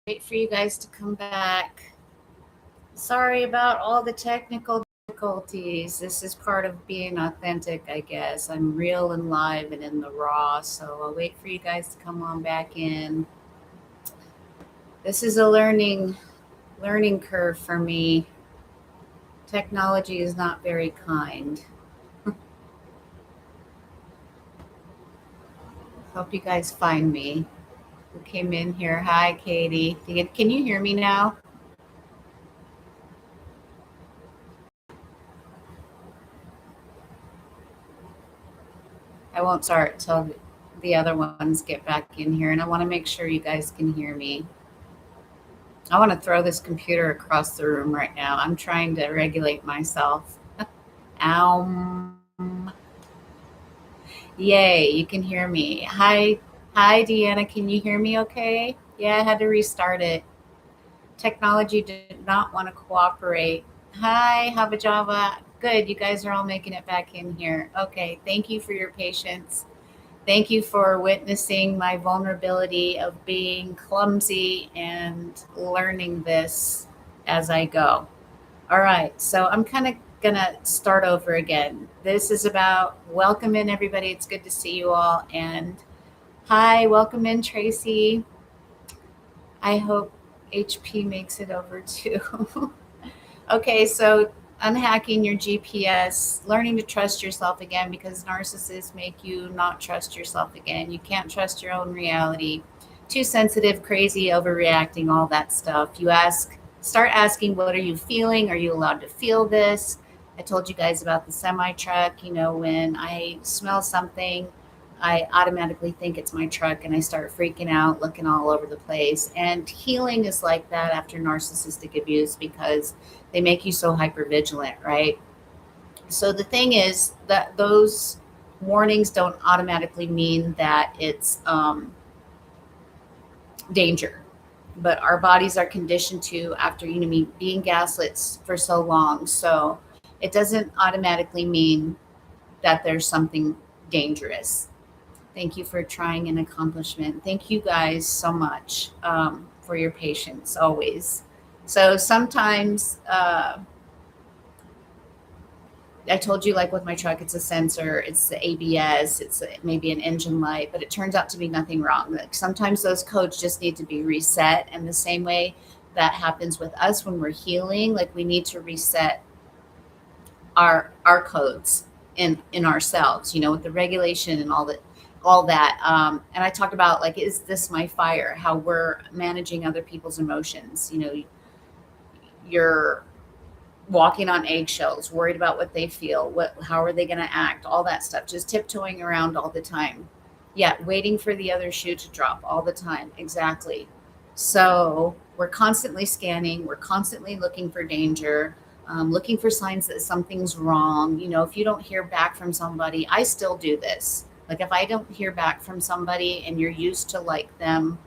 Wait for you guys to come back. Sorry about all the technical difficulties. This is part of being authentic, I guess. I'm real and live and in the raw, so I'll wait for you guys to come on back in. This is a learning curve for me. Technology is not very kind. Hope you guys find me. Who came in here? Hi, Katie. Can you hear me now? I won't start till the other ones get back in here, and I want to make sure you guys can hear me. I want to throw this computer across the room right now. I'm trying to regulate myself. Um, Yay, you can hear me. Hi, Deanna. Can you hear me okay? Yeah, I had to restart it. Technology did not want to cooperate. Hi, Hava Java. Good, you guys are all making it back in here. Okay, thank you for your patience. Thank you for witnessing my vulnerability of being clumsy and learning this as I go. All right, so I'm kind of gonna start over again. This is about welcome in everybody. It's good to see you all. And hi, welcome in Tracy. I hope HP makes it over too. Okay, so unhacking your GPS, learning to trust yourself again because narcissists make you not trust yourself again. You can't trust your own reality. Too sensitive, crazy, overreacting, all that stuff. Start asking, what are you feeling? Are you allowed to feel this? I told you guys about the semi truck. When I smell something, I automatically think it's my truck and I start freaking out, looking all over the place. And healing is like that after narcissistic abuse because they make you so hyper vigilant, right? So the thing is that those warnings don't automatically mean that it's danger, but our bodies are conditioned to after being gaslit for so long. So it doesn't automatically mean that there's something dangerous. Thank you for trying an accomplishment. Thank you guys so much for your patience always. So sometimes I told you, like with my truck, it's a sensor, it's the ABS, maybe an engine light, but it turns out to be nothing wrong. Like sometimes those codes just need to be reset. And the same way that happens with us when we're healing, like we need to reset our codes in ourselves, with the regulation and all that. And I talked about, like, is this my fire? How we're managing other people's emotions. You're walking on eggshells, worried about what they feel, how are they going to act, all that stuff, just tiptoeing around all the time. Yeah, waiting for the other shoe to drop all the time. Exactly. So we're constantly scanning, we're constantly looking for danger, looking for signs that something's wrong. If you don't hear back from somebody, I still do this. Like if I don't hear back from somebody and you're used to like them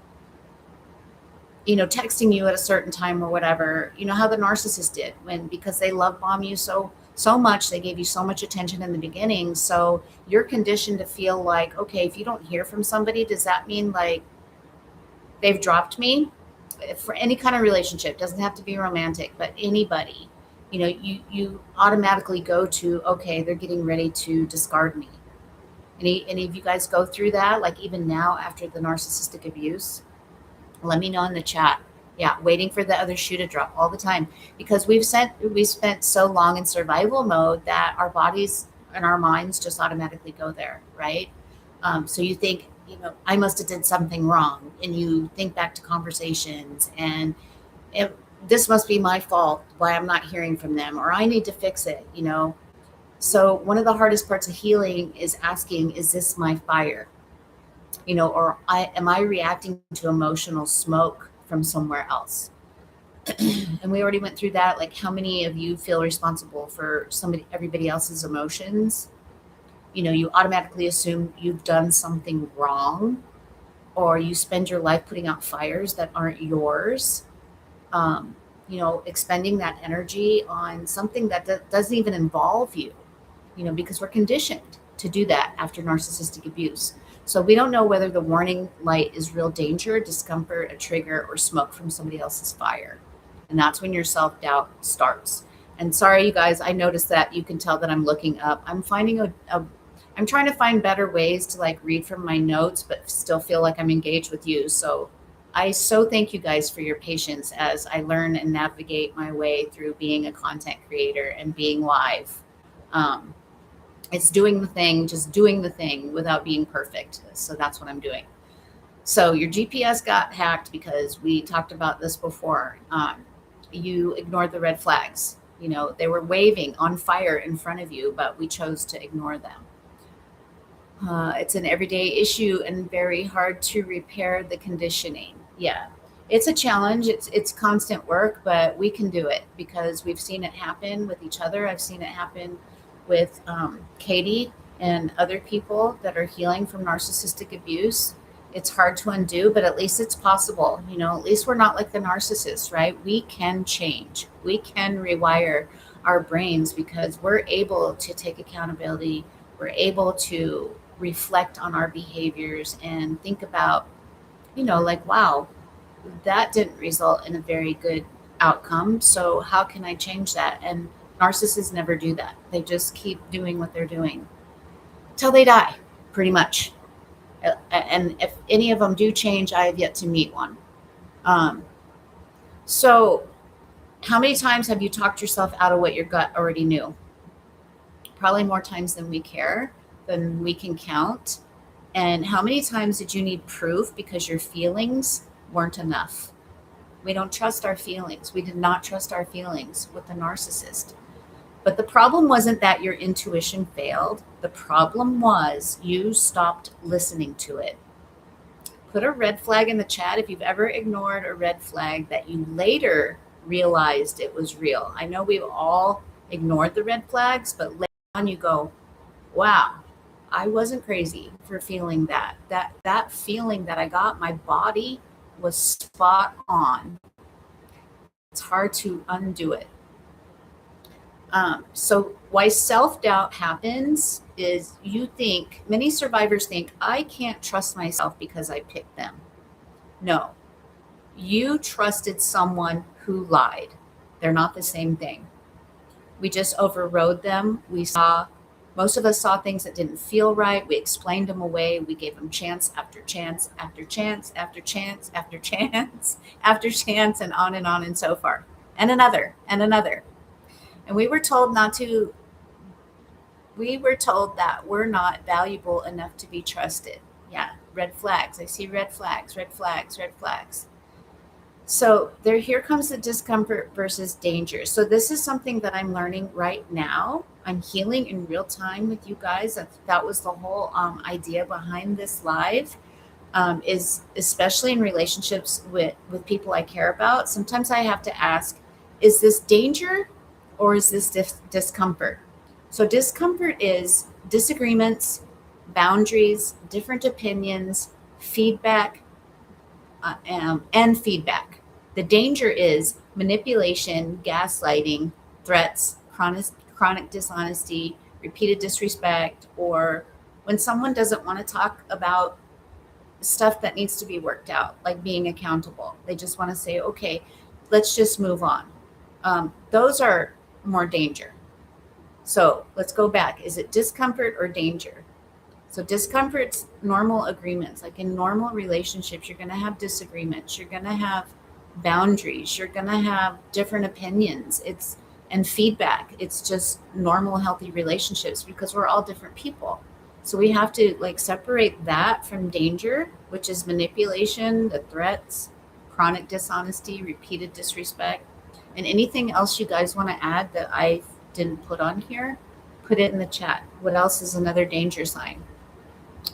texting you at a certain time or whatever, how the narcissist did because they love bomb you so much, they gave you so much attention in the beginning. So you're conditioned to feel like, okay, if you don't hear from somebody, does that mean like they've dropped me? For any kind of relationship, doesn't have to be romantic, but anybody, you automatically go to, okay, they're getting ready to discard me. Any of you guys go through that, like even now after the narcissistic abuse? Let me know in the chat. Yeah, waiting for the other shoe to drop all the time because we spent so long in survival mode that our bodies and our minds just automatically go there, right? So you think, I must have did something wrong, and you think back to conversations, and this must be my fault why I'm not hearing from them, or I need to fix it. So one of the hardest parts of healing is asking, is this my fire? Or am I reacting to emotional smoke from somewhere else? And we already went through that. Like, how many of you feel responsible for everybody else's emotions? You automatically assume you've done something wrong, or you spend your life putting out fires that aren't yours. Expending that energy on something that doesn't even involve you. Because we're conditioned. to do that after narcissistic abuse. So we don't know whether the warning light is real danger, discomfort, a trigger, or smoke from somebody else's fire. And that's when your self-doubt starts. And sorry, you guys, I noticed that you can tell that I'm looking up. I'm finding I'm trying to find better ways to like read from my notes, but still feel like I'm engaged with you. So I so thank you guys for your patience as I learn and navigate my way through being a content creator and being live. Um, it's doing the thing, just doing the thing without being perfect. So that's what I'm doing. So your GPS got hacked because we talked about this before. You ignored the red flags. You know, they were waving on fire in front of you, but we chose to ignore them. It's an everyday issue and very hard to repair the conditioning. Yeah, it's a challenge. It's constant work, but we can do it because we've seen it happen with each other. I've seen it happen with Katie and other people that are healing from narcissistic abuse. It's hard to undo, but at least it's possible. You know, at least we're not like the narcissist, right? We can change. We can rewire our brains because we're able to take accountability. We're able to reflect on our behaviors and think about, you know, like, wow, that didn't result in a very good outcome. So how can I change that? And narcissists never do that. They just keep doing what they're doing till they die, pretty much. And if any of them do change, I have yet to meet one. So how many times have you talked yourself out of what your gut already knew? Probably more times than we care, than we can count. And how many times did you need proof because your feelings weren't enough? We don't trust our feelings. We did not trust our feelings with the narcissist. But the problem wasn't that your intuition failed. The problem was you stopped listening to it. Put a red flag in the chat if you've ever ignored a red flag that you later realized it was real. I know we've all ignored the red flags, but later on you go, wow, I wasn't crazy for feeling that. That feeling that I got, my body was spot on. It's hard to undo it. So why self-doubt happens is many survivors think, I can't trust myself because I picked them. No, you trusted someone who lied. They're not the same thing. We just overrode them. Most of us saw things that didn't feel right. We explained them away. We gave them chance after chance after chance after chance after chance after chance, and on and so far. And another and another. And we were told that we're not valuable enough to be trusted. Yeah, red flags. I see red flags, red flags, red flags. So here comes the discomfort versus danger. So this is something that I'm learning right now. I'm healing in real time with you guys. That was the whole idea behind this live, is especially in relationships with people I care about. Sometimes I have to ask, is this danger or is this discomfort? So discomfort is disagreements, boundaries, different opinions, feedback, and feedback. The danger is manipulation, gaslighting, threats, chronic dishonesty, repeated disrespect, or when someone doesn't want to talk about stuff that needs to be worked out, like being accountable. They just want to say, okay, let's just move on. Those are more danger. So let's go back. Is it discomfort or danger? So discomfort's normal agreements. Like in normal relationships, you're going to have disagreements. You're going to have boundaries. You're going to have different opinions. And feedback. It's just normal, healthy relationships because we're all different people. So we have to separate that from danger, which is manipulation, the threats, chronic dishonesty, repeated disrespect, and anything else you guys want to add that I didn't put on here, put it in the chat. What else is another danger sign?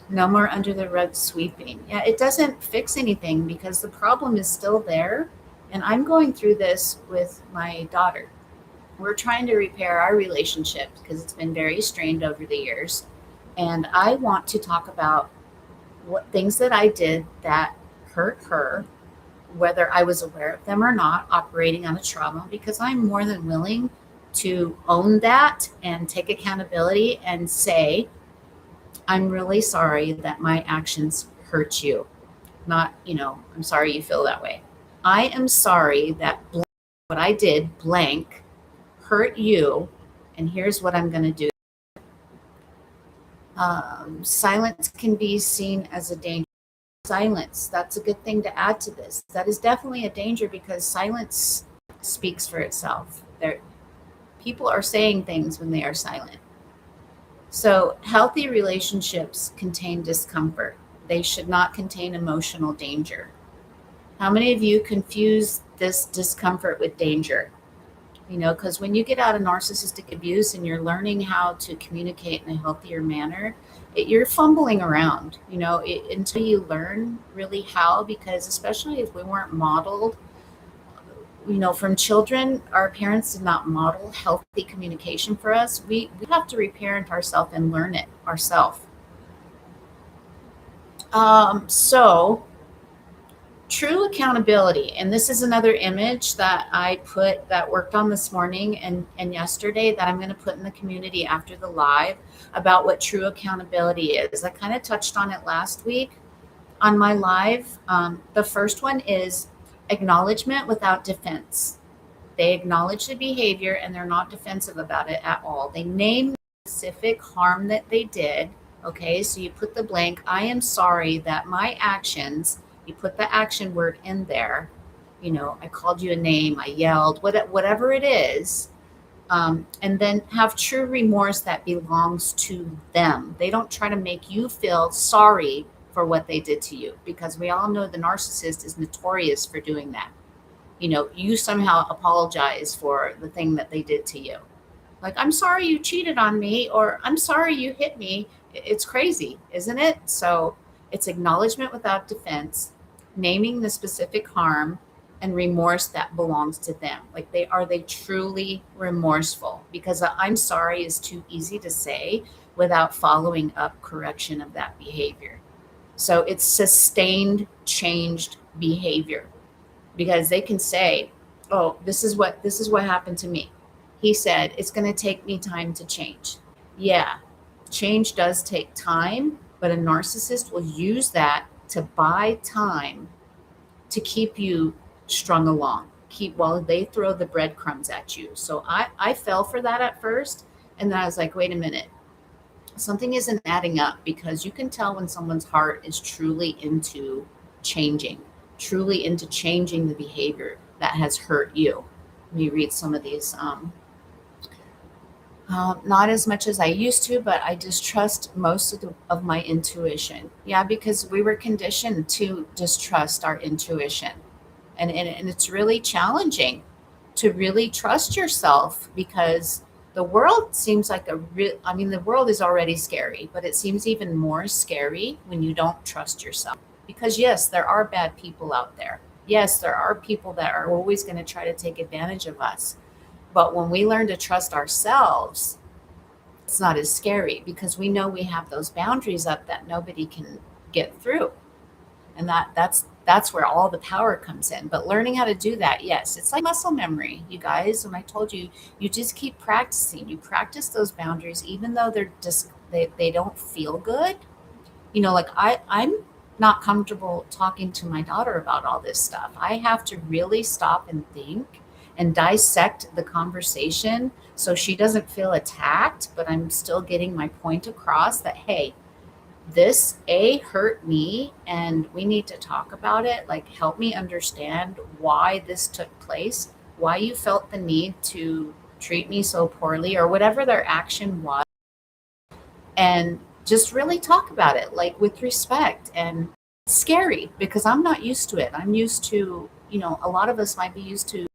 No more under the rug sweeping. Yeah, it doesn't fix anything because the problem is still there. And I'm going through this with my daughter. We're trying to repair our relationship because it's been very strained over the years. And I want to talk about what things that I did that hurt her, whether I was aware of them or not, operating on a trauma, because I'm more than willing to own that and take accountability and say, I'm really sorry that my actions hurt you. Not, I'm sorry you feel that way. I am sorry that what I did blank hurt you, and here's what I'm going to do. Silence can be seen as a danger. Silence, that's a good thing to add to this. That is definitely a danger because silence speaks for itself. People are saying things when they are silent. So, healthy relationships contain discomfort. They should not contain emotional danger. How many of you confuse this discomfort with danger? Because when you get out of narcissistic abuse and you're learning how to communicate in a healthier manner, you're fumbling around, until you learn really how, because especially if we weren't modeled, from children, our parents did not model healthy communication for us. We have to reparent ourselves and learn it ourselves. So true accountability, and this is another image that that worked on this morning and yesterday that I'm going to put in the community after the live about what true accountability is. I kind of touched on it last week on my live. The first one is acknowledgement without defense. They acknowledge the behavior and they're not defensive about it at all. They name the specific harm that they did. Okay, so you put the blank, I am sorry that my actions, you put the action word in there. I called you a name, I yelled, whatever it is. And then have true remorse that belongs to them. They don't try to make you feel sorry for what they did to you, because we all know the narcissist is notorious for doing that. You somehow apologize for the thing that they did to you. Like, I'm sorry you cheated on me, or I'm sorry you hit me. It's crazy, isn't it? So it's acknowledgement without defense, naming the specific harm, and remorse that belongs to them. Like, are they truly remorseful? Because I'm sorry is too easy to say without following up correction of that behavior. So it's sustained, changed behavior, because they can say, oh, this is what happened to me. He said, it's going to take me time to change. Yeah, change does take time, but a narcissist will use that to buy time to keep you strung along, while they throw the breadcrumbs at you. So I fell for that at first, and then I was like, wait a minute, something isn't adding up, because you can tell when someone's heart is truly into changing the behavior that has hurt you. Let me read some of these. Not as much as I used to, but I distrust most of my intuition. Yeah, because we were conditioned to distrust our intuition. And it's really challenging to really trust yourself, because the world seems like the world is already scary, but it seems even more scary when you don't trust yourself. Because yes, there are bad people out there. Yes, there are people that are always going to try to take advantage of us. But when we learn to trust ourselves, it's not as scary, because we know we have those boundaries up that nobody can get through. And that's where all the power comes in. But learning how to do that, yes, it's like muscle memory, you guys. And I told you, you just keep practicing. You practice those boundaries, even though they don't feel good. Like I'm not comfortable talking to my daughter about all this stuff. I have to really stop and think and dissect the conversation so she doesn't feel attacked, but I'm still getting my point across that, hey, this hurt me and we need to talk about it. Like, help me understand why this took place, why you felt the need to treat me so poorly, or whatever their action was. And just really talk about it, like, with respect. And it's scary because I'm not used to it. I'm used to, a lot of us might be used to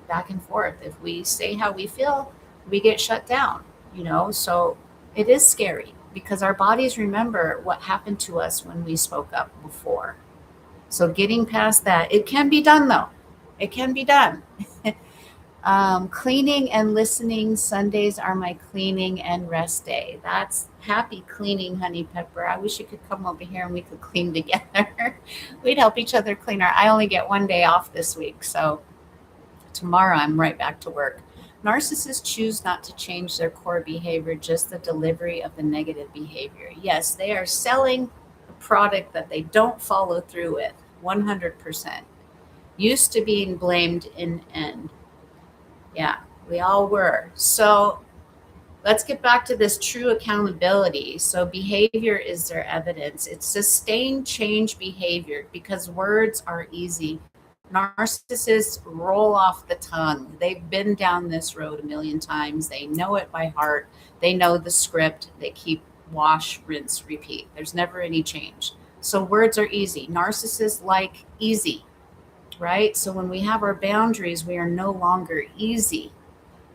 back and forth. If we say how we feel, we get shut down, so it is scary, because our bodies remember what happened to us when we spoke up before. So getting past that, it can be done though. It can be done. Cleaning and listening. Sundays are my cleaning and rest day. That's happy cleaning, Honey Pepper. I wish you could come over here and we could clean together. We'd help each other clean I only get one day off this week. So tomorrow I'm right back to work. Narcissists choose not to change their core behavior, just the delivery of the negative behavior. Yes, they are selling a product that they don't follow through with 100%. Used to being blamed in end. Yeah, we all were. So let's get back to this true accountability. So behavior is their evidence. It's sustained change behavior because words are easy. Narcissists roll off the tongue. They've been down this road a million times. They know it by heart. They know the script. They keep wash, rinse, repeat. There's never any change. So words are easy. Narcissists like easy, right? So when we have our boundaries, we are no longer easy.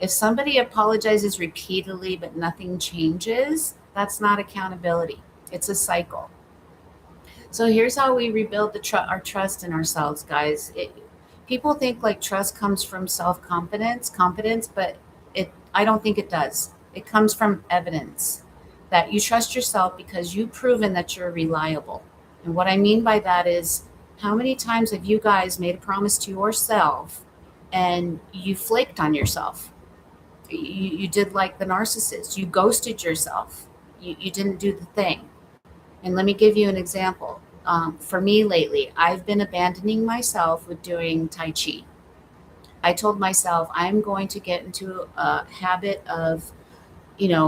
If somebody apologizes repeatedly but nothing changes, that's not accountability. It's a cycle. So here's how we rebuild our trust in ourselves, guys. People think like trust comes from confidence, but I don't think it does. It comes from evidence that you trust yourself because you've proven that you're reliable. And what I mean by that is, how many times have you guys made a promise to yourself and you flaked on yourself? You did like the narcissist. You ghosted yourself. You didn't do the thing. And let me give you an example. For me lately, I've been abandoning myself with doing Tai Chi. I told myself I'm going to get into a habit of,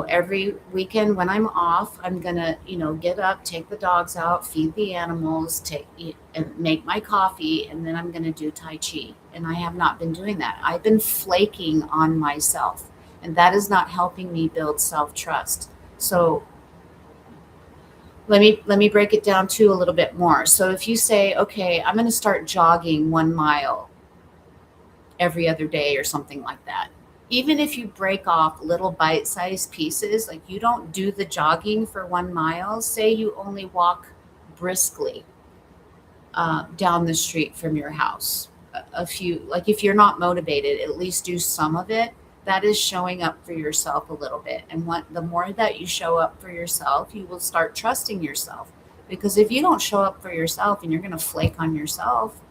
every weekend when I'm off, I'm going to, get up, take the dogs out, feed the animals, and make my coffee, and then I'm going to do Tai Chi. And I have not been doing that. I've been flaking on myself, and that is not helping me build self-trust. So let me break it down too a little bit more. So if you say, okay, I'm going to start jogging 1 mile every other day or something like that. Even if you break off little bite-sized pieces, like you don't do the jogging for 1 mile, say you only walk briskly down the street from your house. A few, like if you're not motivated, at least do some of it. That is showing up for yourself a little bit. And the more that you show up for yourself, you will start trusting yourself. Because if you don't show up for yourself and you're going to flake on yourself,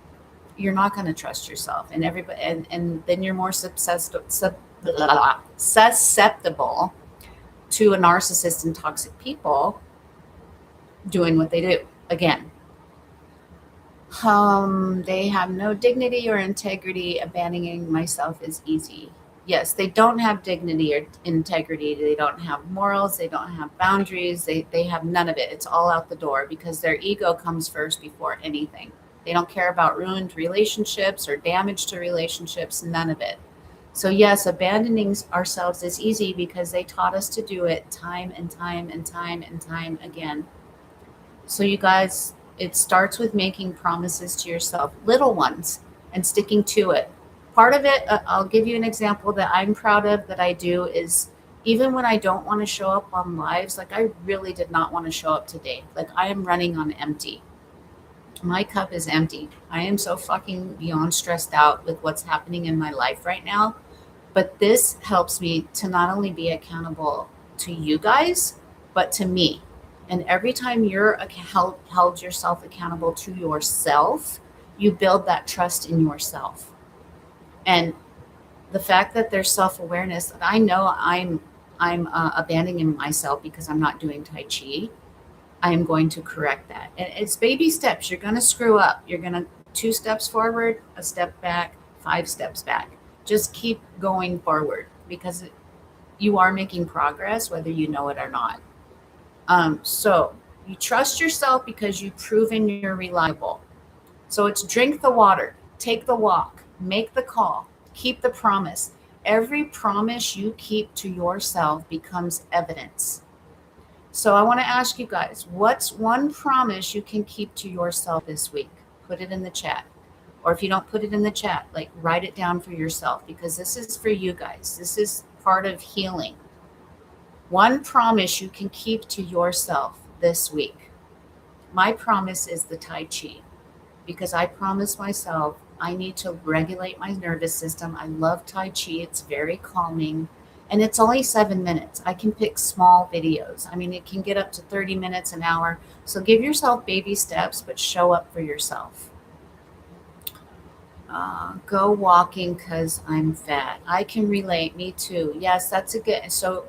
you're not going to trust yourself. And everybody, and then you're more susceptible to a narcissist and toxic people doing what they do. Again, they have no dignity or integrity. Abandoning myself is easy. Yes, they don't have dignity or integrity. They don't have morals. They don't have boundaries. They have none of it. It's all out the door because their ego comes first before anything. They don't care about ruined relationships or damage to relationships, none of it. So yes, abandoning ourselves is easy because they taught us to do it time and time and time and time again. So you guys, it starts with making promises to yourself, little ones, and sticking to it. Part of it, I'll give you an example that I'm proud of that I do is even when I don't want to show up on lives, like I really did not want to show up today. Like I am running on empty. My cup is empty. I am so fucking beyond stressed out with what's happening in my life right now. But this helps me to not only be accountable to you guys, but to me. And every time you're held yourself accountable to yourself, you build that trust in yourself. And the fact that there's self-awareness, I know I'm abandoning myself because I'm not doing Tai Chi. I am going to correct that. And it's baby steps. You're going to screw up. You're going to 2 steps forward, a step back, 5 steps back. Just keep going forward because you are making progress, whether you know it or not. So you trust yourself because you've proven you're reliable. So it's drink the water, take the walk, make the call, keep the promise. Every promise you keep to yourself becomes evidence. So I want to ask you guys, what's one promise you can keep to yourself this week? Put it in the chat. Or if you don't put it in the chat, like write it down for yourself because this is for you guys. This is part of healing. One promise you can keep to yourself this week. My promise is the Tai Chi because I promised myself I need to regulate my nervous system. I love Tai Chi. It's very calming. And it's only 7 minutes. I can pick small videos. I mean, it can get up to 30 minutes, an hour. So give yourself baby steps, but show up for yourself. Go walking because I'm fat. I can relate. Me too. Yes, that's a good. So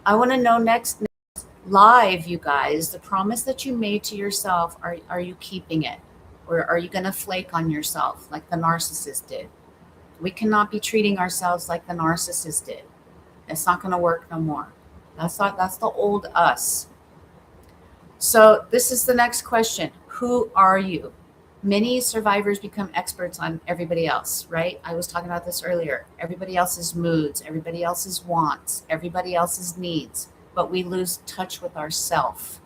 I want to know next live, you guys, the promise that you made to yourself, are you keeping it? Or are you going to flake on yourself like the narcissist did? We cannot be treating ourselves like the narcissist did. It's not going to work no more. That's the old us. So this is the next question. Who are you? Many survivors become experts on everybody else, right? I was talking about this earlier. Everybody else's moods, everybody else's wants, everybody else's needs, but we lose touch with ourself.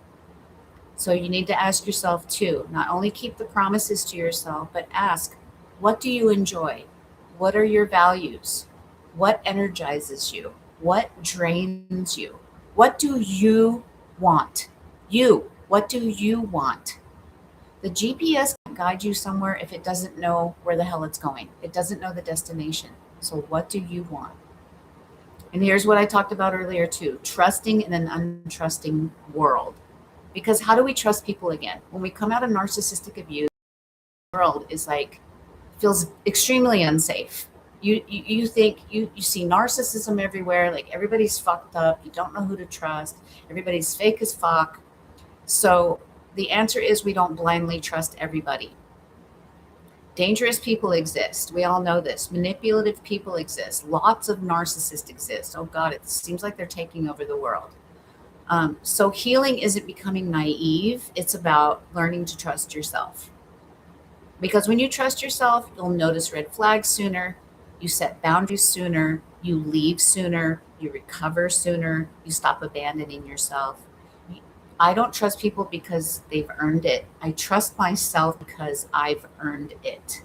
So you need to ask yourself too, not only keep the promises to yourself, but ask, what do you enjoy? What are your values? What energizes you? What drains you? What do you want? What do you want? The GPS can guide you somewhere if it doesn't know where the hell it's going. It doesn't know the destination. So what do you want? And here's what I talked about earlier too, trusting in an untrusting world. Because how do we trust people again? When we come out of narcissistic abuse, the world is like, feels extremely unsafe. You think you see narcissism everywhere, like everybody's fucked up, you don't know who to trust, everybody's fake as fuck. So the answer is we don't blindly trust everybody. Dangerous people exist. We all know this. Manipulative people exist. Lots of narcissists exist. Oh God, it seems like they're taking over the world. So healing isn't becoming naive. It's about learning to trust yourself. Because when you trust yourself, you'll notice red flags sooner. You set boundaries sooner. You leave sooner. You recover sooner. You stop abandoning yourself. I don't trust people because they've earned it. I trust myself because I've earned it.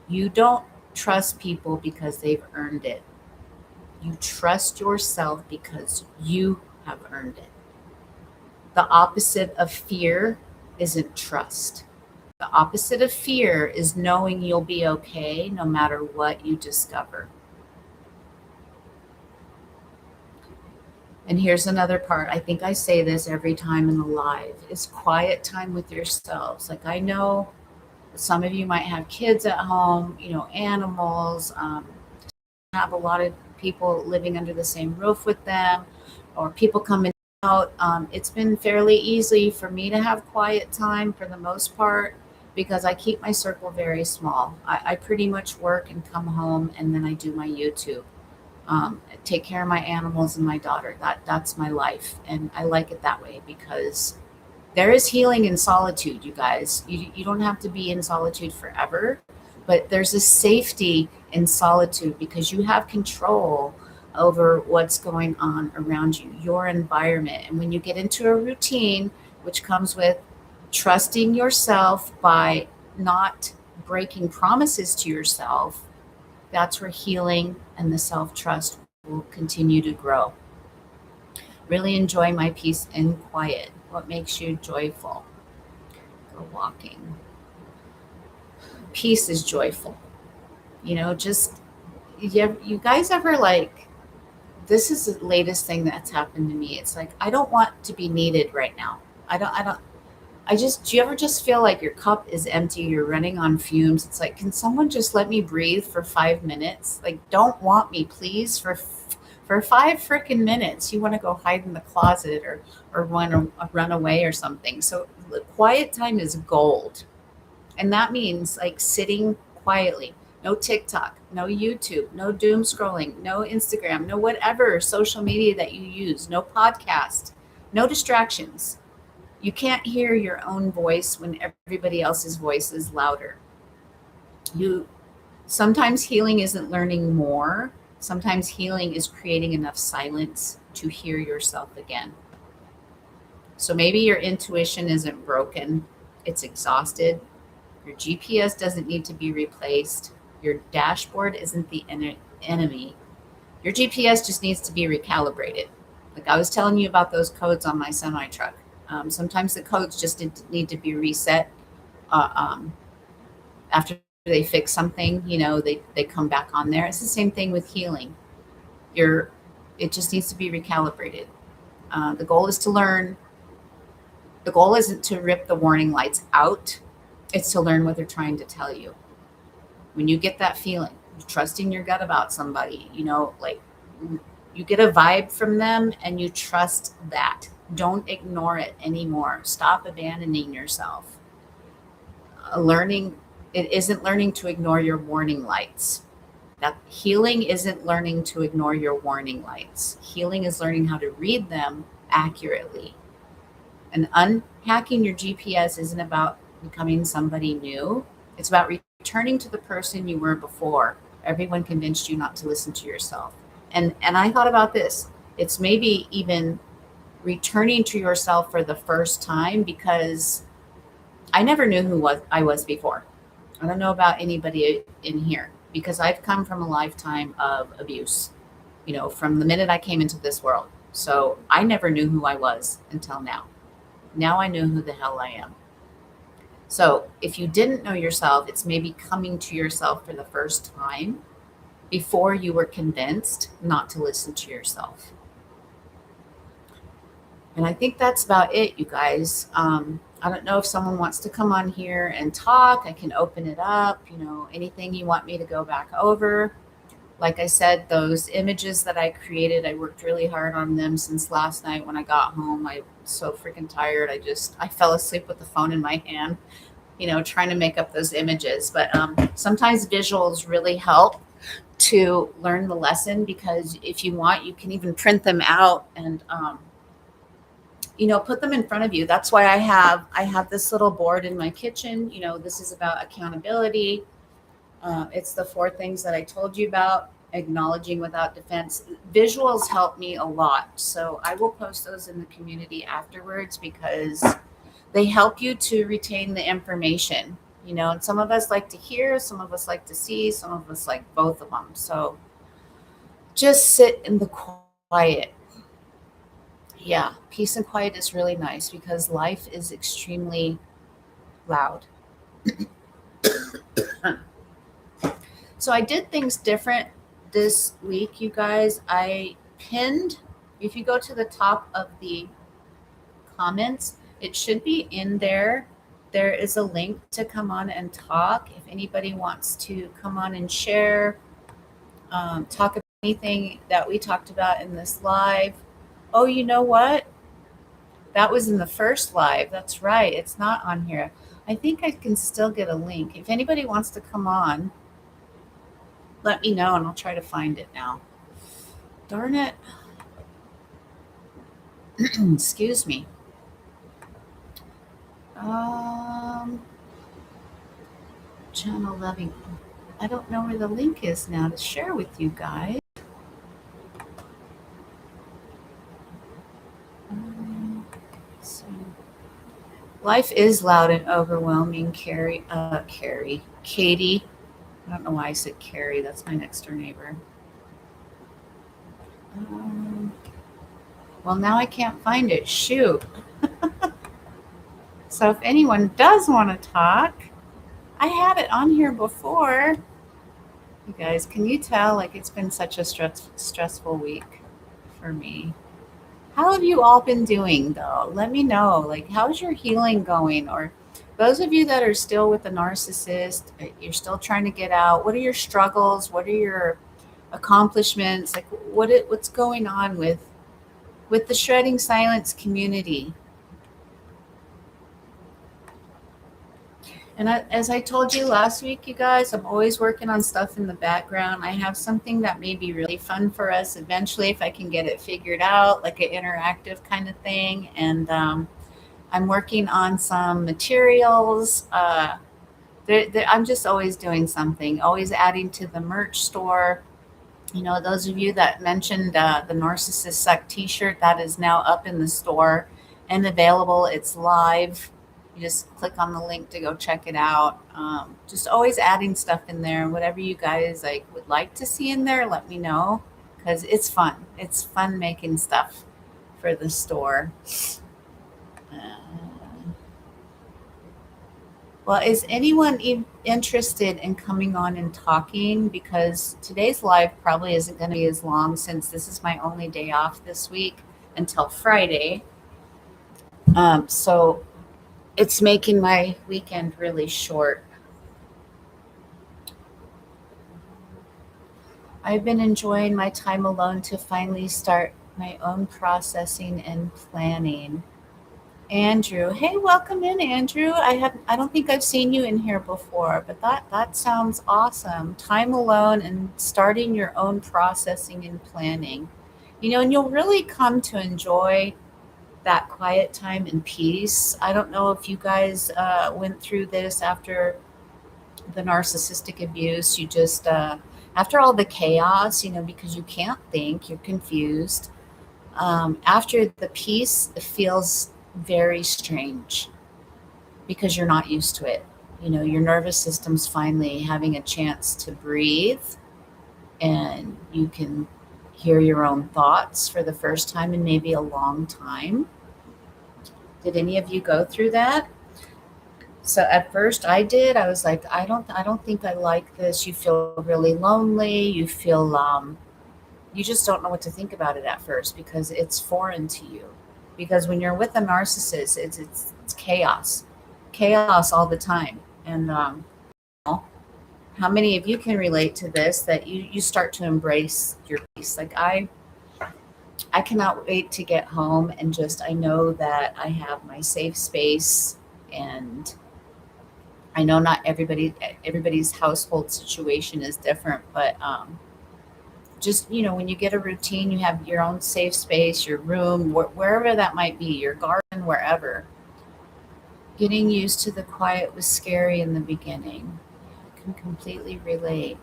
You don't trust people because they've earned it. You trust yourself because you have earned it. The opposite of fear isn't trust. The opposite of fear is knowing you'll be okay no matter what you discover. And here's another part. I think I say this every time in the live. It's quiet time with yourselves. Like I know some of you might have kids at home, animals, have a lot of people living under the same roof with them, or people coming out. It's been fairly easy for me to have quiet time for the most part because I keep my circle very small. I pretty much work and come home and then I do my YouTube. Take care of my animals and my daughter. That's my life. And I like it that way because there is healing in solitude, you guys. You don't have to be in solitude forever, but there's a safety in solitude because you have control over what's going on around you, your environment. And when you get into a routine, which comes with trusting yourself by not breaking promises to yourself, that's where healing and the self-trust will continue to grow. Really enjoy my peace and quiet. What makes you joyful? Go walking. Peace is joyful. Just you guys ever like, this is the latest thing that's happened to me. It's like, I don't want to be needed right now. Do you ever just feel like your cup is empty? You're running on fumes. It's like, can someone just let me breathe for 5 minutes? Like, don't want me, please, for 5 freaking minutes. You want to go hide in the closet or run away or something. So quiet time is gold. And that means like sitting quietly. No TikTok, no YouTube, no doom scrolling, no Instagram, no whatever social media that you use, no podcast, no distractions. You can't hear your own voice when everybody else's voice is louder. Sometimes healing isn't learning more. Sometimes healing is creating enough silence to hear yourself again. So maybe your intuition isn't broken. It's exhausted. Your GPS doesn't need to be replaced. Your dashboard isn't the enemy. Your GPS just needs to be recalibrated. Like I was telling you about those codes on my semi truck. Sometimes the codes just need to be reset after they fix something. They come back on there. It's the same thing with healing. It just needs to be recalibrated. The goal is to learn. The goal isn't to rip the warning lights out. It's to learn what they're trying to tell you. When you get that feeling, trusting your gut about somebody, like you get a vibe from them and you trust that. Don't ignore it anymore. Stop abandoning yourself. Learning, it isn't learning to ignore your warning lights. That healing isn't learning to ignore your warning lights. Healing is learning how to read them accurately. And unhacking your GPS isn't about becoming somebody new. It's about returning to the person you were before everyone convinced you not to listen to yourself. And I thought about this. It's maybe even returning to yourself for the first time, because I never knew I was before. I don't know about anybody in here, because I've come from a lifetime of abuse, from the minute I came into this world. So I never knew who I was until now. Now I know who the hell I am. So if you didn't know yourself, it's maybe coming to yourself for the first time before you were convinced not to listen to yourself. And I think that's about it, you guys. I don't know if someone wants to come on here and talk. I can open it up, anything you want me to go back over. Like I said, those images that I created, I worked really hard on them since last night when I got home. I was so freaking tired. I fell asleep with the phone in my hand, trying to make up those images. But sometimes visuals really help to learn the lesson, because if you want, you can even print them out and put them in front of you. That's why I have this little board in my kitchen. This is about accountability. It's the 4 things that I told you about. Acknowledging without defense. Visuals help me a lot, so I will post those in the community afterwards, because they help you to retain the information. And some of us like to hear, some of us like to see, some of us like both of them. So just sit in the quiet. Yeah, peace and quiet is really nice, because life is extremely loud. So I did things different this week, you guys. I pinned, if you go to the top of the comments, it should be in there. There is a link to come on and talk. If anybody wants to come on and share, talk about anything that we talked about in this live. Oh, you know what? That was in the first live. That's right. It's not on here. I think I can still get a link. If anybody wants to come on, let me know and I'll try to find it now. Darn it. Excuse me. Channel loving. I don't know where the link is now to share with you guys. Life is loud and overwhelming, Katie. I don't know why I said Carrie. That's my next door neighbor. Well, now I can't find it. Shoot. So if anyone does want to talk, I had it on here before. You guys, can you tell? Like, it's been such a stressful week for me. How have you all been doing, though? Let me know. Like, how's your healing going? Or those of you that are still with the narcissist, you're still trying to get out. What are your struggles? What are your accomplishments? Like, what's going on with the Shredding Silence community? And as I told you last week, you guys, I'm always working on stuff in the background. I have something that may be really fun for us eventually, if I can get it figured out, like an interactive kind of thing. And I'm working on some materials. I'm just always doing something, always adding to the merch store. Those of you that mentioned the Narcissistic t-shirt, that is now up in the store and available. It's live. You just click on the link to go check it out. Just always adding stuff in there. Whatever you guys would like to see in there, let me know, because it's fun. It's fun making stuff for the store. Well, is anyone interested in coming on and talking? Because today's live probably isn't going to be as long, since this is my only day off this week until Friday. So it's making my weekend really short. I've been enjoying my time alone to finally start my own processing and planning. Andrew, hey, welcome in, Andrew. I don't think I've seen you in here before, but that sounds awesome. Time alone and starting your own processing and planning. And you'll really come to enjoy that quiet time and peace. I don't know if you guys went through this after the narcissistic abuse. You just after all the chaos, because you can't think, you're confused. After the peace, it feels very strange because you're not used to it. Your nervous system's finally having a chance to breathe, and you can hear your own thoughts for the first time in maybe a long time. Did any of you go through that? So at first I did. I was like, I don't think I like this. You feel really lonely. You feel you just don't know what to think about it at first because it's foreign to you. Because when you're with a narcissist, it's chaos, chaos all the time. And how many of you can relate to this? That you start to embrace your peace. Like I cannot wait to get home and just I know that I have my safe space, and I know not everybody's household situation is different, but just when you get a routine, you have your own safe space, your room, wherever that might be, your garden, wherever. Getting used to the quiet was scary in the beginning. I can completely relate.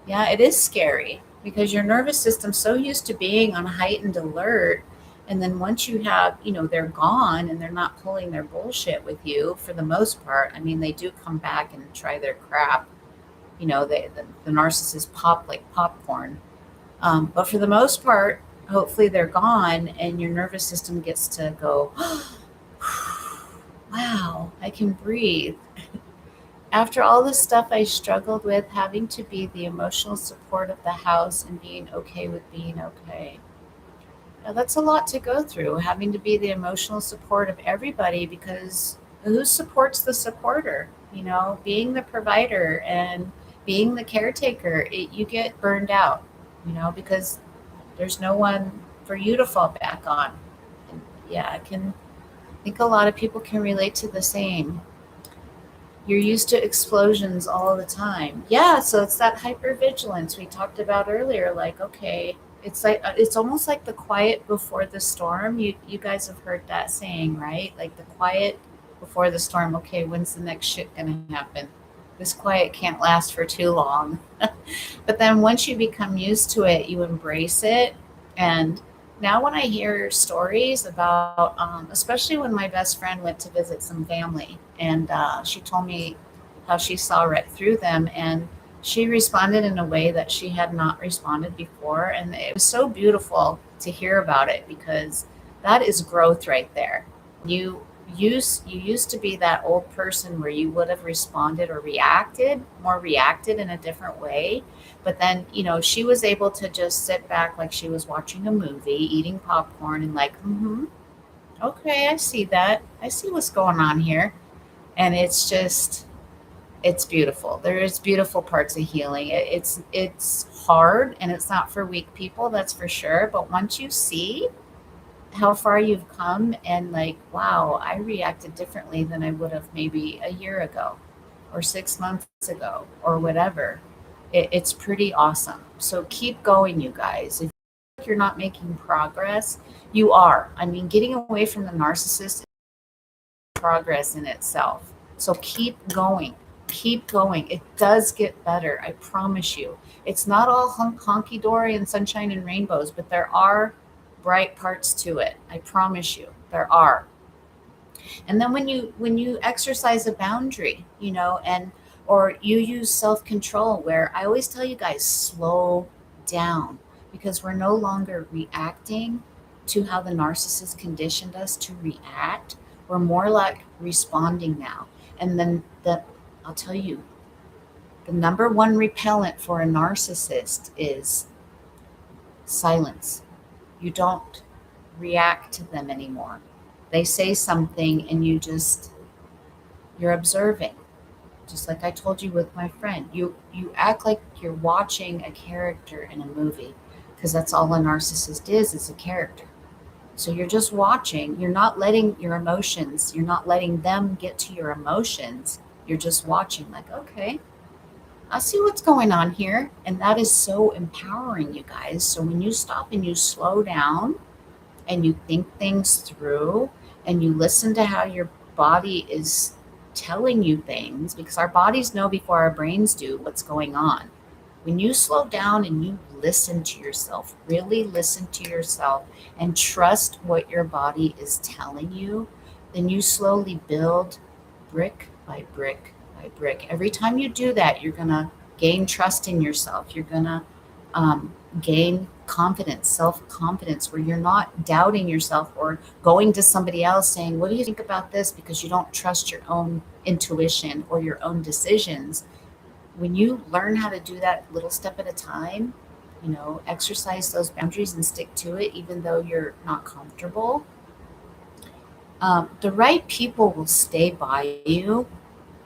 Yeah, it is scary because your nervous system's so used to being on heightened alert. And then once you have, they're gone and they're not pulling their bullshit with you for the most part. I mean, they do come back and try their crap. The narcissists pop like popcorn. But for the most part, hopefully they're gone and your nervous system gets to go, wow, I can breathe. After all the stuff I struggled with, having to be the emotional support of the house and being okay with being okay. Now, that's a lot to go through, having to be the emotional support of everybody because who supports the supporter? Being the provider and being the caretaker, you get burned out, because there's no one for you to fall back on. And yeah, I think a lot of people can relate to the same. You're used to explosions all the time. Yeah, so it's that hypervigilance we talked about earlier. Like, okay, it's almost like the quiet before the storm. You guys have heard that saying, right? Like the quiet before the storm. Okay, when's the next shit gonna happen? This quiet can't last for too long. But then once you become used to it, you embrace it. And now when I hear stories about, especially when my best friend went to visit some family, and she told me how she saw right through them, and she responded in a way that she had not responded before, and it was so beautiful to hear about it because that is growth right there. You used to be that old person where you would have responded or reacted in a different way, but then she was able to just sit back like she was watching a movie, eating popcorn, and like, okay, I see that, I see what's going on here. And it's beautiful. There is beautiful parts of healing. It's hard and it's not for weak people, that's for sure, but once you see how far you've come and like, wow, I reacted differently than I would have maybe a year ago or 6 months ago or whatever. It's pretty awesome. So keep going, you guys. If you're not making progress, you are. I mean, getting away from the narcissist is progress in itself. So keep going. Keep going. It does get better. I promise you. It's not all honky dory and sunshine and rainbows, but there are bright parts to it. I promise you, there are. And then when you exercise a boundary, and or you use self-control, where I always tell you guys, slow down, because we're no longer reacting to how the narcissist conditioned us to react. We're more like responding now. And then I'll tell you, the number one repellent for a narcissist is silence. You don't react to them anymore. They say something and you're observing. Just like I told you with my friend, you act like you're watching a character in a movie, because that's all a narcissist is a character. So you're just watching. You're not letting your emotions, you're not letting them get to your emotions. You're just watching, like, okay, I see what's going on here. And that is so empowering, you guys. So when you stop and you slow down and you think things through and you listen to how your body is telling you things, because our bodies know before our brains do what's going on. When you slow down and you listen to yourself, really listen to yourself and trust what your body is telling you, then you slowly build brick by brick by brick. Every time you do that, you're going to gain trust in yourself. You're going to gain confidence, self confidence, where you're not doubting yourself or going to somebody else saying, "What do you think about this?" because you don't trust your own intuition or your own decisions. When you learn how to do that little step at a time, exercise those boundaries and stick to it, even though you're not comfortable, the right people will stay by you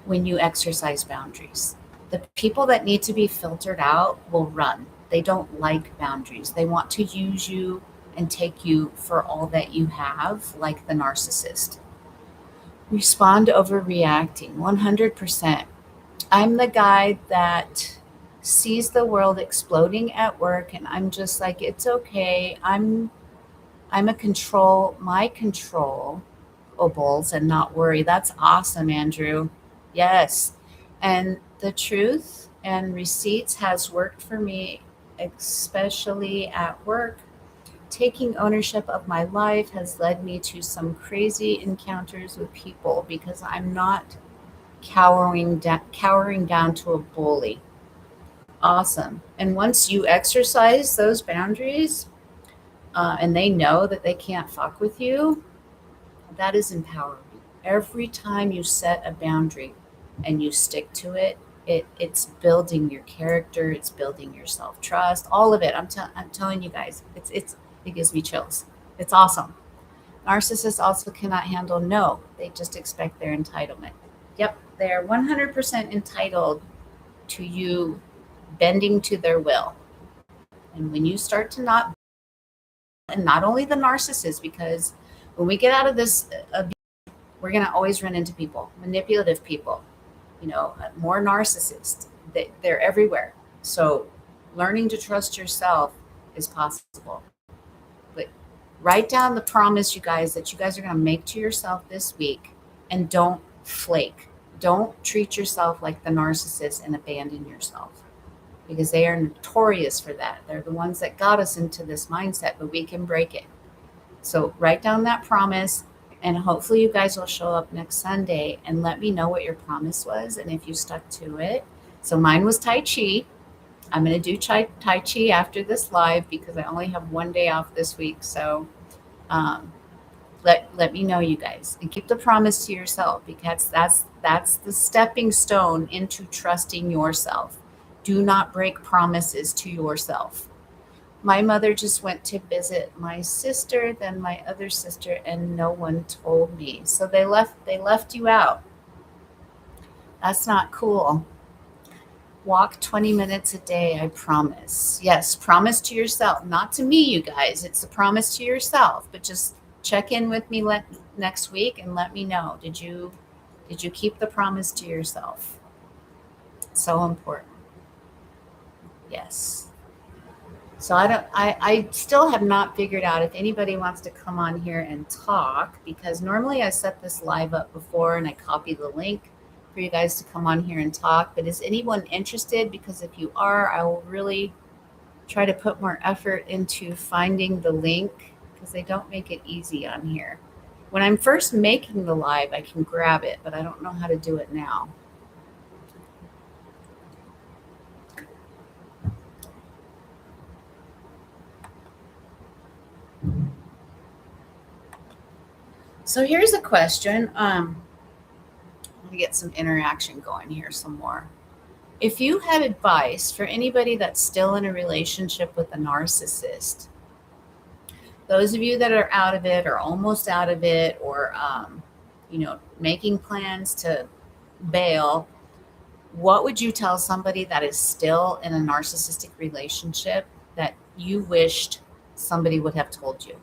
when you exercise boundaries. The people that need to be filtered out will run. They don't like boundaries. They want to use you and take you for all that you have, like the narcissist. Respond over reacting, 100%. I'm the guy that sees the world exploding at work, and I'm just like, it's okay. I'm a control my controllables and not worry. That's awesome, Andrew. Yes. And the truth and receipts has worked for me, especially at work. Taking ownership of my life has led me to some crazy encounters with people because I'm not cowering down to a bully. Awesome. And once you exercise those boundaries, and they know that they can't fuck with you, that is empowering. Every time you set a boundary and you stick to it, it's building your character, it's building your self trust, all of it. I'm telling you guys, it gives me chills. It's awesome. Narcissists also cannot handle no. They just expect their entitlement. Yep, they are 100% entitled to you bending to their will. And when you start to not, and not only the narcissist, because when we get out of this, we're going to always run into people, manipulative people, more narcissists. They're everywhere. So learning to trust yourself is possible. But write down the promise, you guys, that you guys are going to make to yourself this week, and don't flake. Don't treat yourself like the narcissist and abandon yourself, because they are notorious for that. They're the ones that got us into this mindset, but we can break it. So write down that promise, and hopefully you guys will show up next Sunday and let me know what your promise was and if you stuck to it. So mine was Tai Chi. I'm going to do Tai Chi after this live because I only have one day off this week. So um, let me know, you guys, and keep the promise to yourself, because that's the stepping stone into trusting yourself. Do not break promises to yourself. My mother just went to visit my sister, then my other sister, and no one told me. So they left you out. That's not cool. Walk 20 minutes a day, I promise. Yes, promise to yourself, not to me, you guys. It's a promise to yourself. But just check in with me next week and let me know. Did you keep the promise to yourself? So important. Yes. So I still have not figured out if anybody wants to come on here and talk, because normally I set this live up before and I copy the link for you guys to come on here and talk. But is anyone interested? Because if you are, I will really try to put more effort into finding the link, because they don't make it easy on here. When I'm first making the live, I can grab it, but I don't know how to do it now. So here's a question. Let me get some interaction going here some more. If you had advice for anybody that's still in a relationship with a narcissist, those of you that are out of it or almost out of it, or making plans to bail, What would you tell somebody that is still in a narcissistic relationship that you wished somebody would have told you?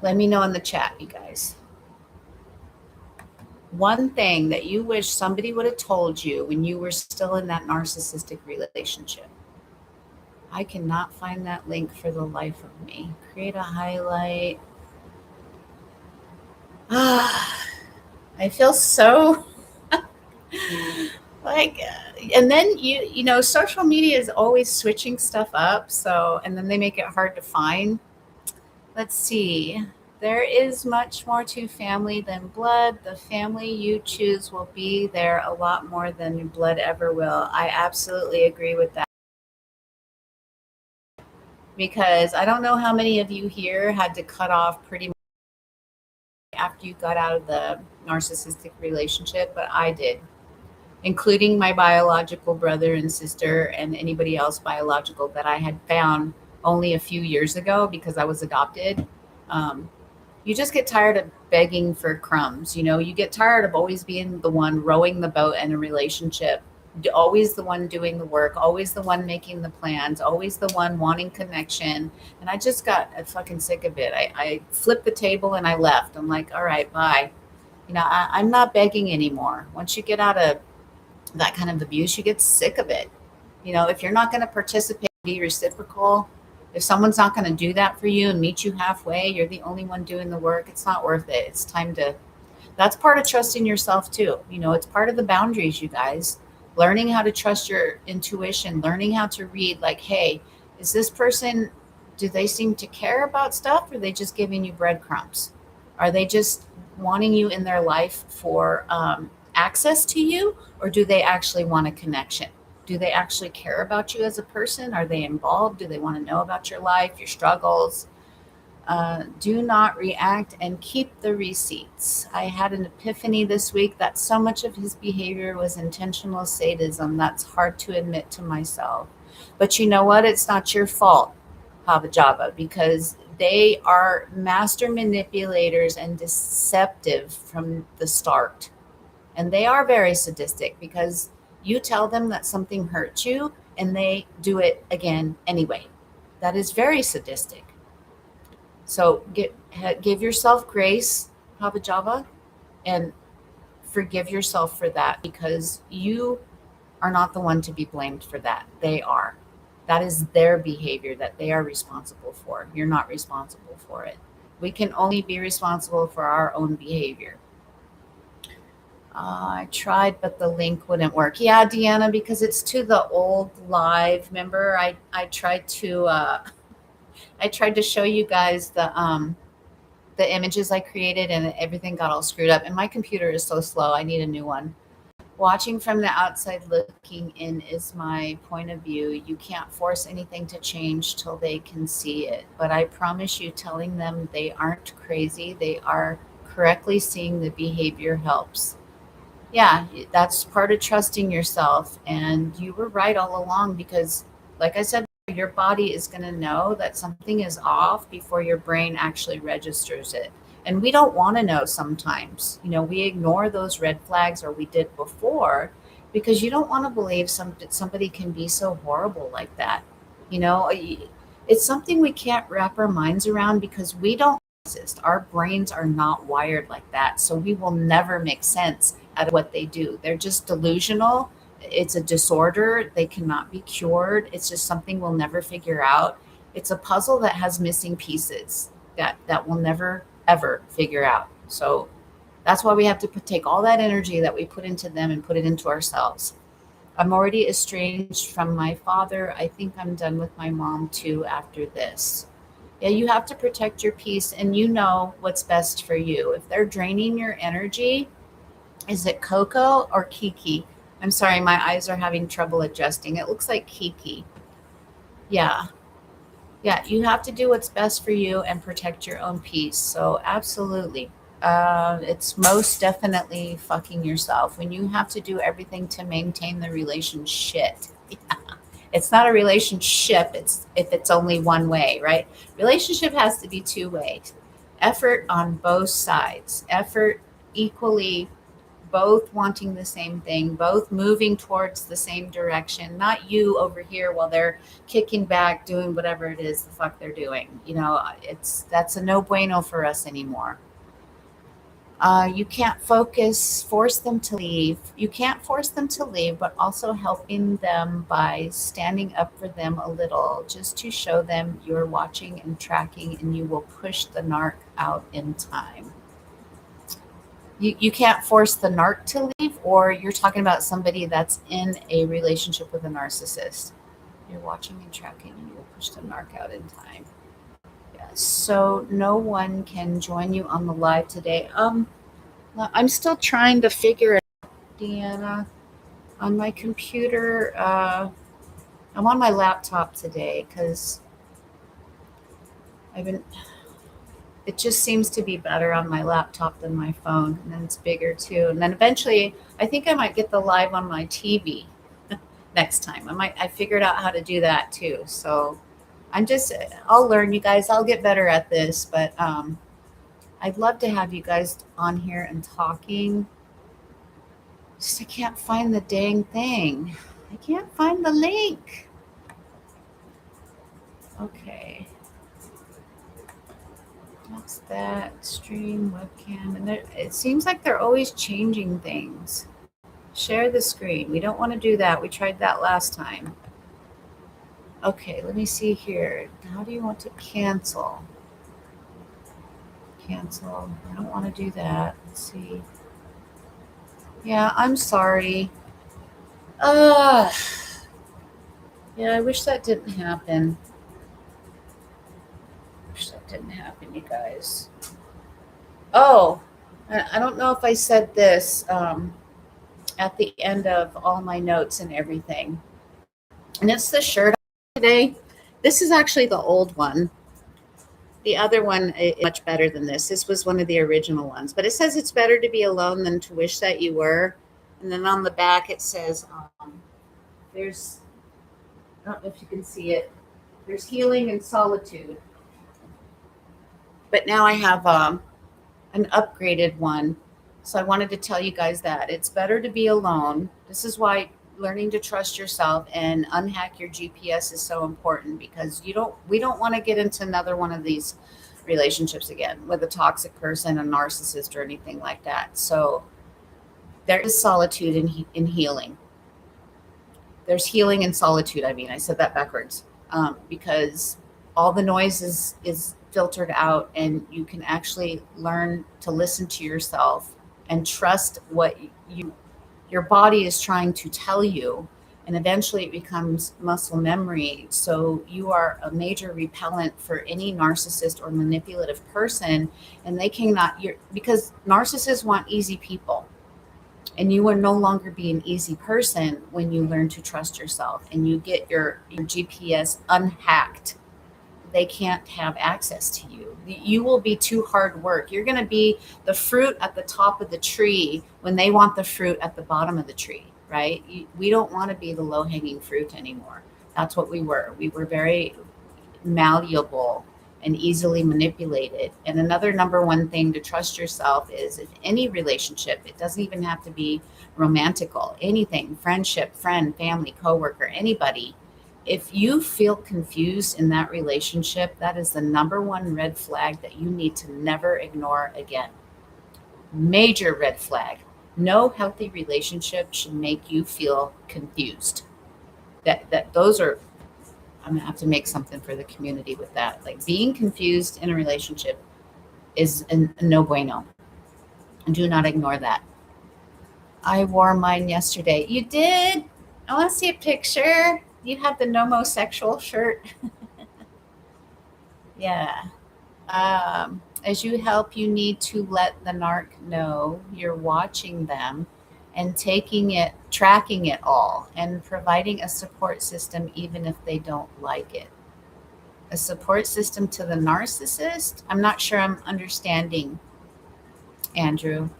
Let me know in the chat, you guys. One thing that you wish somebody would have told you when you were still in that narcissistic relationship. I cannot find that link for the life of me. Create a highlight. I feel so like, and then social media is always switching stuff up. So, and then they make it hard to find. Let's see. There is much more to family than blood. The family you choose will be there a lot more than your blood ever will. I absolutely agree with that. Because I don't know how many of you here had to cut off pretty much after you got out of the narcissistic relationship, but I did, including my biological brother and sister and anybody else biological that I had found only a few years ago because I was adopted. You just get tired of begging for crumbs. You get tired of always being the one rowing the boat in a relationship, always the one doing the work, always the one making the plans, always the one wanting connection. And I just got fucking sick of it. I flipped the table and I left. I'm like, all right, bye. I'm not begging anymore. Once you get out of that kind of abuse, you get sick of it. If you're not going to participate, be reciprocal, if someone's not going to do that for you and meet you halfway, you're the only one doing the work, it's not worth it. It's time to, that's part of trusting yourself too. It's part of the boundaries, you guys. Learning how to trust your intuition, learning how to read, like, hey, is this person, do they seem to care about stuff, or are they just giving you breadcrumbs? Are they just wanting you in their life for access to you, or do they actually want a connection? Do they actually care about you as a person? Are they involved? Do they want to know about your life, your struggles? Do not react and keep the receipts. I had an epiphany this week that so much of his behavior was intentional sadism. That's hard to admit to myself. But you know what? It's not your fault, Hava Java, because they are master manipulators and deceptive from the start. And they are very sadistic because you tell them that something hurts you and they do it again anyway. That is very sadistic. So give yourself grace, Hava Java, and forgive yourself for that, because you are not the one to be blamed for that. They are. That is their behavior that they are responsible for. You're not responsible for it. We can only be responsible for our own behavior. I tried, but the link wouldn't work. Yeah, Deanna, because it's to the old live. Remember, I tried to show you guys the images I created, and everything got all screwed up. And my computer is so slow. I need a new one. Watching from the outside looking in is my point of view. You can't force anything to change till they can see it. But I promise you, telling them they aren't crazy, they are correctly seeing the behavior helps. Yeah, that's part of trusting yourself. And you were right all along, because, like I said, your body is going to know that something is off before your brain actually registers it. And we don't want to know sometimes. We ignore those red flags, or we did before, because you don't want to believe somebody can be so horrible like that. It's something we can't wrap our minds around because we don't exist. Our brains are not wired like that. So we will never make sense out of what they do. They're just delusional. It's a disorder. They cannot be cured. It's just something we'll never figure out. It's a puzzle that has missing pieces that we'll never, ever figure out. So that's why we have to take all that energy that we put into them and put it into ourselves. I'm already estranged from my father. I think I'm done with my mom too after this. Yeah, you have to protect your peace, and you know what's best for you. If they're draining your energy, is it Coco or Kiki? I'm sorry, my eyes are having trouble adjusting. It looks like Kiki. Yeah. Yeah, you have to do what's best for you and protect your own peace. So absolutely. It's most definitely fucking yourself when you have to do everything to maintain the relationship. It's not a relationship, it's if it's only one way, right? Relationship has to be two way. Effort on both sides. Effort equally both wanting the same thing, both moving towards the same direction, not you over here while they're kicking back, doing whatever it is the fuck they're doing. That's a no bueno for us anymore. You can't force them to leave. You can't force them to leave, but also helping them by standing up for them a little, just to show them you're watching and tracking, and you will push the narc out in time. You can't force the narc to leave, or you're talking about somebody that's in a relationship with a narcissist. You're watching and tracking, and you will push the narc out in time. Yeah. So no one can join you on the live today. I'm still trying to figure it out, Deanna, on my computer. I'm on my laptop today because I've been. It just seems to be better on my laptop than my phone, and then it's bigger too. And then eventually, I think I might get the live on my TV next time. I figured out how to do that too. So I'll learn, you guys. I'll get better at this, but I'd love to have you guys on here and talking. Just I can't find the dang thing. I can't find the link. Okay. That's that stream webcam, and it seems like they're always changing things. Share the screen. We don't want to do that. We tried that last time. Okay, let me see here. How do you want to cancel? Cancel. I don't want to do that. Let's see. Yeah, I'm sorry. Yeah, I wish that didn't happen. That didn't happen, you guys. Oh, I don't know if I said this at the end of all my notes and everything. And it's the shirt today. This is actually the old one. The other one is much better than this. This was one of the original ones. But it says it's better to be alone than to wish that you were. And then on the back it says, there's, I don't know if you can see it, there's healing and solitude. But now I have an upgraded one. So I wanted to tell you guys that it's better to be alone. This is why learning to trust yourself and unhack your GPS is so important, because we don't want to get into another one of these relationships again with a toxic person, a narcissist, or anything like that. So there is solitude in healing. There's healing and solitude. I mean, I said that backwards, because all the noise is filtered out, and you can actually learn to listen to yourself and trust what your body is trying to tell you, and eventually it becomes muscle memory. So you are a major repellent for any narcissist or manipulative person, and they cannot, because narcissists want easy people, and you will no longer be an easy person when you learn to trust yourself and you get your GPS unhacked. They can't have access to you. You will be too hard work. You're going to be the fruit at the top of the tree when they want the fruit at the bottom of the tree, right? We don't want to be the low-hanging fruit anymore. That's what we were. We were very malleable and easily manipulated. And another number one thing to trust yourself is, if any relationship, it doesn't even have to be romantical, anything, friendship, friend, family, coworker, anybody, if you feel confused in that relationship, that is the number one red flag that you need to never ignore again. Major red flag. No healthy relationship should make you feel confused. Those are, I'm gonna have to make something for the community with that. Like, being confused in a relationship is a no bueno. Do not ignore that. I wore mine yesterday. You did? I want to see a picture. You have the nomosexual shirt. Yeah. As you help, you need to let the narc know you're watching them and tracking it all, and providing a support system even if they don't like it. A support system to the narcissist? I'm not sure I'm understanding, Andrew.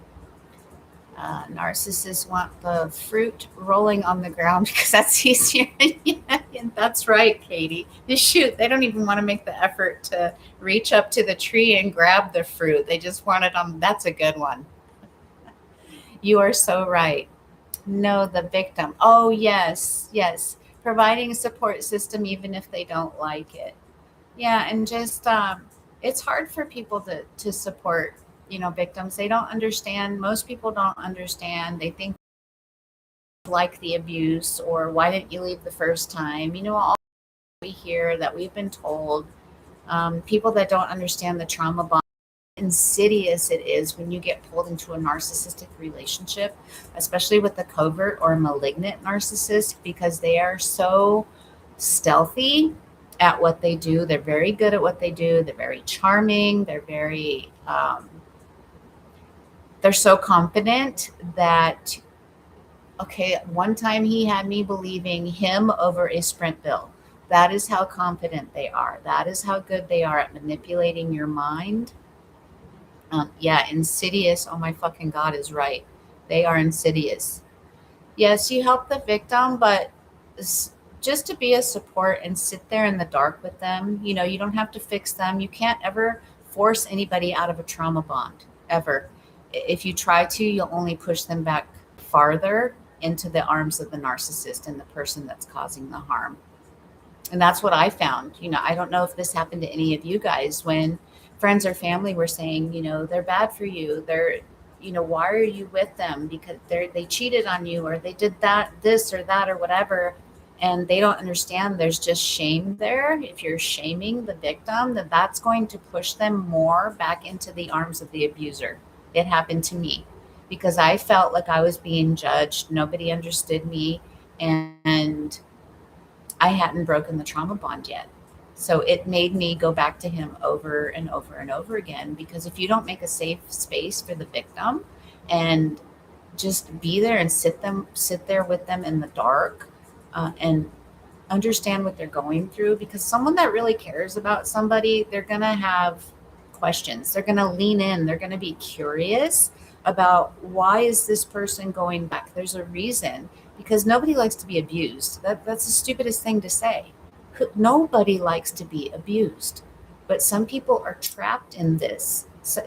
Narcissists want the fruit rolling on the ground because that's easier. Yeah, that's right, Katie. Shoot, they don't even want to make the effort to reach up to the tree and grab the fruit. They just want it on. That's a good one. You are so right. No, the victim. Oh, yes, yes. Providing a support system even if they don't like it. Yeah, and just it's hard for people to support, victims. They don't understand. Most people don't understand. They think like the abuse or why didn't you leave the first time? All we hear that we've been told. People that don't understand the trauma bond, insidious it is when you get pulled into a narcissistic relationship, especially with a covert or malignant narcissist, because they are so stealthy at what they do. They're very good at what they do. They're very charming. They're so confident that, okay, one time he had me believing him over a Sprint bill. That is how confident they are. That is how good they are at manipulating your mind. Yeah, insidious. Oh my fucking God is right. They are insidious. Yes, you help the victim, but just to be a support and sit there in the dark with them. You don't have to fix them. You can't ever force anybody out of a trauma bond, ever. If you try to, you'll only push them back farther into the arms of the narcissist and the person that's causing the harm. And that's what I found. I don't know if this happened to any of you guys when friends or family were saying, they're bad for you. Why are you with them? Because they cheated on you or they did that, this or that or whatever. And they don't understand there's just shame there. If you're shaming the victim, then that's going to push them more back into the arms of the abuser. It happened to me because I felt like I was being judged. Nobody understood me. And I hadn't broken the trauma bond yet. So it made me go back to him over and over and over again, because if you don't make a safe space for the victim and just be there and sit there with them in the dark, and understand what they're going through, because someone that really cares about somebody, they're going to have questions. They're going to lean in. They're going to be curious about, why is this person going back? There's a reason, because nobody likes to be abused. That's the stupidest thing to say. Nobody likes to be abused, but some people are trapped in this. So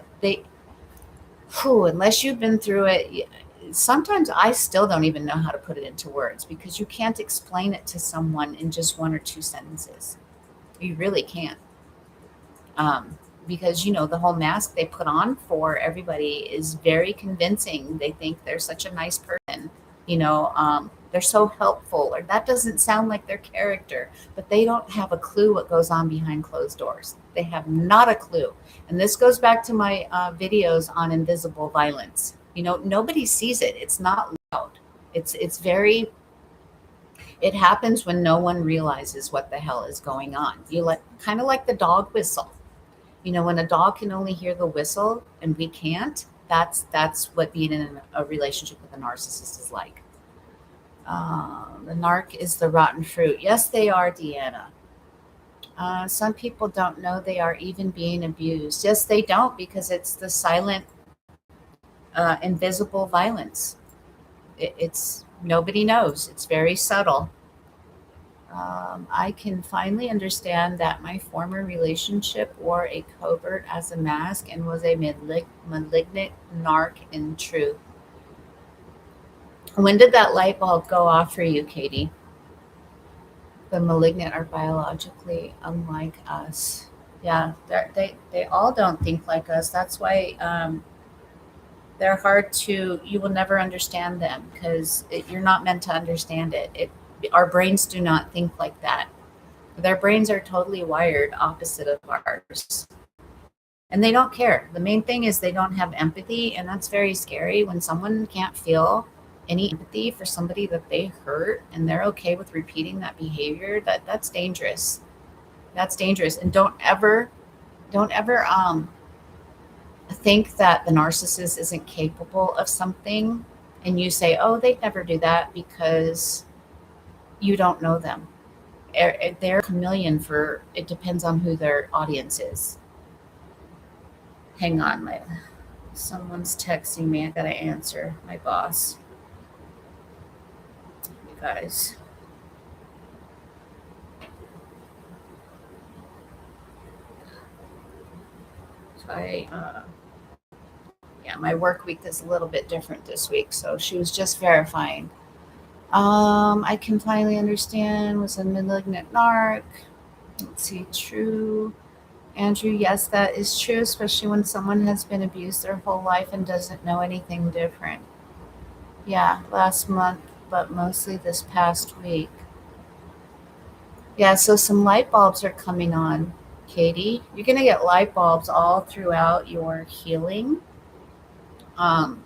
unless you've been through it, sometimes I still don't even know how to put it into words, because you can't explain it to someone in just one or two sentences. You really can't. Because the whole mask they put on for everybody is very convincing. They think they're such a nice person. They're so helpful, or that doesn't sound like their character, but they don't have a clue what goes on behind closed doors. They have not a clue. And this goes back to my videos on invisible violence. Nobody sees it. It's not loud. It happens when no one realizes what the hell is going on. Kind of like the dog whistle. When a dog can only hear the whistle and we can't, that's what being in a relationship with a narcissist is like. The narc is the rotten fruit. Yes, they are, Deanna. Some people don't know they are even being abused. Yes, they don't, because it's the silent, invisible violence. It's nobody knows. It's very subtle. I can finally understand that my former relationship wore a covert as a mask and was a malignant narc in truth. When did that light bulb go off for you, Katie? The malignant are biologically unlike us. Yeah, they all don't think like us. That's why they're hard to. You will never understand them, because you're not meant to understand it. Our brains do not think like that. Their brains are totally wired opposite of ours. And they don't care. The main thing is they don't have empathy, and that's very scary when someone can't feel any empathy for somebody that they hurt and they're okay with repeating that behavior. That's dangerous. That's dangerous. And don't ever think that the narcissist isn't capable of something and you say, "Oh, they'd never do that," because you don't know them. They're a chameleon. For it depends on who their audience is. Hang on, someone's texting me. I gotta answer. My boss. You guys. So Yeah, my work week is a little bit different this week, so she was just verifying. I can finally understand was a malignant narc. Let's see, true. Andrew, yes, that is true, especially when someone has been abused their whole life and doesn't know anything different. Yeah, last month, but mostly this past week. Yeah, so some light bulbs are coming on, Katie. You're going to get light bulbs all throughout your healing. Um,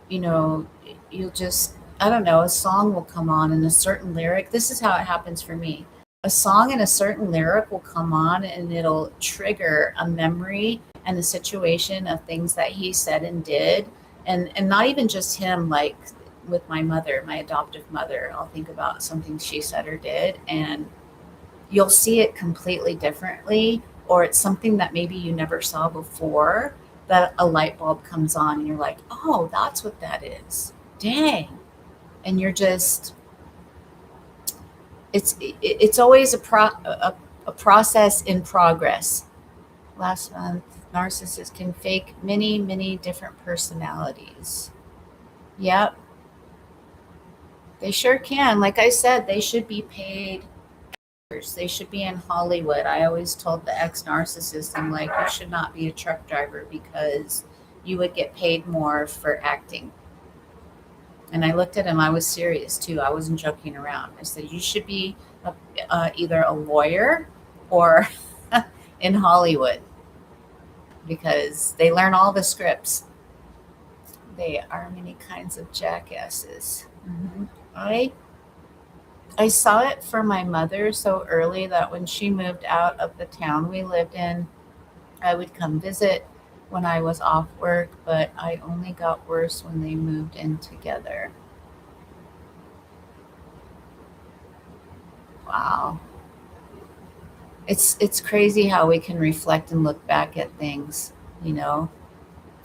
you know, you'll just, I don't know, a song will come on and a certain lyric. This is how it happens for me. A song and a certain lyric will come on and it'll trigger a memory and a situation of things that he said and did. And not even just him, like with my mother, my adoptive mother, I'll think about something she said or did, and you'll see it completely differently, or it's something that maybe you never saw before, that a light bulb comes on and you're like, oh, that's what that is. Dang. And you're just, it's always a process in progress. Last month, narcissists can fake many different personalities. Yep, they sure can. Like I said, they should be paid. They should be in Hollywood. I always told the ex narcissist, I'm like, you should not be a truck driver because you would get paid more for acting. And I looked at him, I was serious too. I wasn't joking around. I said, you should be either a lawyer or in Hollywood because they learn all the scripts. They are many kinds of jackasses. I I saw it for my mother so early that when she moved out of the town we lived in, I would come visit when I was off work, but I only got worse when they moved in together. Wow. It's crazy how we can reflect and look back at things, you know,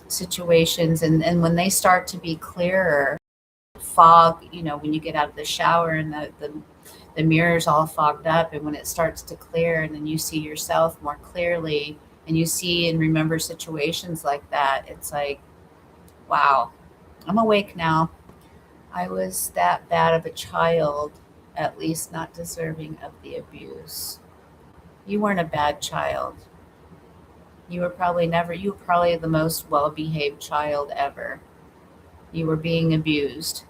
situations, and when they start to be clearer, fog, when you get out of the shower and the mirror's all fogged up, and when it starts to clear and then you see yourself more clearly and you see and remember situations like that, it's like, wow, I'm awake now. I was that bad of a child, at least not deserving of the abuse. You weren't a bad child. You were probably the most well behaved child ever. You were being abused.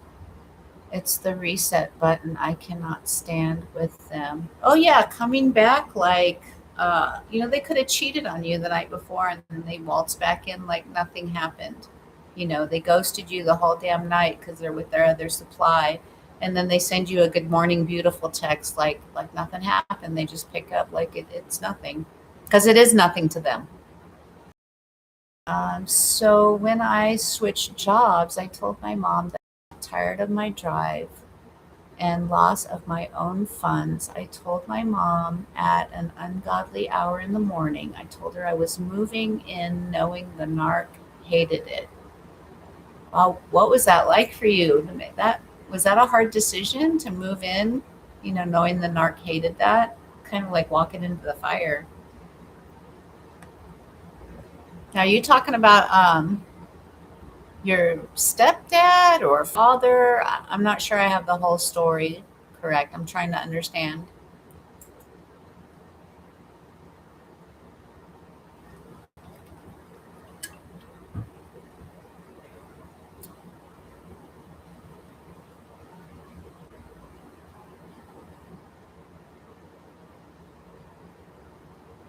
It's the reset button. I cannot stand with them. Oh yeah, coming back like they could have cheated on you the night before and then they waltz back in like nothing happened. They ghosted you the whole damn night because they're with their other supply. And then they send you a good morning beautiful text like nothing happened. They just pick up like it's nothing. Because it is nothing to them. So when I switched jobs, I told my mom that I'm tired of my drive and loss of my own funds. I told my mom at an ungodly hour in the morning. I told her I was moving in knowing the narc hated it. Well, what was that like for you? That was that a hard decision to move in, knowing the narc hated that? Kind of like walking into the fire. Now, are you talking about your stepdad or father? I'm not sure I have the whole story correct. I'm trying to understand.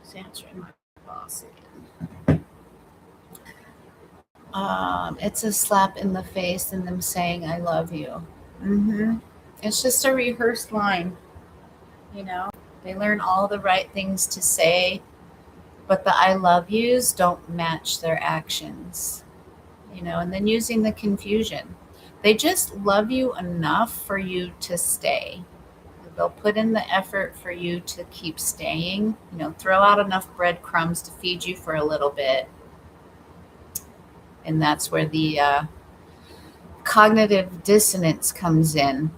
Who's answering my boss again? It's a slap in the face and them saying, I love you. It's just a rehearsed line, you know? They learn all the right things to say, but the I love yous don't match their actions, and then using the confusion. They just love you enough for you to stay. They'll put in the effort for you to keep staying, throw out enough breadcrumbs to feed you for a little bit. And that's where the cognitive dissonance comes in.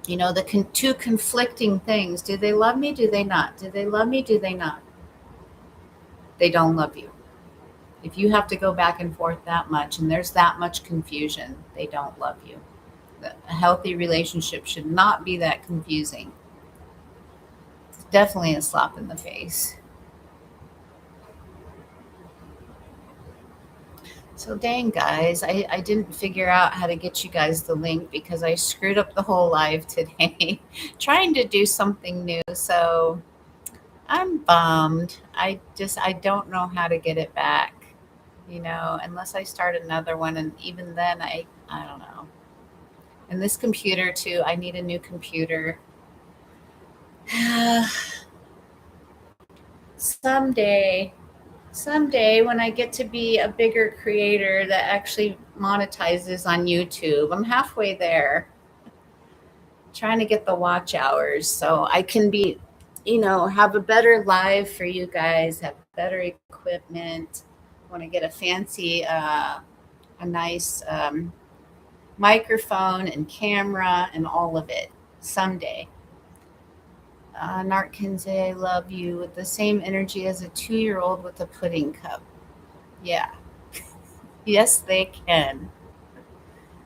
The two conflicting things. Do they love me? Do they not? Do they love me? Do they not? They don't love you. If you have to go back and forth that much and there's that much confusion, they don't love you. A healthy relationship should not be that confusing. It's definitely a slap in the face. So dang guys, I didn't figure out how to get you guys the link because I screwed up the whole live today trying to do something new. So I'm bummed. I don't know how to get it back, unless I start another one, and even then I don't know. And this computer too, I need a new computer. Someday, someday when I get to be a bigger creator that actually monetizes on YouTube, I'm halfway there, trying to get the watch hours so I can be, have a better live for you guys, have better equipment. Want to get a fancy, a nice microphone and camera and all of it someday. Narkins, I love you with the same energy as a 2-year old with a pudding cup. Yeah, yes, they can.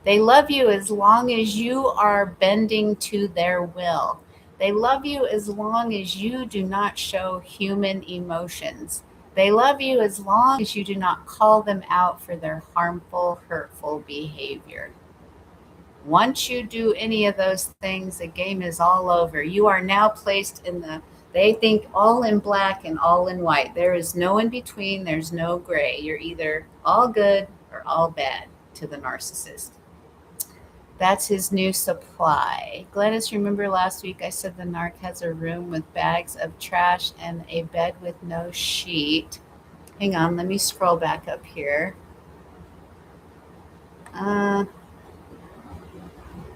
They love you as long as you are bending to their will. They love you as long as you do not show human emotions. They love you as long as you do not call them out for their harmful, hurtful behavior. Once you do any of those things, the game is all over. You are now placed they think all in black and all in white. There is no in between, there's no gray. You're either all good or all bad to the narcissist. That's his new supply. Glennis, remember last week I said the narc has a room with bags of trash and a bed with no sheet. Hang on, let me scroll back up here.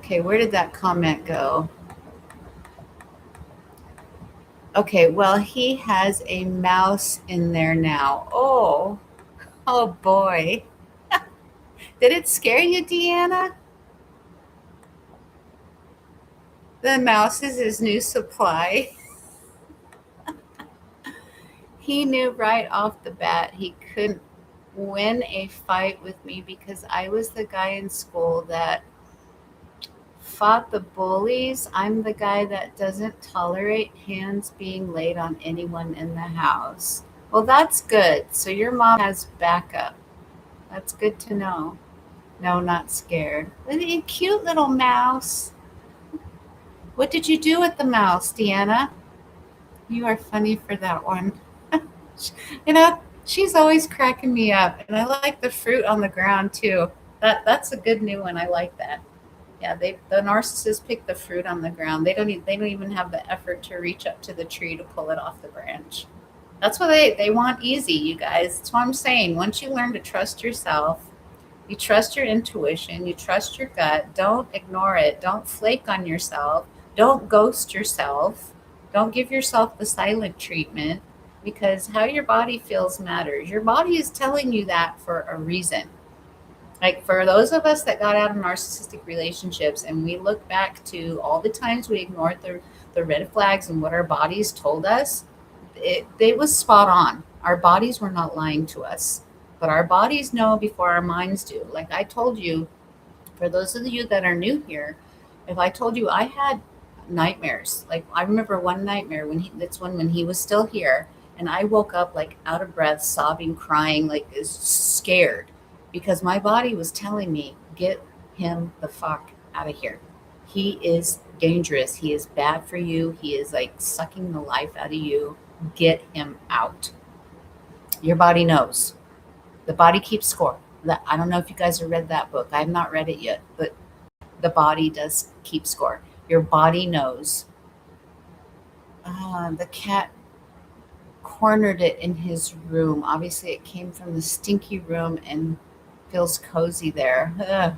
Okay, where did that comment go? Okay, well, he has a mouse in there now. Oh boy. Did it scare you, Deanna? The mouse is his new supply. He knew right off the bat he couldn't win a fight with me because I was the guy in school that fought the bullies. I'm the guy that doesn't tolerate hands being laid on anyone in the house. Well, that's good. So your mom has backup. That's good to know. No, not scared. A cute little mouse. What did you do with the mouse, Deanna? You are funny for that one. She's always cracking me up. And I like the fruit on the ground too. That's a good new one. I like that. Yeah, the narcissists pick the fruit on the ground. They don't even have the effort to reach up to the tree to pull it off the branch. That's what they want easy, you guys. That's what I'm saying. Once you learn to trust yourself, you trust your intuition, you trust your gut, don't ignore it, don't flake on yourself, don't ghost yourself, don't give yourself the silent treatment, because how your body feels matters. Your body is telling you that for a reason. Like for those of us that got out of narcissistic relationships and we look back to all the times we ignored the red flags and what our bodies told us, it was spot on. Our bodies were not lying to us, but our bodies know before our minds do. Like I told you, for those of you that are new here, if I told you I had nightmares, like I remember one nightmare when he was still here, and I woke up like out of breath, sobbing, crying, like scared, because my body was telling me, get him the fuck out of here. He is dangerous. He is bad for you. He is like sucking the life out of you. Get him out. Your body knows. The body keeps score. I don't know if you guys have read that book. I have not read it yet, but the body does keep score. Your body knows. The cat cornered it in his room. Obviously, it came from the stinky room and feels cozy there. Ugh.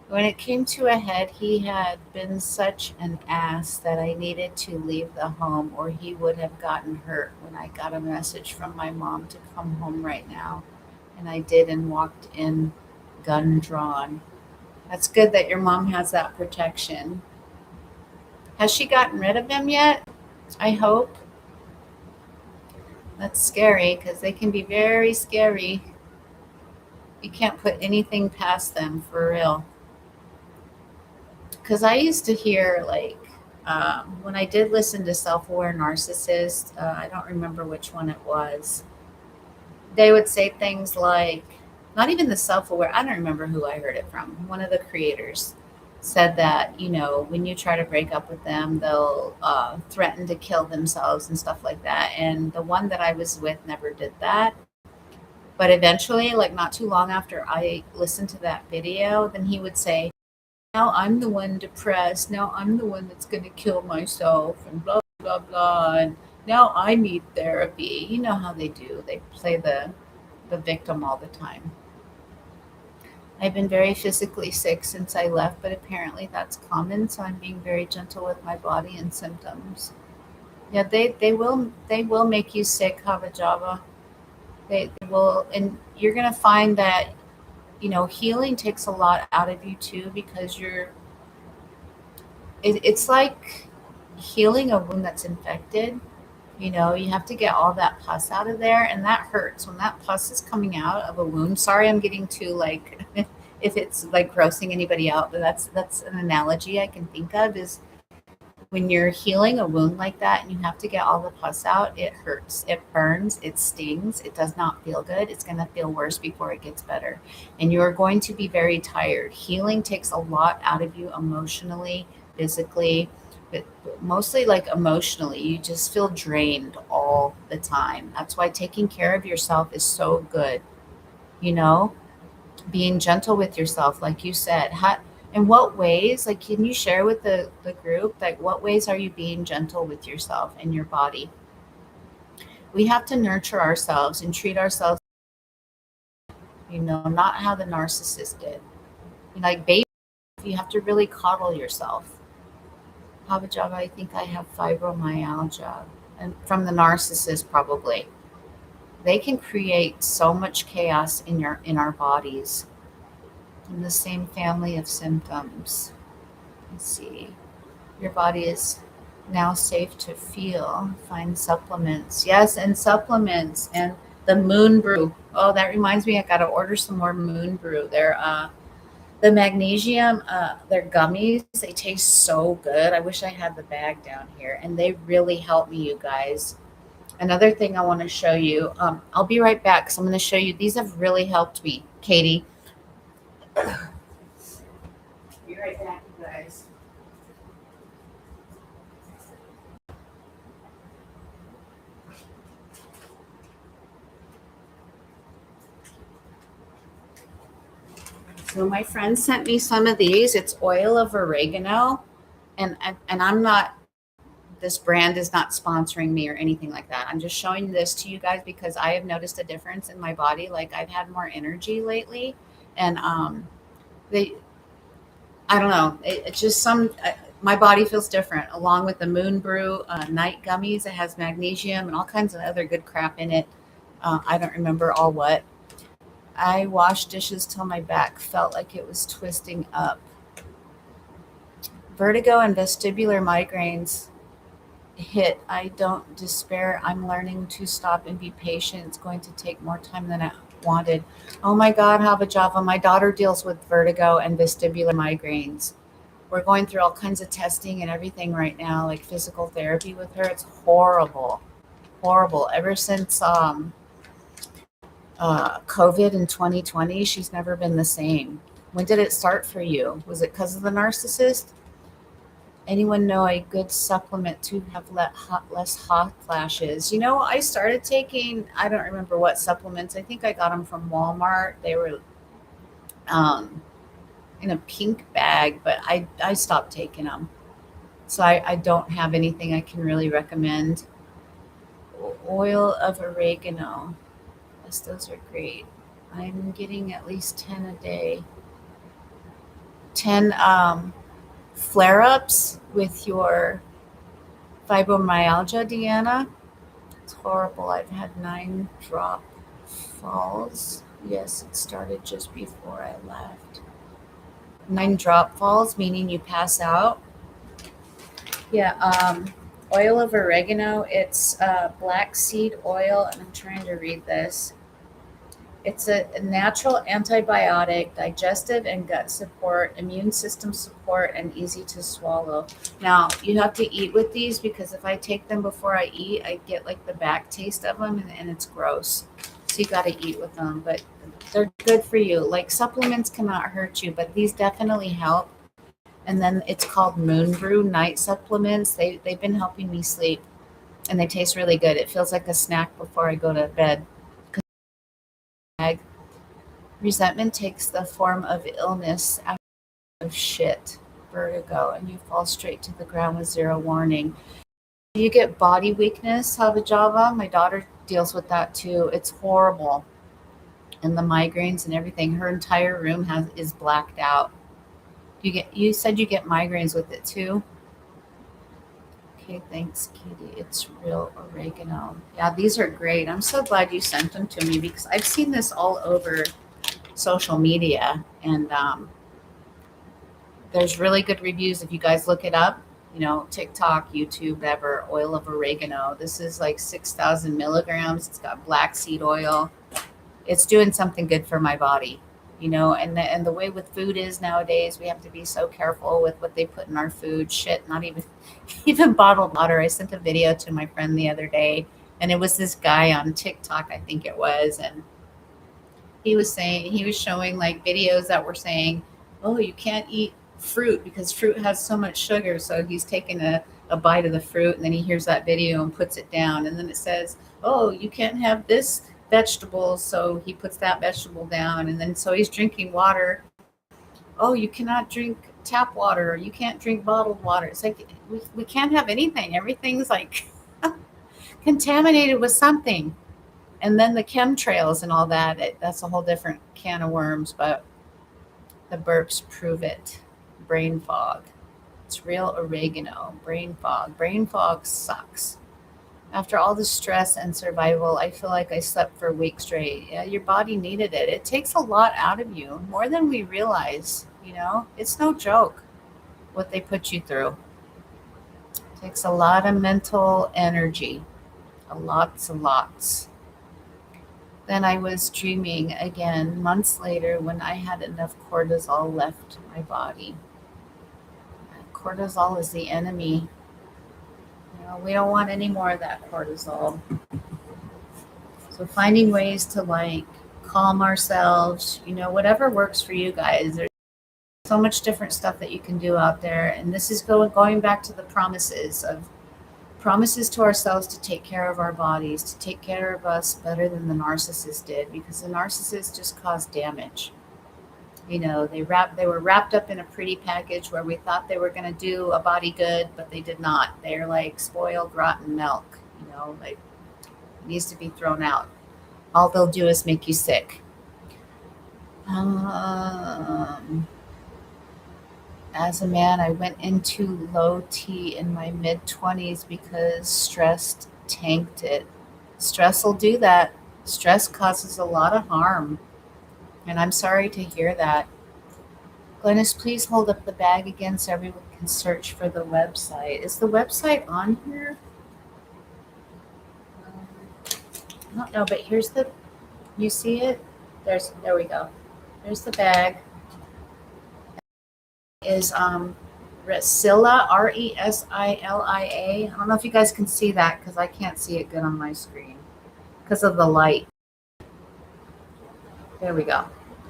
When it came to a head, he had been such an ass that I needed to leave the home or he would have gotten hurt when I got a message from my mom to come home right now. And I did and walked in, gun drawn. That's good that your mom has that protection. Has she gotten rid of him yet? I hope. That's scary because they can be very scary. You can't put anything past them for real. Because I used to hear, like, when I did listen to Self Aware Narcissist, I don't remember which one it was, they would say things like, not even the Self Aware, I don't remember who I heard it from. One of the creators said that, when you try to break up with them, they'll threaten to kill themselves and stuff like that. And the one that I was with never did that. But eventually, like not too long after I listened to that video, then he would say, now I'm the one depressed. Now I'm the one that's going to kill myself and blah, blah, blah. And now I need therapy. You know how they do. They play the victim all the time. I've been very physically sick since I left, but apparently that's common. So I'm being very gentle with my body and symptoms. Yeah, they will make you sick, Hava Java. They will, and you're gonna find that healing takes a lot out of you too, because it's like healing a wound that's infected. You have to get all that pus out of there, and that hurts when that pus is coming out of a wound. Sorry, I'm getting too, like, if it's like grossing anybody out, but that's an analogy I can think of, is when you're healing a wound like that and you have to get all the pus out, it hurts, it burns, it stings, it does not feel good. It's going to feel worse before it gets better. And you're going to be very tired. Healing takes a lot out of you emotionally, physically, but mostly like emotionally. You just feel drained all the time. That's why taking care of yourself is so good. You know, being gentle with yourself, like you said. In what ways, like, can you share with the group, like, what ways are you being gentle with yourself and your body? We have to nurture ourselves and treat ourselves, not how the narcissist did. Like, baby, you have to really coddle yourself. Hava Java, I think I have fibromyalgia. And from the narcissist, probably. They can create so much chaos in our bodies, in the same family of symptoms. Let's see. Your body is now safe to feel. Find supplements. Yes, and supplements and the moon brew. Oh, that reminds me, I gotta order some more moon brew. They're the magnesium, they're gummies. They taste so good. I wish I had the bag down here. And they really help me, you guys. Another thing I want to show you. I'll be right back because I'm going to show you. These have really helped me, Katie. Be right back, you guys. So my friend sent me some of these. It's oil of oregano, and I'm not. This brand is not sponsoring me or anything like that. I'm just showing this to you guys because I have noticed a difference in my body. Like, I've had more energy lately, and they. I don't know. It's just my body feels different. Along with the Moon Brew night gummies, it has magnesium and all kinds of other good crap in it. I don't remember all what. I washed dishes till my back felt like it was twisting up. Vertigo and vestibular migraines hit. I don't despair. I'm learning to stop and be patient. It's going to take more time than I wanted. Oh my God, Hava Java. My daughter deals with vertigo and vestibular migraines. We're going through all kinds of testing and everything right now, like physical therapy with her. It's horrible, horrible. Ever since COVID in 2020, she's never been the same. When did it start for you? Was it because of the narcissist? Anyone know a good supplement to have less hot flashes? I started taking, I don't remember what supplements. I think I got them from Walmart. They were um, in a pink bag, but I stopped taking them. So I don't have anything I can really recommend. Oil of oregano. Yes, those are great. I'm getting at least 10 a day. 10 flare ups with your fibromyalgia, Deanna. It's horrible. I've had 9 drop falls. Yes, it started just before I left. 9 drop falls, meaning you pass out. Yeah, Oil of oregano. It's black seed oil, and I'm trying to read this. It's a natural antibiotic, digestive and gut support, immune system support, and easy to swallow. Now, you have to eat with these because if I take them before I eat, I get like the back taste of them and it's gross. So you got to eat with them, but they're good for you. Like supplements cannot hurt you, but these definitely help. And then it's called Moon Brew night supplements. They've been helping me sleep and they taste really good. It feels like a snack before I go to bed. Resentment takes the form of illness out of shit, vertigo, and you fall straight to the ground with zero warning. You get body weakness, Havajava. My daughter deals with that too. It's horrible. And the migraines and everything. Her entire room is blacked out. You said you get migraines with it too? Okay, thanks, Katie. It's real oregano. Yeah, these are great. I'm so glad you sent them to me because I've seen this all over social media, and there's really good reviews if you guys look it up. TikTok, YouTube, whatever. Oil of oregano. This is like 6,000 milligrams. It's got black seed oil. It's doing something good for my body. And the way with food is nowadays, we have to be so careful with what they put in our food. Shit, not even even bottled water. I sent a video to my friend the other day, and it was this guy on TikTok, I think it was, and he was showing like videos that were saying, oh, you can't eat fruit because fruit has so much sugar. So he's taking a bite of the fruit and then he hears that video and puts it down. And then it says, oh, you can't have this vegetable. So he puts that vegetable down. And then so he's drinking water. Oh, you cannot drink tap water. You can't drink bottled water. It's like we can't have anything. Everything's like contaminated with something. And then the chemtrails and all that, that's a whole different can of worms, but the burps prove it. Brain fog. It's real oregano. Brain fog. Brain fog sucks. After all the stress and survival, I feel like I slept for a week straight. Yeah, your body needed it. It takes a lot out of you, more than we realize. It's no joke what they put you through. It takes a lot of mental energy. Lots and lots. Then I was dreaming again months later when I had enough cortisol left in my body. Cortisol is the enemy. We don't want any more of that cortisol. So finding ways to like calm ourselves, whatever works for you guys. There's so much different stuff that you can do out there. And this is going back to the promises to ourselves to take care of our bodies, to take care of us better than the narcissist did, because the narcissist just caused damage. They were wrapped up in a pretty package where we thought they were going to do a body good, but they did not. They're like spoiled, rotten milk. Like it needs to be thrown out. All they'll do is make you sick. As a man, I went into low T in my mid-20s because stress tanked it. Stress will do that. Stress causes a lot of harm. And I'm sorry to hear that. Glennis, please hold up the bag again so everyone can search for the website. Is the website on here? I don't know, but you see it? There we go. There's the bag. Is Resila, Resila. I don't know if you guys can see that because I can't see it good on my screen because of the light. There we go.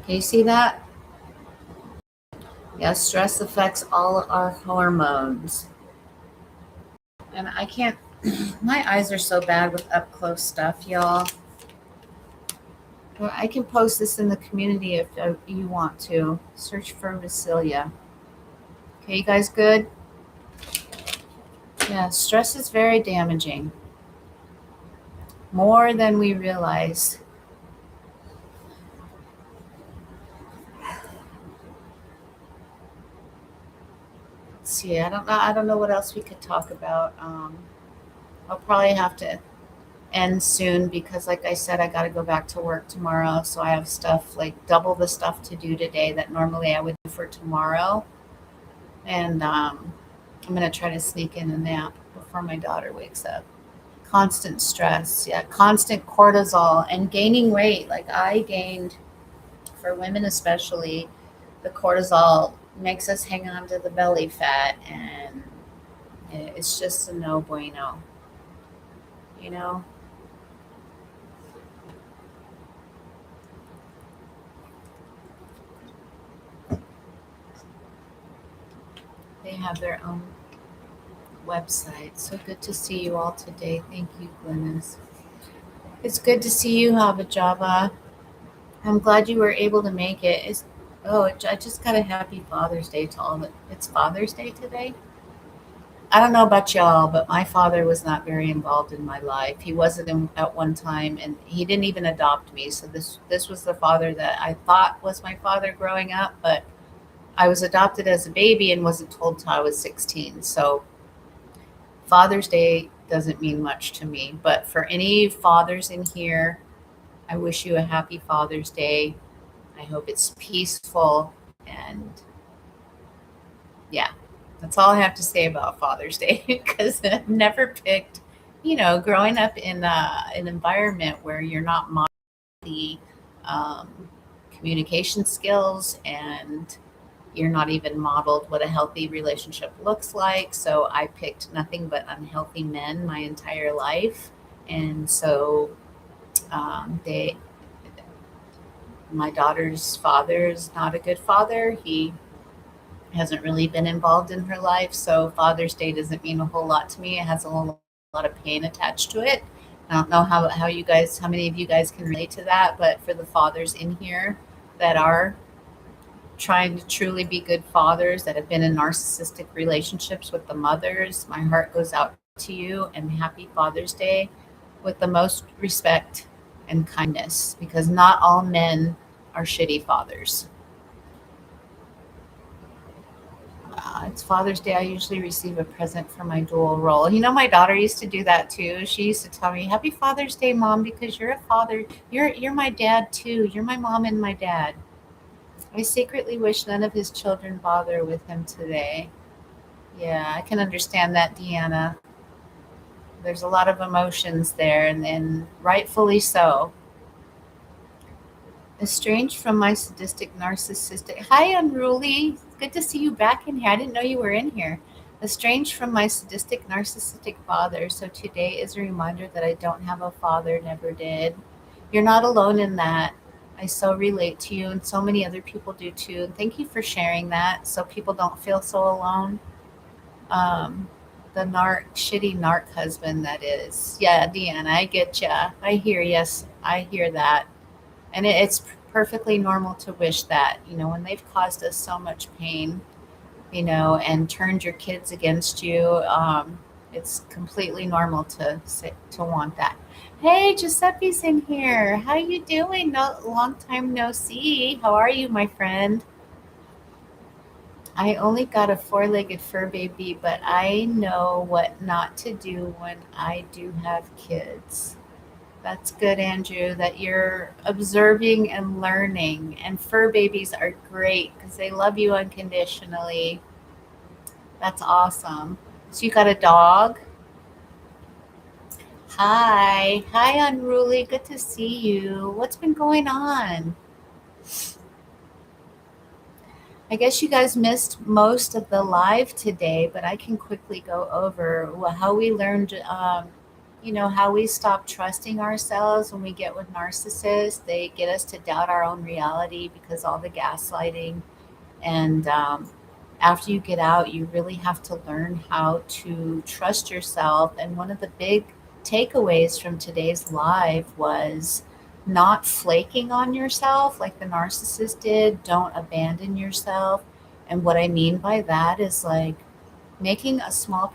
Can you see that? Yes, stress affects all our hormones. And I can't, my eyes are so bad with up close stuff, y'all. But I can post this in the community if you want to. Search for Vasilia. Okay, you guys good? Yeah, stress is very damaging. More than we realize. Let's see, I don't know what else we could talk about. I'll probably have to end soon because like I said, I got to go back to work tomorrow. So I have stuff like double the stuff to do today that normally I would do for tomorrow. And I'm going to try to sneak in a nap before before my daughter wakes up. Constant stress, yeah, constant cortisol and gaining weight. Like I gained, for women especially, the cortisol makes us hang on to the belly fat, and it's just a no bueno, you know? They have their own website. So good to see you all today. Thank you, Glynis. It's good to see you, Java. I'm glad you were able to make it. I just got a happy Father's Day to all. It's Father's Day today. I don't know about y'all, but my father was not very involved in my life. He wasn't at one time, and he didn't even adopt me. So this was the father that I thought was my father growing up, but I was adopted as a baby and wasn't told till I was 16. So Father's Day doesn't mean much to me. But for any fathers in here, I wish you a happy Father's Day. I hope it's peaceful, and yeah, that's all I have to say about Father's Day because I've never picked, growing up in an environment where you're not modeling the um, communication skills, and you're not even modeled what a healthy relationship looks like. So I picked nothing but unhealthy men my entire life. And so they my daughter's father is not a good father. He hasn't really been involved in her life, so Father's Day doesn't mean a whole lot to me. It has a whole lot of pain attached to it. I don't know how many of you guys can relate to that, but for the fathers in here that are trying to truly be good fathers, that have been in narcissistic relationships with the mothers, my heart goes out to you, and happy Father's Day with the most respect and kindness, because not all men are shitty fathers. It's Father's Day. I usually receive a present for my dual role. My daughter used to do that too. She used to tell me, "Happy Father's Day, Mom, because you're a father. You're my dad too. You're my mom and my dad." I secretly wish none of his children bother with him today. Yeah, I can understand that, Deanna. There's a lot of emotions there, and rightfully so. Estranged from my sadistic narcissistic. Hi, Unruly. Good to see you back in here. I didn't know you were in here. Estranged from my sadistic narcissistic father. So today is a reminder that I don't have a father, never did. You're not alone in that. I so relate to you, and so many other people do too. And thank you for sharing that so people don't feel so alone. Um, the shitty narc husband, that is. Yeah, Deanna, I get ya. I hear, yes, I hear that. And it's perfectly normal to wish that, when they've caused us so much pain, and turned your kids against you. It's completely normal to want that. Hey, Giuseppe's in here. How you doing? No, long time no see. How are you, my friend? I only got a four-legged fur baby, but I know what not to do when I do have kids. That's good, Andrew, that you're observing and learning. And fur babies are great because they love you unconditionally. That's awesome. So you got a dog? Hi. Hi, Unruly. Good to see you. What's been going on? I guess you guys missed most of the live today, but I can quickly go over how we learned, how we stop trusting ourselves when we get with narcissists. They get us to doubt our own reality because all the gaslighting. And after you get out, you really have to learn how to trust yourself. And one of the big takeaways from today's live was not flaking on yourself like the narcissist did. Don't abandon yourself. And what I mean by that is like making a start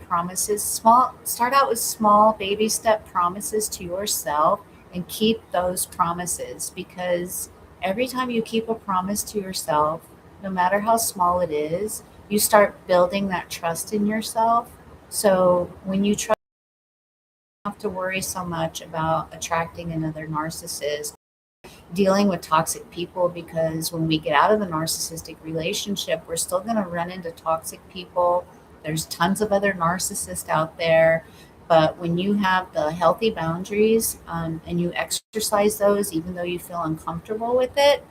out with small baby step promises to yourself, and keep those promises, because every time you keep a promise to yourself, no matter how small it is, you start building that trust in yourself. So when you trust, you don't have to worry so much about attracting another narcissist, dealing with toxic people, because when we get out of the narcissistic relationship, we're still going to run into toxic people. There's tons of other narcissists out there. But when you have the healthy boundaries and you exercise those, even though you feel uncomfortable with it,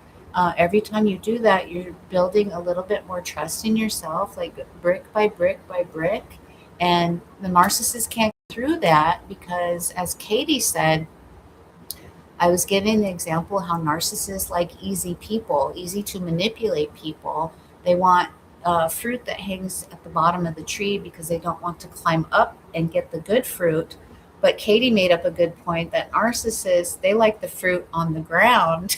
every time you do that, you're building a little bit more trust in yourself, like brick by brick by brick. And the narcissist can't get through that because, as Katie said, I was giving the example how narcissists like easy people, easy to manipulate people. They want fruit that hangs at the bottom of the tree because they don't want to climb up and get the good fruit. But Katie made up a good point that narcissists, they like the fruit on the ground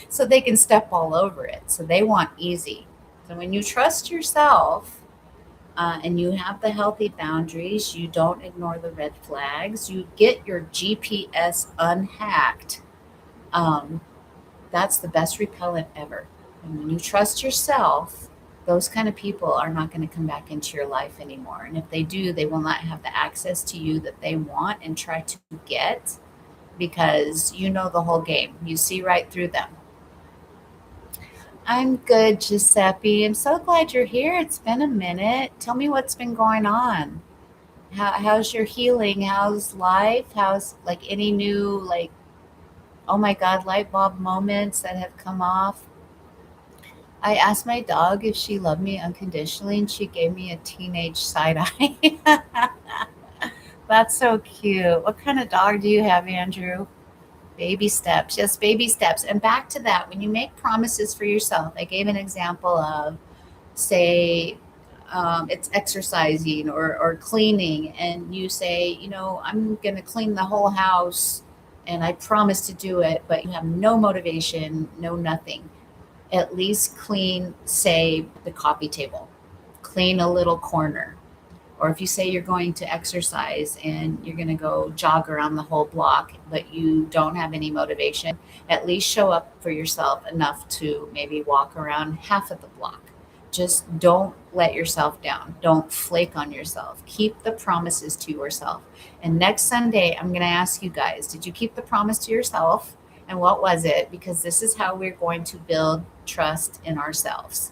so they can step all over it. So they want easy. So when you trust yourself, and you have the healthy boundaries, you don't ignore the red flags, you get your GPS unhacked. Um, that's the best repellent ever. And when you trust yourself, those kind of people are not going to come back into your life anymore. And if they do, they will not have the access to you that they want and try to get because you know the whole game. You see right through them. I'm good, Giuseppe. I'm so glad you're here. It's been a minute. Tell me what's been going on. How's your healing? How's life? How's like any new, like, oh my God, light bulb moments that have come off? I asked my dog if she loved me unconditionally, and she gave me a teenage side eye. That's so cute. What kind of dog do you have, Andrew? Baby steps. Yes, baby steps. And back to that, when you make promises for yourself, I gave an example of, say, it's exercising or cleaning, and you say, I'm going to clean the whole house and I promise to do it, but you have no motivation, no nothing. At least clean, say, the coffee table, clean a little corner. Or if you say you're going to exercise and you're going to go jog around the whole block, but you don't have any motivation, at least show up for yourself enough to maybe walk around half of the block. Just don't let yourself down. Don't flake on yourself. Keep the promises to yourself. And next Sunday, I'm going to ask you guys, did you keep the promise to yourself? And what was it? Because this is how we're going to build trust in ourselves.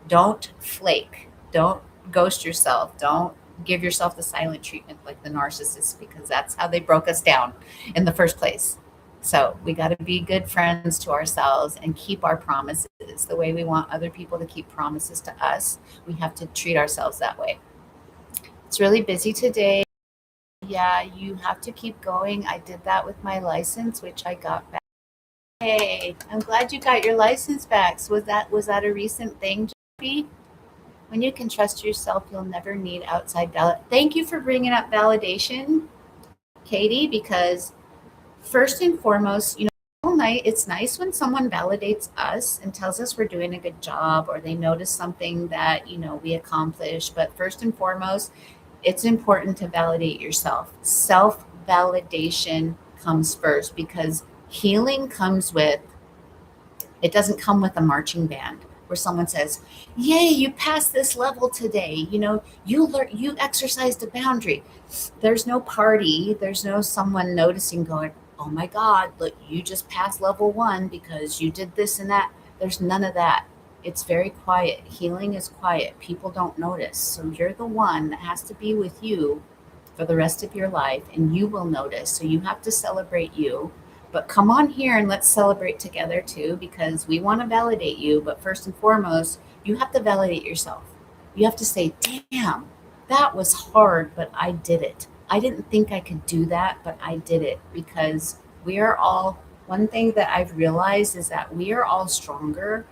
Don't flake. Don't ghost yourself. Don't give yourself the silent treatment like the narcissists, because that's how they broke us down in the first place. So we got to be good friends to ourselves and keep our promises the way we want other people to keep promises to us. We have to treat ourselves that way. It's really busy today. Yeah, you have to keep going. I did that with my license, which I got back. Hey, I'm glad you got your license back. So was that a recent thing, Jeffy? When you can trust yourself, you'll never need outside Thank you for bringing up validation, Katie, because first and foremost, it's nice when someone validates us and tells us we're doing a good job, or they notice something that, we accomplished. But first and foremost, it's important to validate yourself. Self validation comes first, because healing comes with, it doesn't come with a marching band where someone says, "Yay, you passed this level today. You exercised a boundary." There's no party. There's no someone noticing going, "Oh my God, look, you just passed level 1 because you did this and that." There's none of that. It's very quiet. Healing is quiet. People don't notice. So you're the one that has to be with you for the rest of your life, and you will notice. So you have to celebrate you. But come on here and let's celebrate together too, because we want to validate you. But first and foremost, you have to validate yourself. You have to say, "Damn, that was hard, but I did it. I didn't think I could do that, but I did it." Because we are all, one thing that I've realized is that we are all stronger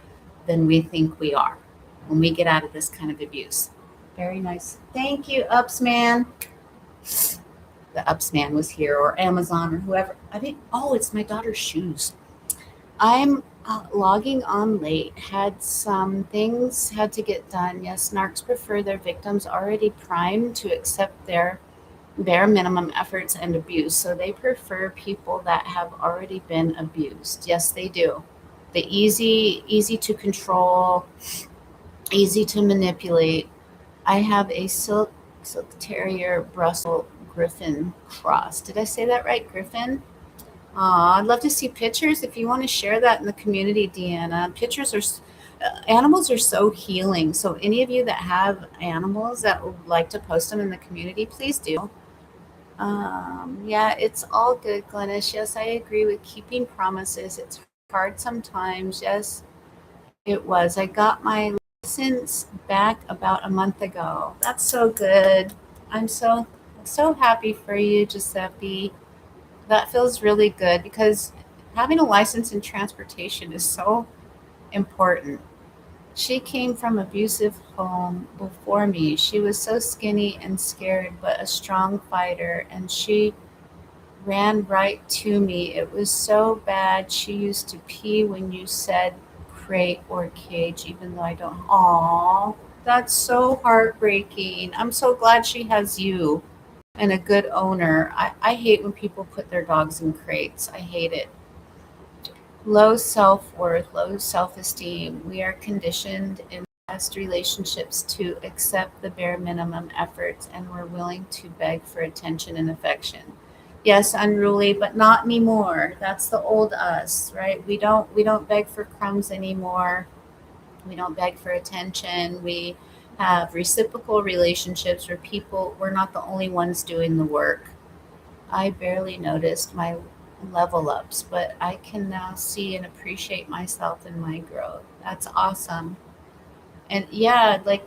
than we think we are when we get out of this kind of abuse. Very nice. Thank you, Ups Man. The Ups Man was here, or Amazon, or whoever. I think, oh, it's my daughter's shoes. I'm logging on late. Had some things had to get done. Yes, narcs prefer their victims already primed to accept their bare minimum efforts and abuse. So they prefer people that have already been abused. Yes, they do. The easy to control, easy to manipulate. I have a silk terrier Brussels Griffin cross. Did I say that right, Griffin? I'd love to see pictures if you want to share that in the community, Deanna. Pictures Animals are so healing. So any of you that have animals that would like to post them in the community, please do. Yeah, it's all good, Glennis. Yes, I agree with keeping promises. It's hard sometimes. Yes, it was. I got my license back about a month ago. That's so good. I'm so happy for you, Giuseppe. That feels really good because having a license in transportation is so important. She came from abusive home before me. She was so skinny and scared, but a strong fighter, and she ran right to me. It was so bad. She used to pee when you said crate or cage, even though I don't. Aw, that's so heartbreaking. I'm so glad she has you and a good owner. I hate when people put their dogs in crates. I hate it. Low self worth, low self esteem. We are conditioned in past relationships to accept the bare minimum efforts and we're willing to beg for attention and affection. Yes, unruly, but not anymore. That's the old us, right? We don't beg for crumbs anymore. We don't beg for attention. We have reciprocal relationships where people we're not the only ones doing the work. I barely noticed my level ups, but I can now see and appreciate myself and my growth. That's awesome. And yeah, like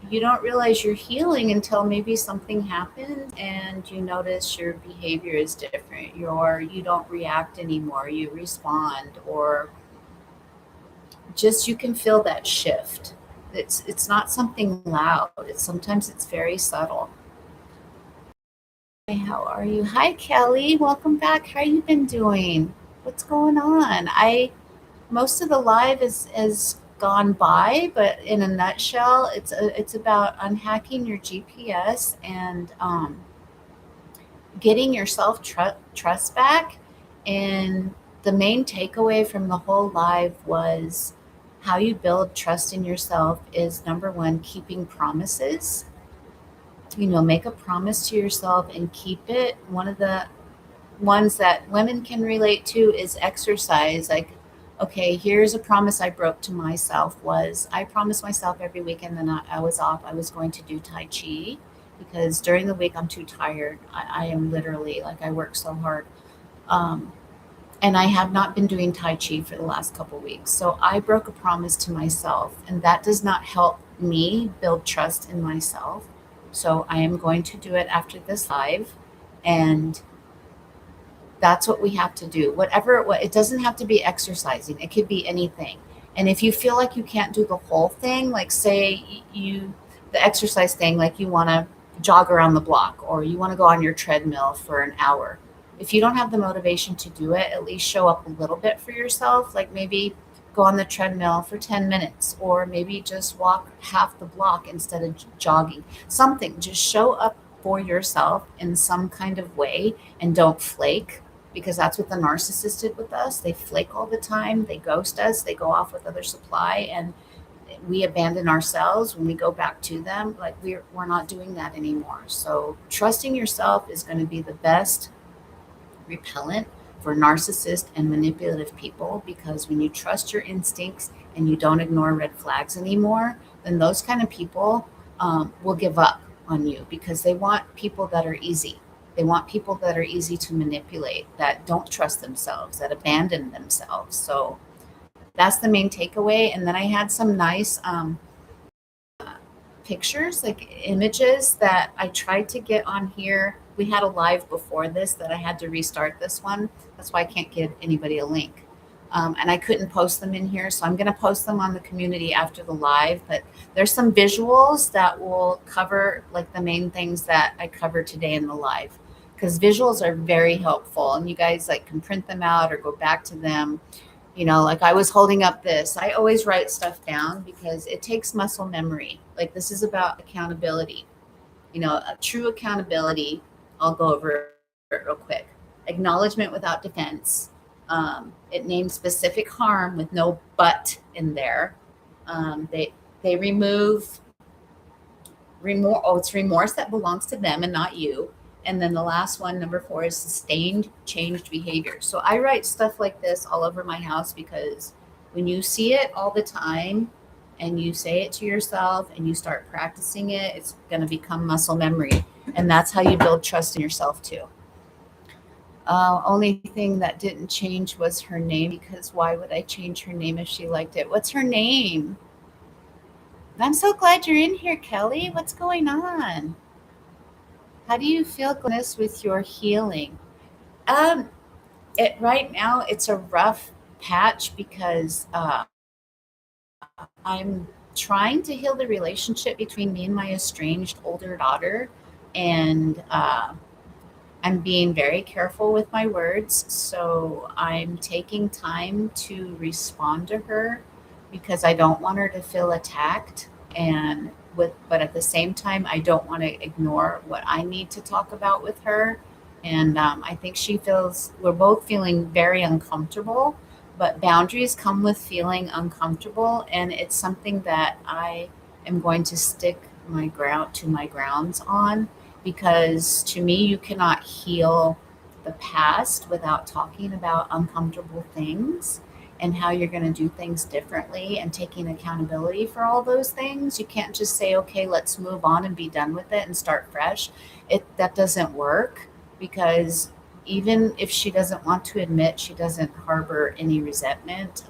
you don't realize you're healing until maybe something happens and you notice your behavior is different. You don't react anymore, you respond, or just you can feel that shift. It's not something loud. It's very subtle. Hi, how are you? Hi, Kelly. Welcome back. How you been doing? What's going on? I Most of the live is gone by, but in a nutshell, it's about unhacking your GPS and getting your trust back. And the main takeaway from the whole live was how you build trust in yourself is number one, keeping promises. Make a promise to yourself and keep it. One of the ones that women can relate to is exercise. Like, okay, here's a promise I broke to myself was I promised myself every weekend that I was off, I was going to do Tai Chi because during the week I'm too tired. I am literally like I work so hard. Um, and I have not been doing Tai Chi for the last couple weeks. So I broke a promise to myself, and that does not help me build trust in myself. So I am going to do it after this live. And that's what we have to do. Whatever it doesn't have to be exercising. It could be anything. And if you feel like you can't do the whole thing, like say the exercise thing, like you want to jog around the block or you want to go on your treadmill for an hour. If you don't have the motivation to do it, at least show up a little bit for yourself. Like maybe go on the treadmill for 10 minutes or maybe just walk half the block instead of jogging. Something, just show up for yourself in some kind of way and don't flake because that's what the narcissist did with us. They flake all the time, they ghost us, they go off with other supply, and we abandon ourselves when we go back to them. Like we're not doing that anymore. So trusting yourself is going to be the best repellent for narcissist and manipulative people because when you trust your instincts and you don't ignore red flags anymore, then those kind of people will give up on you because they want people that are easy. They want people that are easy to manipulate, that don't trust themselves, that abandon themselves. So that's the main takeaway. And then I had some nice pictures, like images that I tried to get on here. We had a live before this that I had to restart this one. That's why I can't give anybody a link. And I couldn't post them in here. So I'm going to post them on the community after the live. But there's some visuals that will cover like the main things that I covered today in the live. Because visuals are very helpful. And you guys like can print them out or go back to them. Like I was holding up this. I always write stuff down because it takes muscle memory. Like this is about accountability. A true accountability. I'll go over it real quick. Acknowledgement without defense. It names specific harm with no but in there. They remove remorse. Oh, it's remorse that belongs to them and not you. And then the last one, number 4, is sustained changed behavior. So I write stuff like this all over my house because when you see it all the time, and you say it to yourself and you start practicing it, it's going to become muscle memory. And that's how you build trust in yourself too. Only thing that didn't change was her name, because why would I change her name if she liked it? What's her name? I'm so glad you're in here, Kelly. What's going on? How do you feel, Glennis, with your healing? Um, right now it's a rough patch because I'm trying to heal the relationship between me and my estranged older daughter, and I'm being very careful with my words. So I'm taking time to respond to her because I don't want her to feel attacked. And but at the same time, I don't want to ignore what I need to talk about with her. And I think we're both feeling very uncomfortable, but boundaries come with feeling uncomfortable. And it's something that I am going to stick my grounds on, because to me, you cannot heal the past without talking about uncomfortable things and how you're going to do things differently and taking accountability for all those things. You can't just say, okay, let's move on and be done with it and start fresh. That doesn't work, because even if she doesn't want to admit she doesn't harbor any resentment,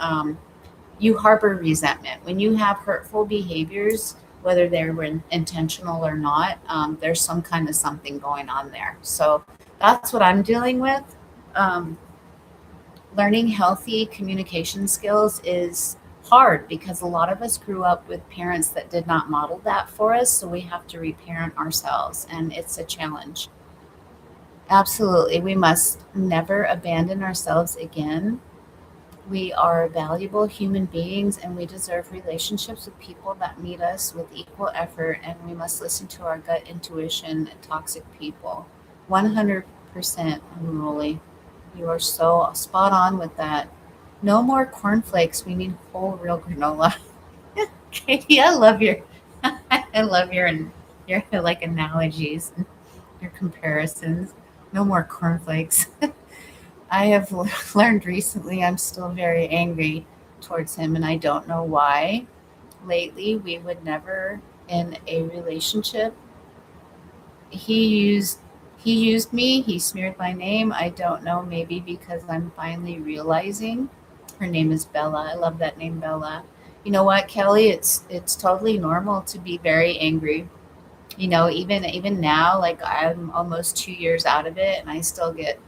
you harbor resentment. When you have hurtful behaviors, whether they were intentional or not, there's some kind of something going on there. So that's what I'm dealing with. Um, Learning healthy communication skills is hard because a lot of us grew up with parents that did not model that for us. So we have to reparent ourselves, and it's a challenge. Absolutely. We must never abandon ourselves again. We are valuable human beings, and we deserve relationships with people that meet us with equal effort, and we must listen to our gut intuition and toxic people. 100% unruly. You are so spot on with that. No more cornflakes. We need whole real granola. Katie, I love your I love your like analogies and your comparisons. No more cornflakes. I have learned recently I'm still very angry towards him, and I don't know why. Lately, we would never in a relationship. He used he used me, he smeared my name. I don't know, maybe because I'm finally realizing her name is Bella. I love that name, Bella. You know what, Kelly? It's totally normal to be very angry. Even now, like I'm almost 2 years out of it, and I still get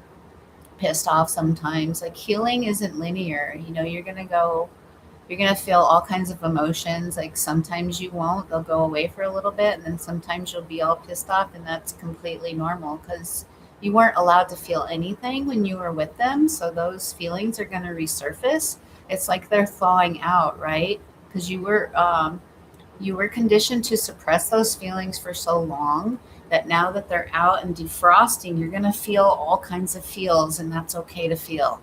pissed off sometimes. Like healing isn't linear. You're gonna feel all kinds of emotions. Like sometimes you won't, they'll go away for a little bit, and then sometimes you'll be all pissed off, and that's completely normal because you weren't allowed to feel anything when you were with them. So those feelings are gonna resurface. It's like they're thawing out, right? Because you were conditioned to suppress those feelings for so long that now that they're out and defrosting, you're going to feel all kinds of feels, and that's okay to feel.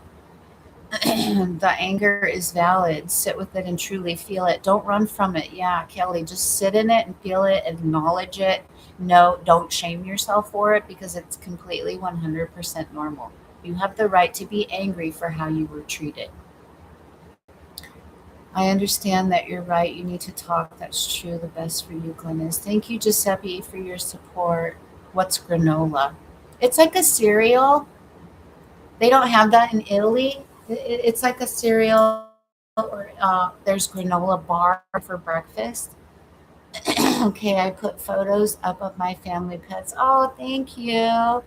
The anger is valid. Sit with it and truly feel it. Don't run from it. Yeah, Kelly, just sit in it and feel it, acknowledge it. No, don't shame yourself for it, because it's completely 100% normal. You have the right to be angry for how you were treated. I understand that you're right. You need to talk. That's true. The best for you, Glennis. Thank you, Giuseppe, for your support. What's granola? It's like a cereal. They don't have that in Italy. It's like a cereal, or there's granola bar for breakfast. Okay, I put photos up of my family pets. Oh, thank you.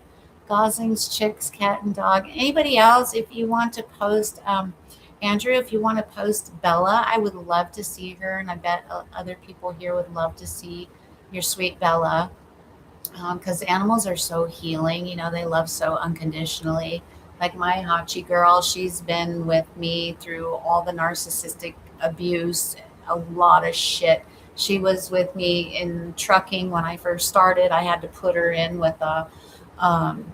Goslings, chicks, cat, and dog. Anybody else, if you want to post, Andrew, if you want to post Bella, I would love to see her. And I bet other people here would love to see your sweet Bella, because animals are so healing. They love so unconditionally. Like my Hachi girl, she's been with me through all the narcissistic abuse, a lot of shit. She was with me in trucking when I first started. I had to put her in with a um,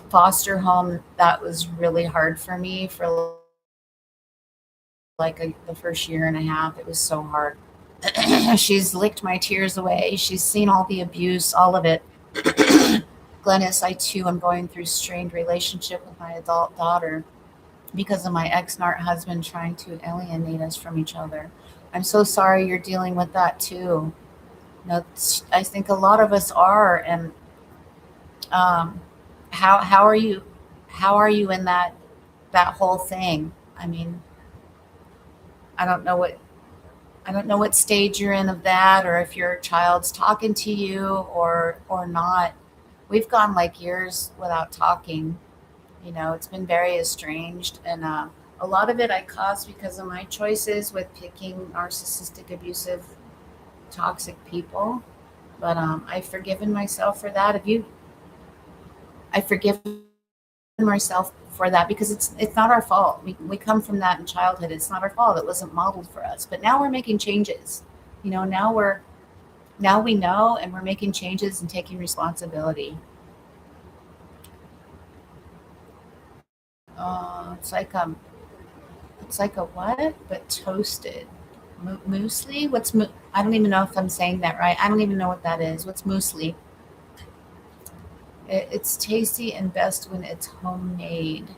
foster home. That was really hard for me for like the first year and a half. It was so hard. She's licked my tears away. She's seen all the abuse, all of it. Glennis, I too am going through strained relationship with my adult daughter because of my ex-nart husband trying to alienate us from each other. I'm so sorry you're dealing with that too. I think a lot of us are. And um, how are you? How are you in that whole thing? I mean, I don't know what I don't know what stage you're in of that, or if your child's talking to you or not. We've gone like years without talking. It's been very estranged, and a lot of it I caused because of my choices with picking narcissistic, abusive, toxic people. But I've forgiven myself for that. Have you? I've forgiven myself for that because it's not our fault. We come from that in childhood. It's not our fault. It wasn't modeled for us. But now we're making changes. Now we know, and we're making changes and taking responsibility. It's like a what? But toasted. Muesli? I don't even know if I'm saying that right. I don't even know what that is. What's muesli? It's tasty and best when it's homemade.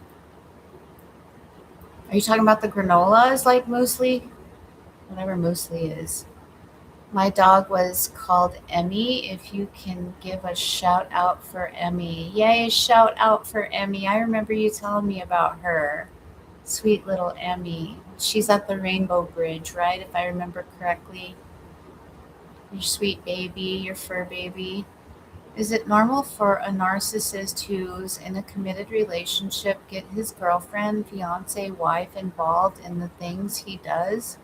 Are you talking about the granolas like muesli? Whatever muesli is. My dog was called Emmy. If you can give a shout out for Emmy. Yay, shout out for Emmy. I remember you telling me about her. Sweet little Emmy. She's at the Rainbow Bridge, right? If I remember correctly. Your sweet baby, your fur baby. Is it normal for a narcissist who's in a committed relationship get his girlfriend, fiance, wife involved in the things he does?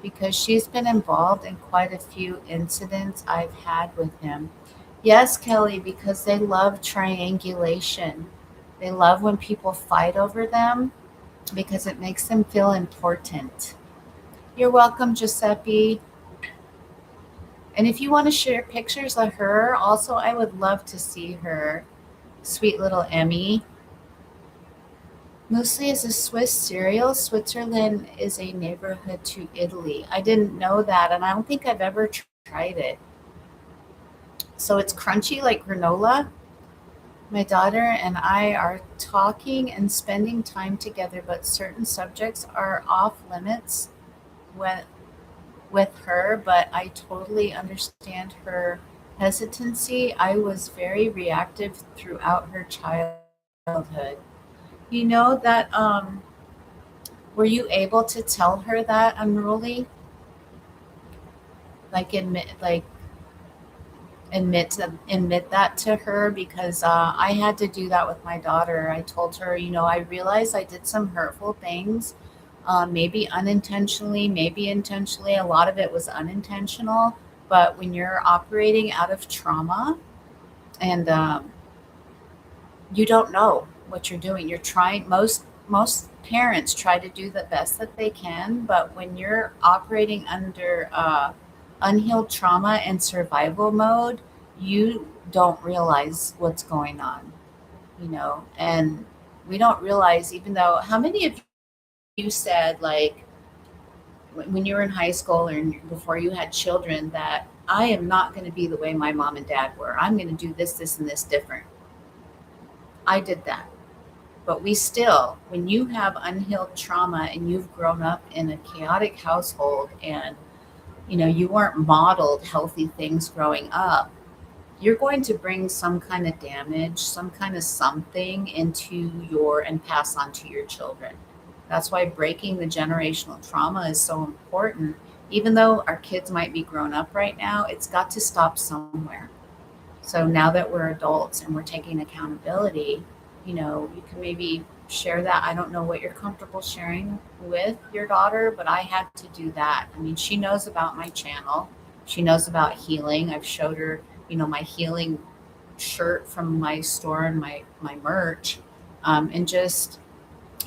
Because she's been involved in quite a few incidents I've had with him. Yes, Kelly, because they love triangulation. They love when people fight over them because it makes them feel important. You're welcome, Giuseppe. And if you want to share pictures of her, also, I would love to see her. Sweet little Emmy. Muesli is a Swiss cereal. Switzerland is a neighborhood to Italy. I didn't know that, and I don't think I've ever tried it. So it's crunchy like granola. My daughter and I are talking and spending time together, but certain subjects are off limits with, with her, but I totally understand her hesitancy. I was very reactive throughout her childhood. You know that were you able to tell her that unruly? Like admit that to her, because I had to do that with my daughter. I told her, I realized I did some hurtful things, maybe unintentionally, maybe intentionally. A lot of it was unintentional, but when you're operating out of trauma and you don't know what you're doing. You're trying most parents try to do the best that they can, but when you're operating under unhealed trauma and survival mode, you don't realize what's going on, and we don't realize. Even though, how many of you said, like, when you were in high school or before you had children, that I am not going to be the way my mom and dad were. I'm going to do this and this different. I did that. But we still, when you have unhealed trauma and you've grown up in a chaotic household, and you weren't modeled healthy things growing up, you're going to bring some kind of damage, some kind of something into and pass on to your children. That's why breaking the generational trauma is so important. Even though our kids might be grown up right now, it's got to stop somewhere. So now that we're adults and we're taking accountability, you can maybe share that. I don't know what you're comfortable sharing with your daughter, but I had to do that. I mean, she knows about my channel. She knows about healing. I've showed her, my healing shirt from my store and my merch. And just,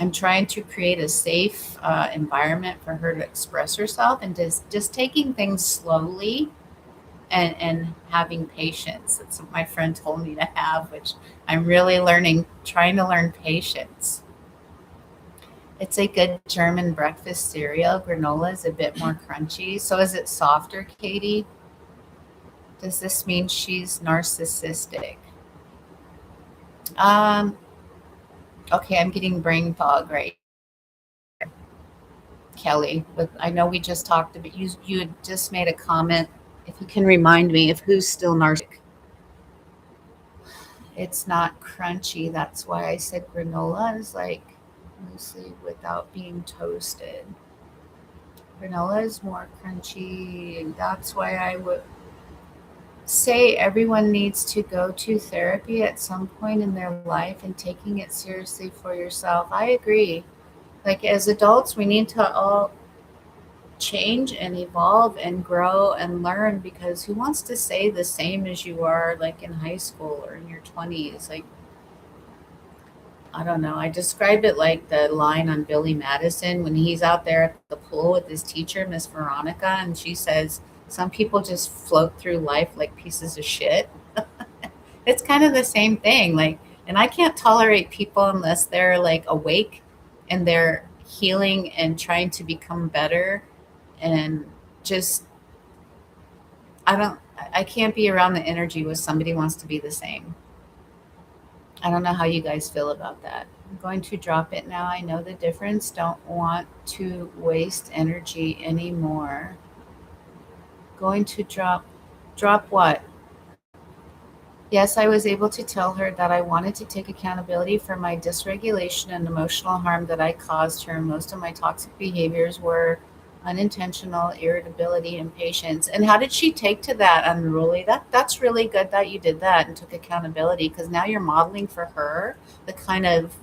I'm trying to create a safe environment for her to express herself, and just taking things slowly and having patience. That's what my friend told me to have, which I'm really trying to learn patience. It's a good German breakfast cereal. Granola is a bit more crunchy. So is it softer, Katie? Does this mean she's narcissistic? Um, okay, I'm getting brain fog right. Kelly. But I know we just talked about you had just made a comment. If you can remind me of who's still narcissistic. It's not crunchy. That's why I said granola is like mostly without being toasted. Granola is more crunchy, and that's why I would say everyone needs to go to therapy at some point in their life and taking it seriously for yourself. I agree. Like as adults, we need to all change and evolve and grow and learn, because who wants to stay the same as you are like in high school or in your 20s? Like, I don't know. I describe it like the line on Billy Madison when he's out there at the pool with his teacher, Miss Veronica, and she says, some people just float through life like pieces of shit. It's kind of the same thing. Like, and I can't tolerate people unless they're like awake and they're healing and trying to become better. And just, I can't be around the energy where somebody wants to be the same. I don't know how you guys feel about that. I'm going to drop it now. I know the difference. Don't want to waste energy anymore. Going to drop what? Yes, I was able to tell her that I wanted to take accountability for my dysregulation and emotional harm that I caused her. Most of my toxic behaviors were unintentional, irritability, impatience. And how did she take to that, Unruly? That's really good that you did that and took accountability, because now you're modeling for her the kind of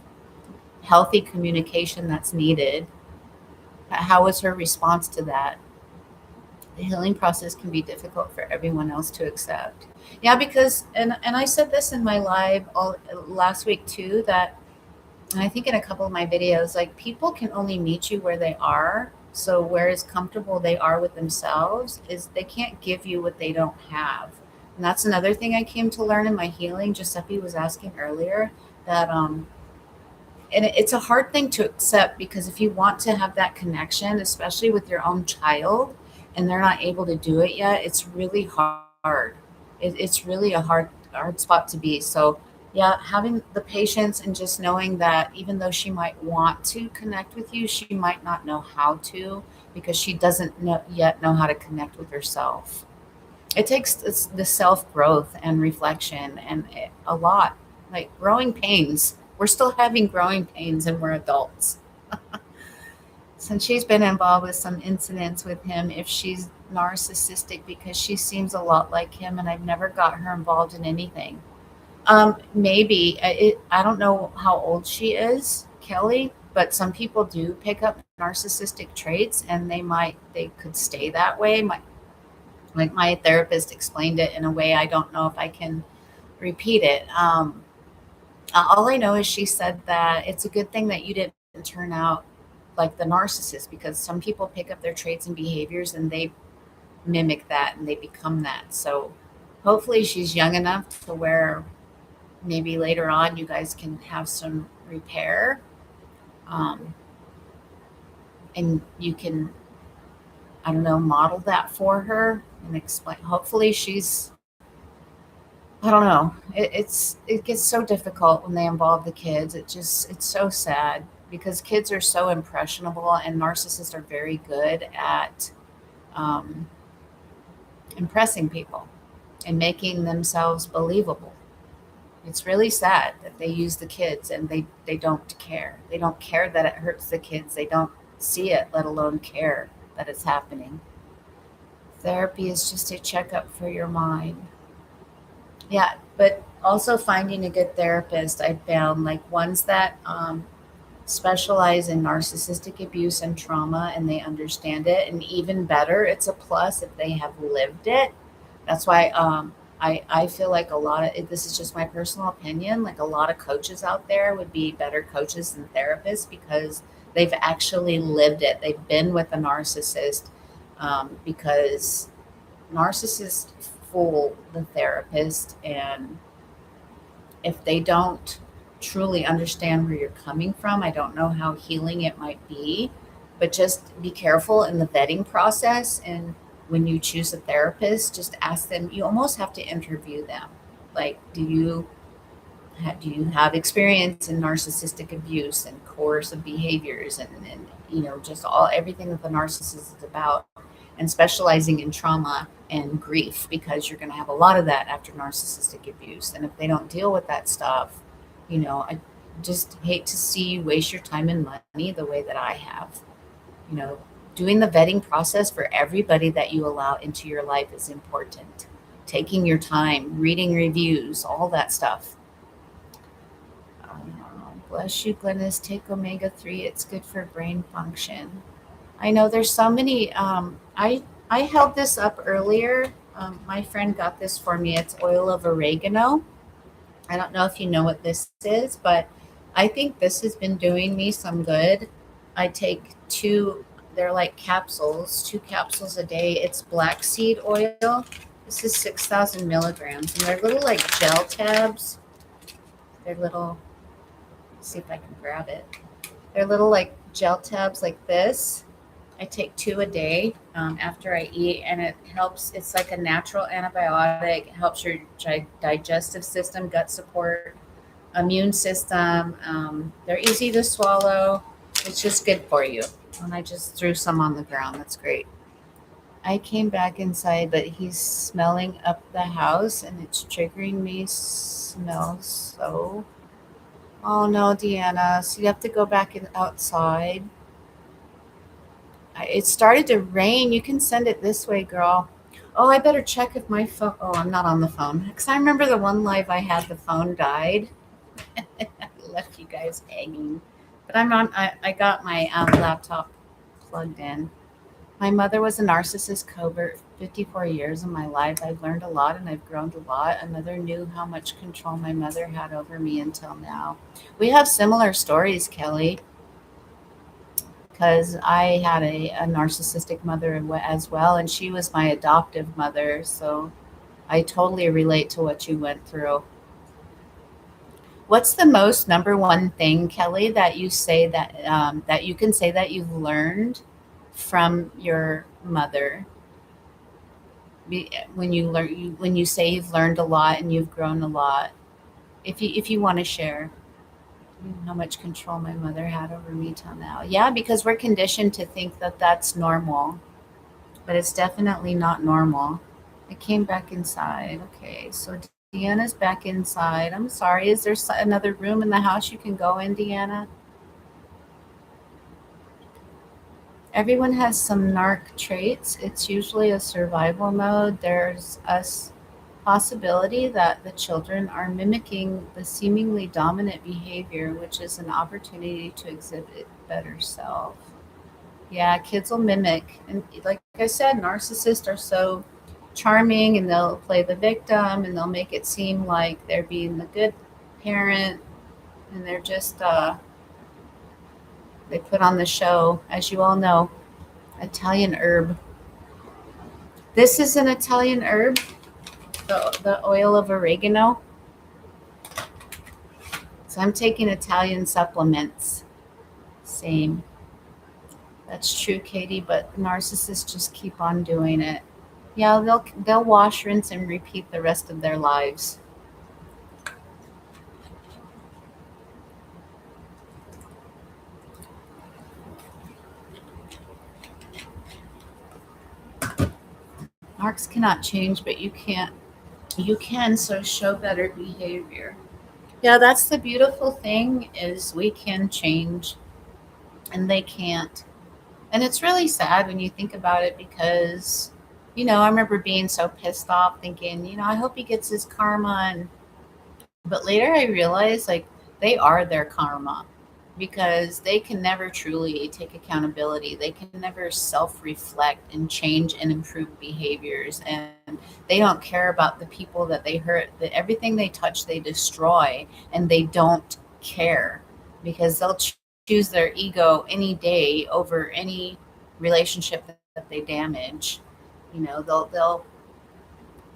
healthy communication that's needed. How was her response to that? The healing process can be difficult for everyone else to accept. Yeah, because and I said this in my live all last week too, that, and I think in a couple of my videos, like people can only meet you where they are. So whereas comfortable they are with themselves is they can't give you what they don't have. And that's another thing I came to learn in my healing. Giuseppe was asking earlier that and it's a hard thing to accept, because if you want to have that connection, especially with your own child, and they're not able to do it yet, it's really hard. It's really a hard spot to be. So yeah, having the patience and just knowing that even though she might want to connect with you, she might not know how to, because she doesn't yet know how to connect with herself. It takes the self growth and reflection and a lot, like growing pains. We're still having growing pains and we're adults. Since she's been involved with some incidents with him, if she's narcissistic, because she seems a lot like him and I've never got her involved in anything. Maybe I don't know how old she is, Kelly, but some people do pick up narcissistic traits, and they could stay that way. Like my therapist explained it in a way I don't know if I can repeat it. All I know is she said that it's a good thing that you didn't turn out like the narcissist, because some people pick up their traits and behaviors and they mimic that and they become that. So hopefully she's young enough to where maybe later on you guys can have some repair, um, and you can, I don't know, model that for her and explain. Hopefully she's, I don't know. It gets so difficult when they involve the kids. It's so sad, because kids are so impressionable, and narcissists are very good at um, impressing people and making themselves believable. It's really sad that they use the kids, and they don't care. They don't care that it hurts the kids. They don't see it, let alone care that it's happening. Therapy is just a checkup for your mind. Yeah, but also finding a good therapist, I found like ones that specialize in narcissistic abuse and trauma and they understand it. And even better, it's a plus if they have lived it. That's why I feel like a lot of this is just my personal opinion. Like a lot of coaches out there would be better coaches than therapists, because they've actually lived it. They've been with a narcissist, because narcissists fool the therapist, and if they don't truly understand where you're coming from, I don't know how healing it might be. But just be careful in the vetting process, and when you choose a therapist, just ask them. You almost have to interview them. Like, do you Do you have experience in narcissistic abuse and coercive behaviors and just all everything that the narcissist is about, and specializing in trauma and grief, because you're going to have a lot of that after narcissistic abuse. And if they don't deal with that stuff, I just hate to see you waste your time and money the way that I have. you know Doing the vetting process for everybody that you allow into your life is important. Taking your time, reading reviews, all that stuff. Bless you, Glennis. Take omega-3. It's good for brain function. I know there's so many. I held this up earlier. My friend got this for me. It's oil of oregano. I don't know if you know what this is, but I think this has been doing me some good. I take two, they're like capsules, 2 capsules a day. It's black seed oil. This is 6,000 milligrams, and they're little like gel tabs. They're little, let's see if I can grab it. They're little like gel tabs like this. I take 2 a day after I eat, and it helps. It's like a natural antibiotic. It helps your digestive system, gut support, immune system. They're easy to swallow. It's just good for you. And I just threw some on the ground. That's great. I came back inside, but he's smelling up the house, and it's triggering me. Smells so. Oh no, Deanna. So you have to go back outside. It started to rain. You can send it this way, girl. Oh, I better check if my phone. Oh, I'm not on the phone. Because I remember the one live I had, the phone died. I left you guys hanging. But I'm on. I got my laptop plugged in. My mother was a narcissist covert 54 years of my life. I've learned a lot and I've grown a lot. Another knew how much control my mother had over me until now. We have similar stories, Kelly, because I had a narcissistic mother as well, and she was my adoptive mother. So I totally relate to what you went through. What's the most number one thing, Kelly, that you say that you can say that you've learned from your mother? When you say you've learned a lot and you've grown a lot, if you want to share how much control my mother had over me till now. Yeah, because we're conditioned to think that that's normal, but it's definitely not normal. I came back inside. Okay, so Deanna's back inside. I'm sorry. Is there another room in the house you can go in, Deanna? Everyone has some narc traits. It's usually a survival mode. There's a possibility that the children are mimicking the seemingly dominant behavior, which is an opportunity to exhibit better self. Yeah, kids will mimic. And like I said, narcissists are so charming, and they'll play the victim, and they'll make it seem like they're being the good parent, and they're just they put on the show. As you all know, Italian herb. This is an Italian herb, the oil of oregano. So I'm taking Italian supplements. Same. That's true, Katie, but narcissists just keep on doing it. Yeah, they'll wash, rinse, and repeat the rest of their lives. Marks cannot change, but you can't. You can, so show better behavior. Yeah, that's the beautiful thing, is we can change and they can't. And it's really sad when you think about it, because I remember being so pissed off, thinking, I hope he gets his karma. But later I realized, like, they are their karma, because they can never truly take accountability. They can never self-reflect and change and improve behaviors. And they don't care about the people that they hurt. That everything they touch, they destroy, and they don't care, because they'll choose their ego any day over any relationship that they damage. They'll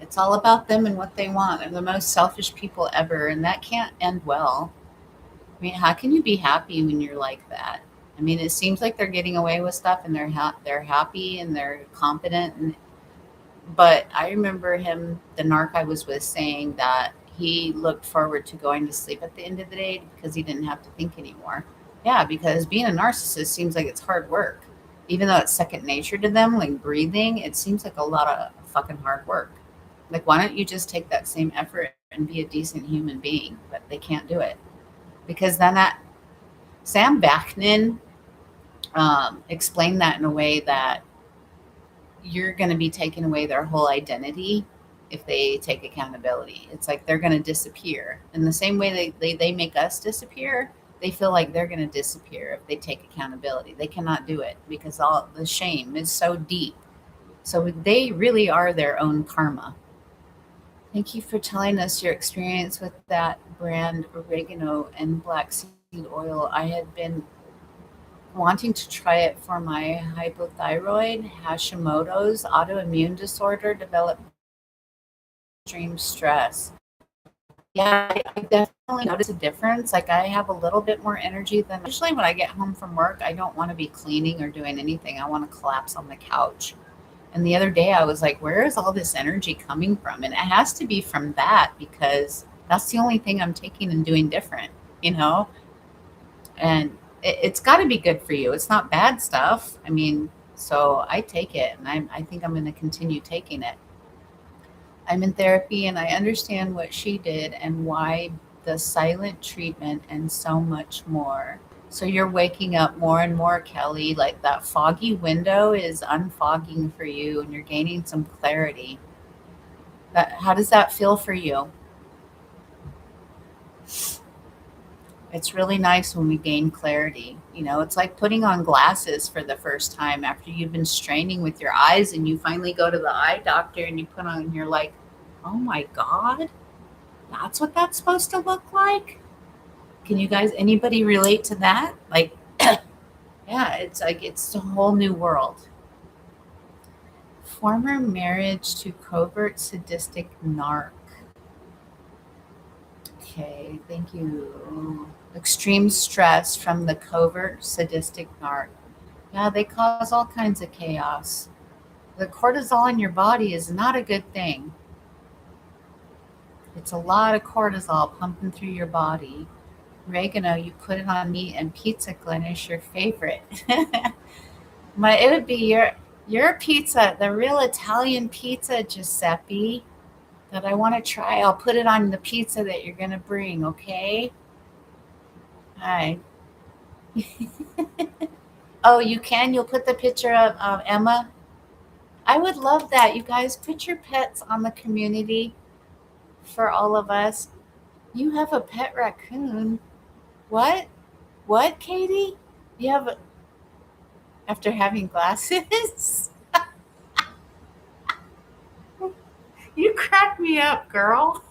it's all about them and what they want. They're the most selfish people ever, and that can't end well. I mean, how can you be happy when you're like that? I mean, it seems like they're getting away with stuff, and they're happy and they're competent. But I remember him, the narc I was with, saying that he looked forward to going to sleep at the end of the day because he didn't have to think anymore. Yeah, because being a narcissist seems like it's hard work. Even though it's second nature to them, like breathing, it seems like a lot of fucking hard work. Like, why don't you just take that same effort and be a decent human being? But they can't do it because then that Sam Backman explained that in a way that you're going to be taking away their whole identity if they take accountability. It's like they're going to disappear. In the same way they make us disappear, they feel like they're going to disappear if they take accountability. They cannot do it because all the shame is so deep. So they really are their own karma. Thank you for telling us your experience with that brand oregano and black seed oil. I had been wanting to try it for my hypothyroid, Hashimoto's autoimmune disorder, developed extreme stress. Yeah, I definitely notice a difference. Like I have a little bit more energy than usually when I get home from work. I don't want to be cleaning or doing anything. I want to collapse on the couch. And the other day I was like, where is all this energy coming from? And it has to be from that because that's the only thing I'm taking and doing different, you know? And it's got to be good for you. It's not bad stuff. I mean, so I take it and I think I'm going to continue taking it. I'm in therapy and I understand what she did and why the silent treatment and so much more. So you're waking up more and more, Kelly. Like that foggy window is unfogging for you and you're gaining some clarity. How does that feel for you? It's really nice when we gain clarity. You know, it's like putting on glasses for the first time after you've been straining with your eyes and you finally go to the eye doctor and you put on and you're like, oh my God, that's what that's supposed to look like? Can you guys, anybody relate to that? Like, yeah, it's like it's a whole new world. Former marriage to covert sadistic narc. Okay, thank you. Extreme stress from the covert sadistic narc. Yeah, they cause all kinds of chaos. The cortisol in your body is not a good thing. It's a lot of cortisol pumping through your body. Oregano, you put it on meat and pizza, Glenn, is your favorite. It would be your pizza, the real Italian pizza, Giuseppe, that I want to try. I'll put it on the pizza that you're gonna bring, okay? Hi. Oh, you can? You'll put the picture of Emma? I would love that. You guys put your pets on the community for all of us. You have a pet raccoon. What? What, Katie? You have a, after having glasses? You crack me up, girl.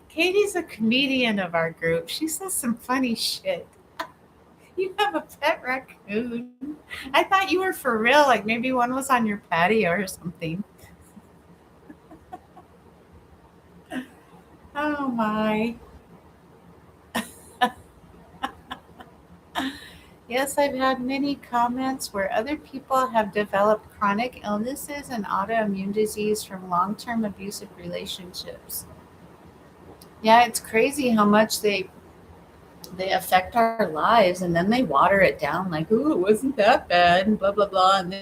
Katie's a comedian of our group. She says some funny shit. You have a pet raccoon. I thought you were for real, like maybe one was on your patio or something. Oh my. Yes, I've had many comments where other people have developed chronic illnesses and autoimmune disease from long term abusive relationships. Yeah, it's crazy how much they affect our lives and then they water it down like, oh, it wasn't that bad and blah blah blah. And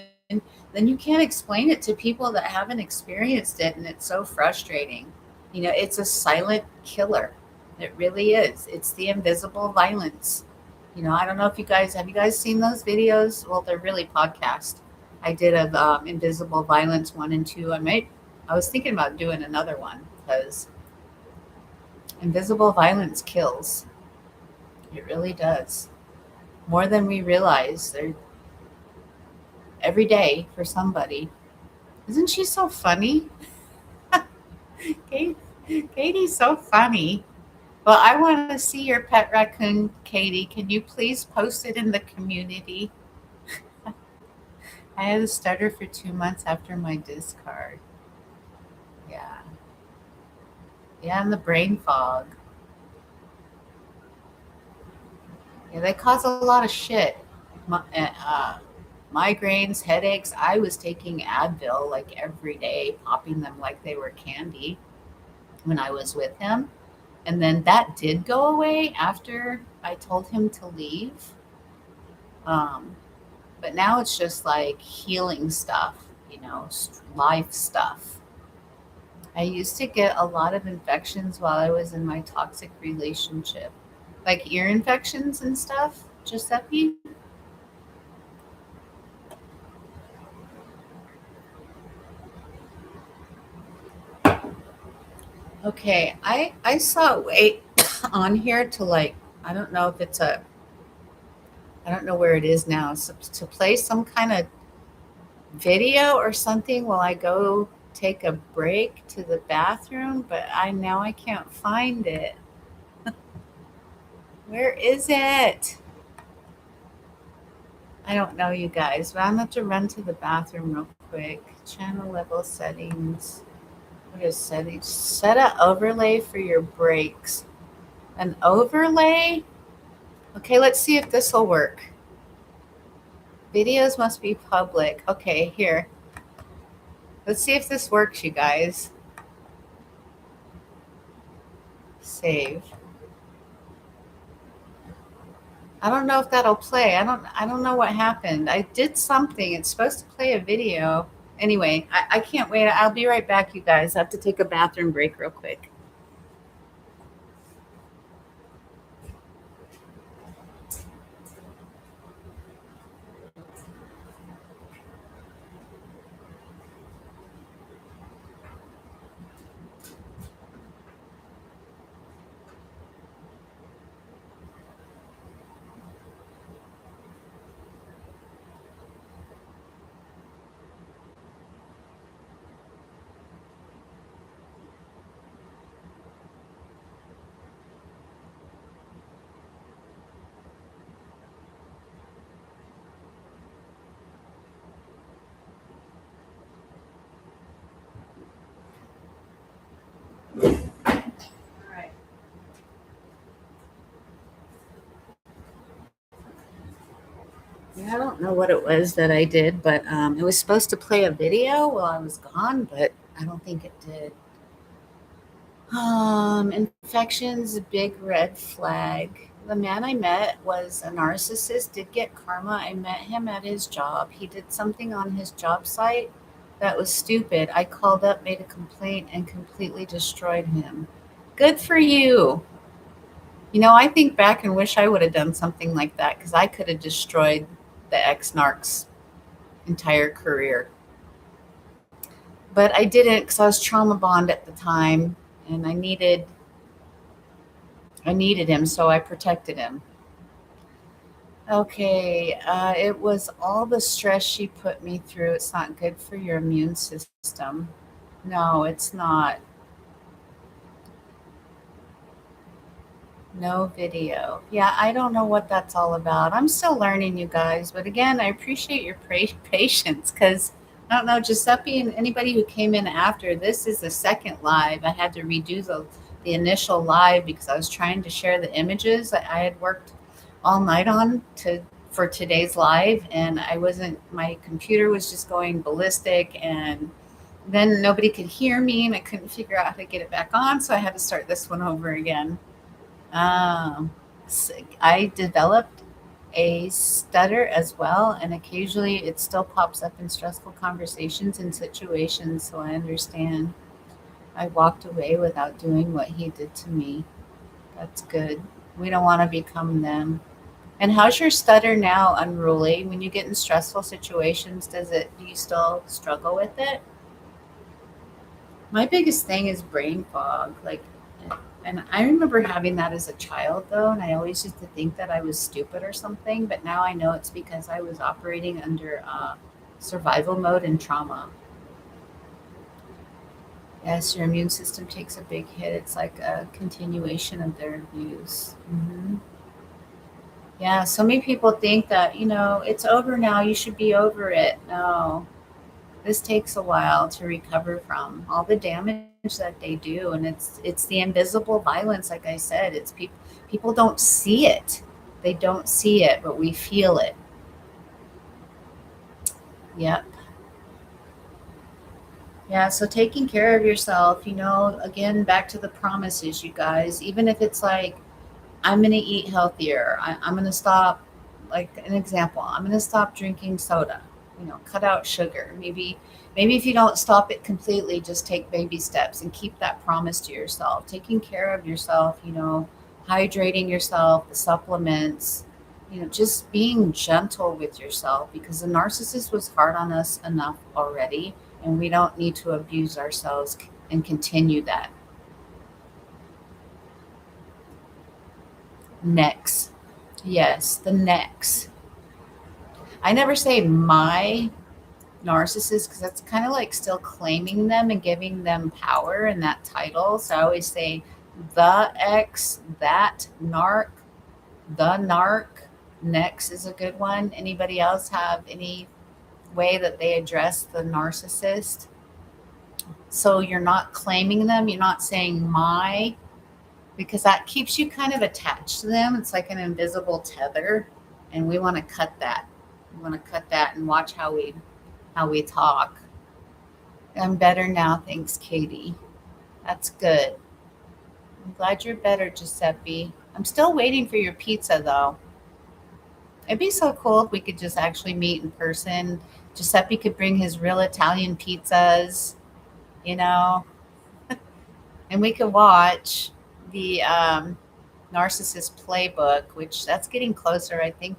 then you can't explain it to people that haven't experienced it and it's so frustrating. You know, it's a silent killer. It really is. It's the invisible violence. You know, I don't know if you guys seen those videos? Well, they're really podcast. I did of invisible violence 1 and 2. I was thinking about doing another one because invisible violence kills. It really does. More than we realize. They're every day for somebody. Isn't she so funny? Kate, Katie's so funny. Well, I want to see your pet raccoon, Katie. Can you please post it in the community? I had a stutter for 2 months after my discard. Yeah. Yeah, and the brain fog. Yeah, they cause a lot of shit. Migraines, headaches. I was taking Advil like every day, popping them like they were candy. when I was with him. And then that did go away after I told him to leave. Um, but now it's just like healing stuff, life stuff. I used to get a lot of infections while I was in my toxic relationship, like ear infections and stuff. Giuseppe? Okay, I saw a way on here to like, I don't know if it's a, I don't know where it is now, so to play some kind of video or something while I go take a break to the bathroom, but I can't find it. Where is it? I don't know, you guys, but I'm gonna have to run to the bathroom real quick. Channel level settings. What is settings? Set an overlay for your breaks. An overlay? Okay, let's see if this will work. Videos must be public. Okay, here. Let's see if this works, you guys. Save. I don't know if that'll play. I don't know what happened. I did something. It's supposed to play a video. Anyway, I can't wait. I'll be right back, you guys. I have to take a bathroom break real quick. All right. Yeah, I don't know what it was that I did, but it was supposed to play a video while I was gone, but I don't think it did. Infections, a big red flag. The man I met was a narcissist, did get karma. I met him at his job. He did something on his job site that was stupid. I called up, made a complaint, and completely destroyed him. Good for you. I think back and wish I would have done something like that because I could have destroyed the ex narc's entire career. But I didn't because I was trauma bond at the time and I needed him, so I protected him. Okay, it was all the stress she put me through. It's not good for your immune system. No, it's not. No video. Yeah, I don't know what that's all about. I'm still learning, you guys. But again, I appreciate your patience because I don't know, Giuseppe and anybody who came in after, this is the second live. I had to redo the initial live because I was trying to share the images that I had worked all night on for today's live, and I wasn't, my computer was just going ballistic, and then nobody could hear me and I couldn't figure out how to get it back on, so I had to start this one over again. Um, I developed a stutter as well, and occasionally it still pops up in stressful conversations and situations, so I understand. I walked away without doing what he did to me. That's good. We don't want to become them. And how's your stutter now, Unruly? When you get in stressful situations, do you still struggle with it? My biggest thing is brain fog. Like, and I remember having that as a child though, and I always used to think that I was stupid or something, but now I know it's because I was operating under survival mode and trauma. Yes, your immune system takes a big hit. It's like a continuation of their abuse. Yeah, so many people think that, it's over now, you should be over it. No, this takes a while to recover from all the damage that they do, and it's the invisible violence. Like I said, it's people don't see it. They don't see it, but we feel it. Yep. Yeah, so taking care of yourself, again, back to the promises, you guys, even if it's like, I'm going to eat healthier. I'm going to stop, like an example, I'm going to stop drinking soda, cut out sugar. Maybe if you don't stop it completely, just take baby steps and keep that promise to yourself. Taking care of yourself, hydrating yourself, the supplements, just being gentle with yourself because the narcissist was hard on us enough already, and we don't need to abuse ourselves and continue that. Next. Yes, the next. I never say my narcissist because that's kind of like still claiming them and giving them power in that title. So I always say the ex, that narc, the narc. Next is a good one. Anybody else have any way that they address the narcissist? So you're not claiming them, you're not saying my, because that keeps you kind of attached to them. It's like an invisible tether, and we want to cut that. We want to cut that and watch how we talk. I'm better now, thanks, Katie. That's good. I'm glad you're better, Giuseppe. I'm still waiting for your pizza, though. It'd be so cool if we could just actually meet in person. Giuseppe could bring his real Italian pizzas, you know, and we could watch the Narcissist Playbook, which that's getting closer. I think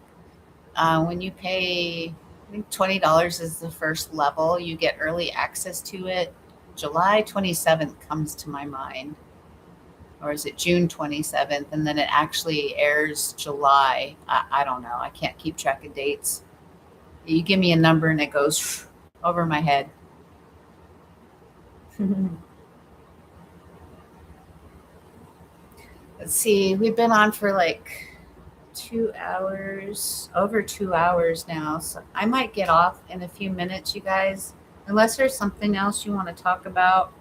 when you pay, I think $20 is the first level. You get early access to it. July 27th comes to my mind, or is it June 27th? And then it actually airs July. I don't know. I can't keep track of dates. You give me a number and it goes over my head. Let's see. We've been on for like 2 hours, over 2 hours now. So I might get off in a few minutes, you guys, unless there's something else you want to talk about.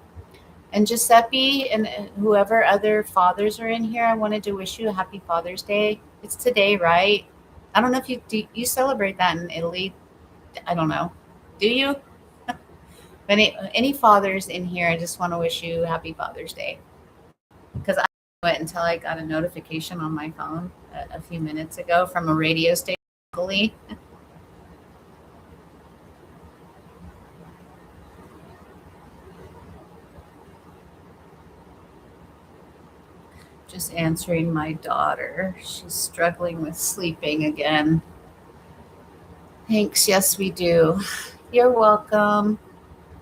And Giuseppe and whoever other fathers are in here, I wanted to wish you a happy Father's Day. It's today, right? I don't know if you celebrate that in Italy. I don't know. Do you? Any fathers in here, I just want to wish you a happy Father's Day because I didn't know it until I got a notification on my phone a few minutes ago from a radio station locally. Just answering my daughter. She's struggling with sleeping again. Thanks. Yes, we do. You're welcome.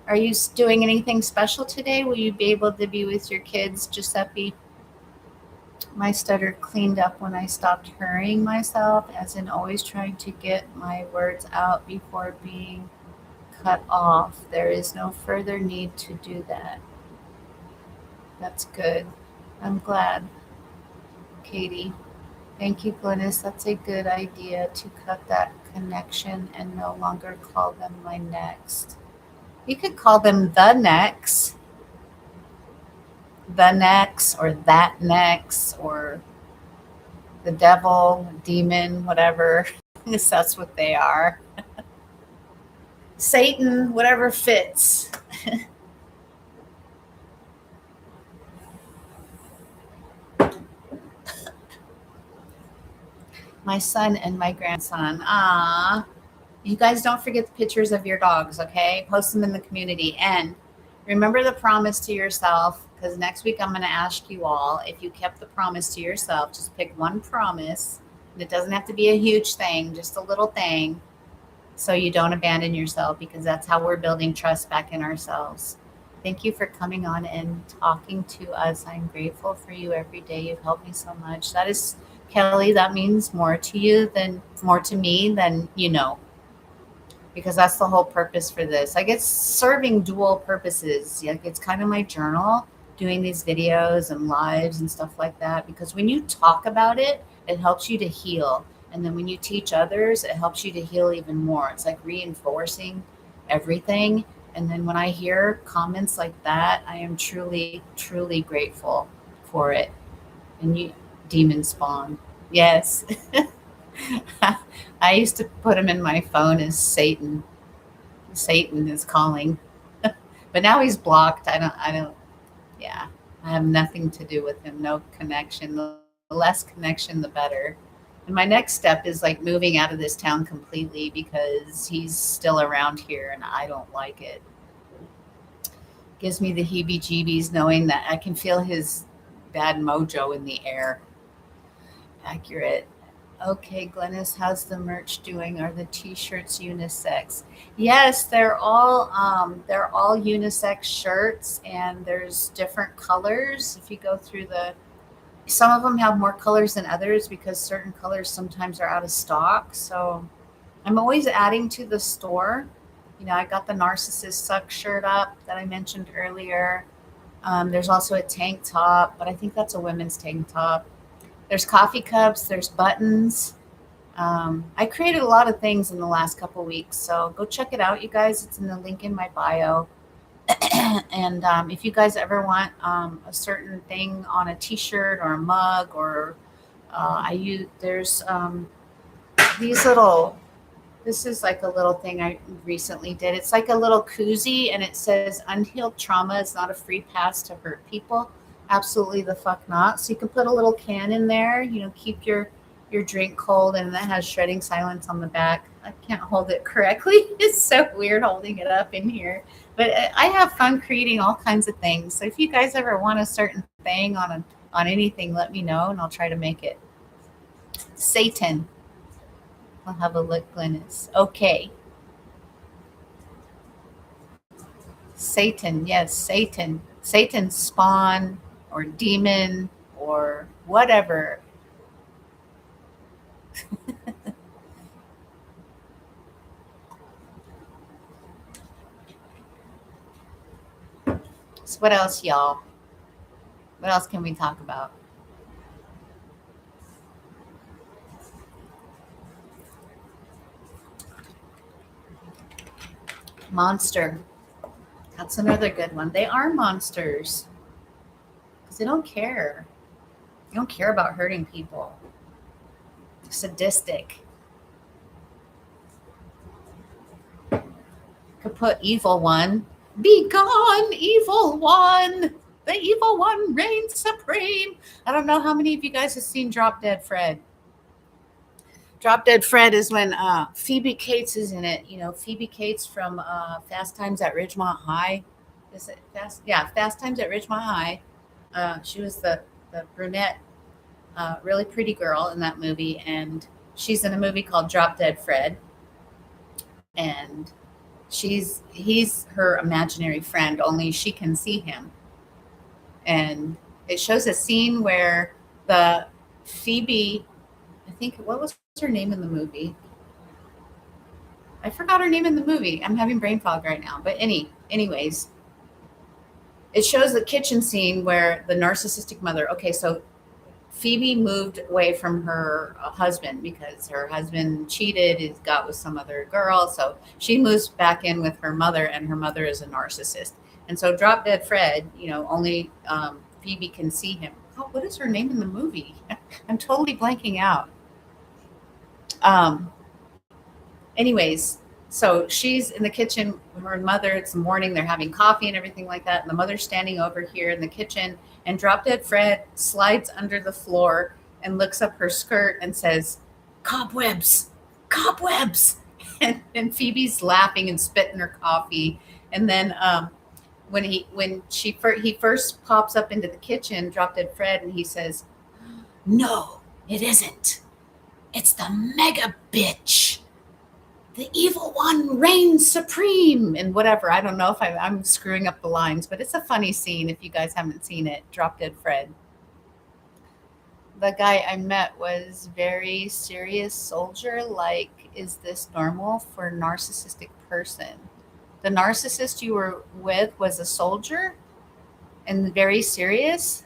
Are you doing anything special today? Will you be able to be with your kids, Giuseppe? My stutter cleaned up when I stopped hurrying myself, as in always trying to get my words out before being cut off. There is no further need to do that. That's good. I'm glad, Katie. Thank you, Glynis. That's a good idea to cut that connection and no longer call them my next. You could call them the next, or that next, or the devil, demon, whatever. Because that's what they are. Satan, whatever fits. My son and my grandson. Ah, you guys don't forget the pictures of your dogs, okay? Post them in the community. And remember the promise to yourself, because next week I'm going to ask you all if you kept the promise to yourself. Just pick one promise. And it doesn't have to be a huge thing, just a little thing, so you don't abandon yourself, because that's how we're building trust back in ourselves. Thank you for coming on and talking to us. I'm grateful for you every day. You've helped me so much. That is, Kelly, that means more to me than because that's the whole purpose for this. I guess serving dual purposes. Like, it's kind of my journal, doing these videos and lives and stuff like that. Because when you talk about it, it helps you to heal. And then when you teach others, it helps you to heal even more. It's like reinforcing everything. And then when I hear comments like that, I am truly, truly grateful for it. And you, demon spawn. Yes. I used to put him in my phone as Satan. Satan is calling. But But now he's blocked. I don't, yeah, I have nothing to do with him. No connection. The less connection, the better. And my next step is like moving out of this town completely because he's still around here and I don't like it. Gives me the heebie jeebies knowing that I can feel his bad mojo in the air. Accurate. Okay, Glennis, how's the merch doing? Are the t-shirts unisex? Yes, they're all unisex shirts, and there's different colors. If you go through some of them have more colors than others because certain colors sometimes are out of stock. So I'm always adding to the store. I got the Narcissist Suck shirt up that I mentioned earlier. There's also a tank top, but I think that's a women's tank top. There's coffee cups, there's buttons. I created a lot of things in the last couple weeks, so go check it out, you guys. It's in the link in my bio. And if you guys ever want a certain thing on a T-shirt or a mug, or there's these little. This is like a little thing I recently did. It's like a little koozie, and it says "Unhealed trauma is not a free pass to hurt people." Absolutely the fuck not. So you can put a little can in there, keep your drink cold, and that has shredding silence on the back. I can't hold it correctly. It's so weird holding it up in here. But I have fun creating all kinds of things. So if you guys ever want a certain thing on anything, let me know and I'll try to make it. Satan. I'll have a look, Glennis. Okay. Satan, yes, Satan. Satan's spawn or demon or whatever. So what else, y'all? What else can we talk about? Monster. That's another good one. They are monsters because they don't care. They don't care about hurting people. Sadistic. Could put evil one. Be gone, evil one. The evil one reigns supreme. I don't know how many of you guys have seen Drop Dead Fred. Drop Dead Fred is when Phoebe Cates is in it. Phoebe Cates from Fast Times at Ridgemont High. Is it Fast? Yeah, Fast Times at Ridgemont High. She was the brunette, really pretty girl in that movie, and she's in a movie called Drop Dead Fred. And he's her imaginary friend, only she can see him. And it shows a scene where the Phoebe, I think, what was her name in the movie? I forgot her name in the movie. I'm having brain fog right now. But anyways, it shows the kitchen scene where the narcissistic mother. Okay, so Phoebe moved away from her husband because her husband cheated, he got with some other girl. So she moves back in with her mother, and her mother is a narcissist. And so Drop Dead Fred, only Phoebe can see him. Oh, what is her name in the movie? I'm totally blanking out. Anyways, so she's in the kitchen with her mother. It's the morning. They're having coffee and everything like that. And the mother's standing over here in the kitchen. And Drop Dead Fred slides under the floor and looks up her skirt and says, "Cobwebs, cobwebs." And Phoebe's laughing and spitting her coffee. And then when he first pops up into the kitchen, Drop Dead Fred, and he says, "No, it isn't. It's the mega bitch. The evil one reigns supreme," and whatever. I don't know if I'm screwing up the lines, but it's a funny scene if you guys haven't seen it. Drop Dead Fred. The guy I met was very serious soldier. Like, is this normal for a narcissistic person? The narcissist you were with was a soldier and very serious?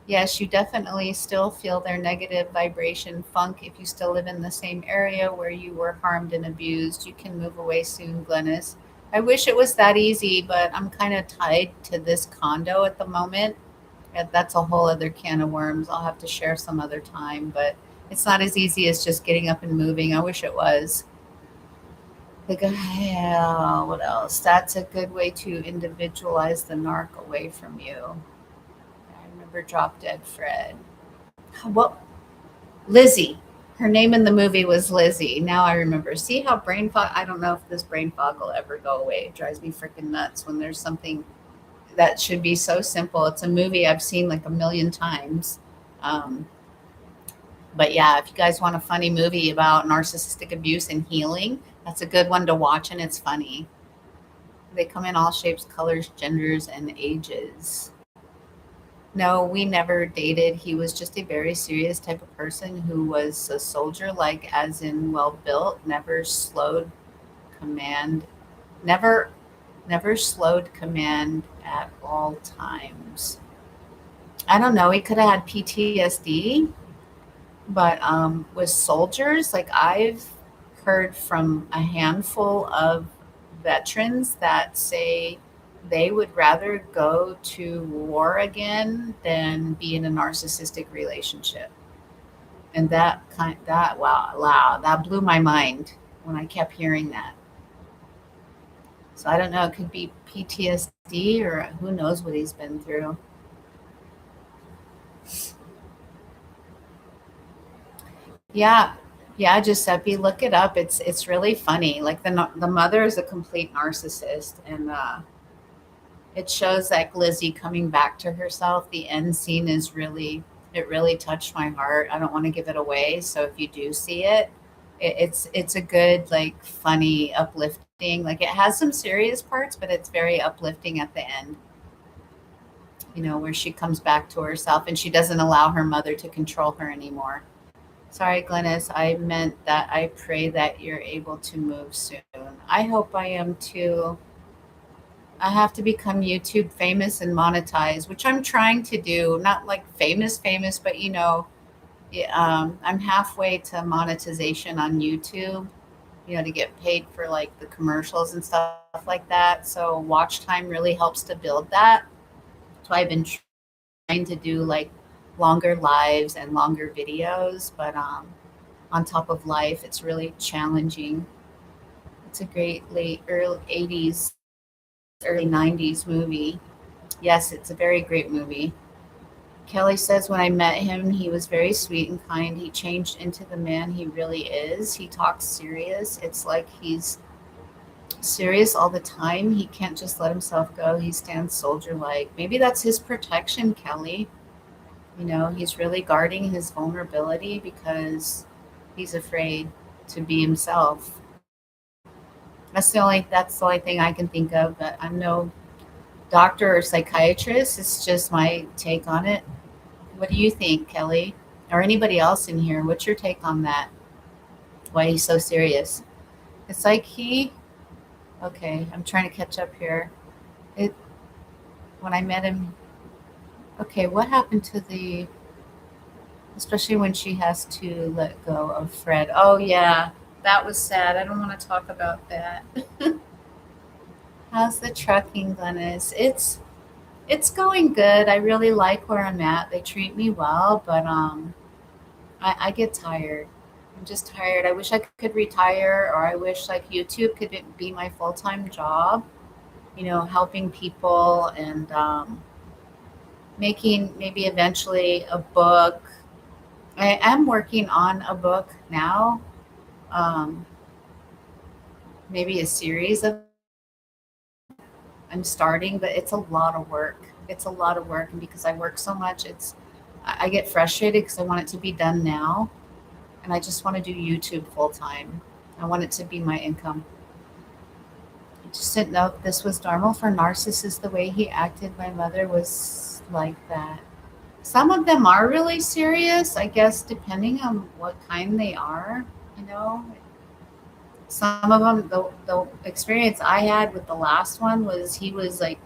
Yes, you definitely still feel their negative vibration funk if you still live in the same area where you were harmed and abused. You can move away soon, Glennis. I wish it was that easy, but I'm kind of tied to this condo at the moment. That's a whole other can of worms. I'll have to share some other time, but it's not as easy as just getting up and moving. I wish it was. The guy, yeah, what else? That's a good way to individualize the narc away from you. I remember Drop Dead Fred. What? Lizzie. Her name in the movie was Lizzie. Now I remember. See how brain fog? I don't know if this brain fog will ever go away. It drives me freaking nuts when there's something that should be so simple. It's a movie I've seen like a million times. Um, but yeah, if you guys want a funny movie about narcissistic abuse and healing, that's a good one to watch, and it's funny. They come in all shapes, colors, genders, and ages. No, we never dated. He was just a very serious type of person who was a soldier, like as in well built, never slowed command, never, never slowed command at all times. I don't know. He could have had PTSD, but with soldiers, like I've heard from a handful of veterans that say they would rather go to war again than be in a narcissistic relationship. And wow, that blew my mind when I kept hearing that. So I don't know, it could be PTSD or who knows what he's been through. Yeah. Yeah, Giuseppe, look it up. It's really funny. Like the mother is a complete narcissist, and it shows like Lizzie coming back to herself. The end scene is really, it really touched my heart. I don't want to give it away, so if you do see it, it's a good, like, funny, uplifting. Like, it has some serious parts, but it's very uplifting at the end. Where she comes back to herself and she doesn't allow her mother to control her anymore. Sorry, Glennis. I meant that I pray that you're able to move soon. I hope I am too. I have to become YouTube famous and monetize, which I'm trying to do. Not like famous, famous, but yeah, I'm halfway to monetization on YouTube. To get paid for like the commercials and stuff like that. So watch time really helps to build that. So I've been trying to do like longer lives and longer videos, but on top of life, it's really challenging. It's a great late early 80s, early 90s movie. Yes, it's a very great movie. Kelly says, when I met him, he was very sweet and kind. He changed into the man he really is. He talks serious. It's like he's serious all the time. He can't just let himself go. He stands soldier like. Maybe that's his protection, Kelly. He's really guarding his vulnerability because he's afraid to be himself. That's the only thing I can think of, but I'm no doctor or psychiatrist. It's just my take on it. What do you think, Kelly? Or anybody else in here? What's your take on that? Why he's so serious? It's like okay, I'm trying to catch up here. It When I met him, okay, what happened to especially when she has to let go of Fred? Oh yeah, that was sad. I don't want to talk about that. How's the trucking, Glennis? It's going good. I really like where I'm at. They treat me well, but I get tired. I'm just tired. I wish I could retire, or I wish like YouTube could be my full time job. Helping people and making maybe eventually a book. I am working on a book now, um, maybe a series of. I'm starting, but it's a lot of work. It's a lot of work, and because I work so much, I get frustrated because I want it to be done now, and I just want to do YouTube full time. I want it to be my income. I just didn't know if this was normal for narcissists. The way he acted, my mother was like that. Some of them are really serious, I guess, depending on what kind they are. You know, some of them, the experience I had with the last one was he was like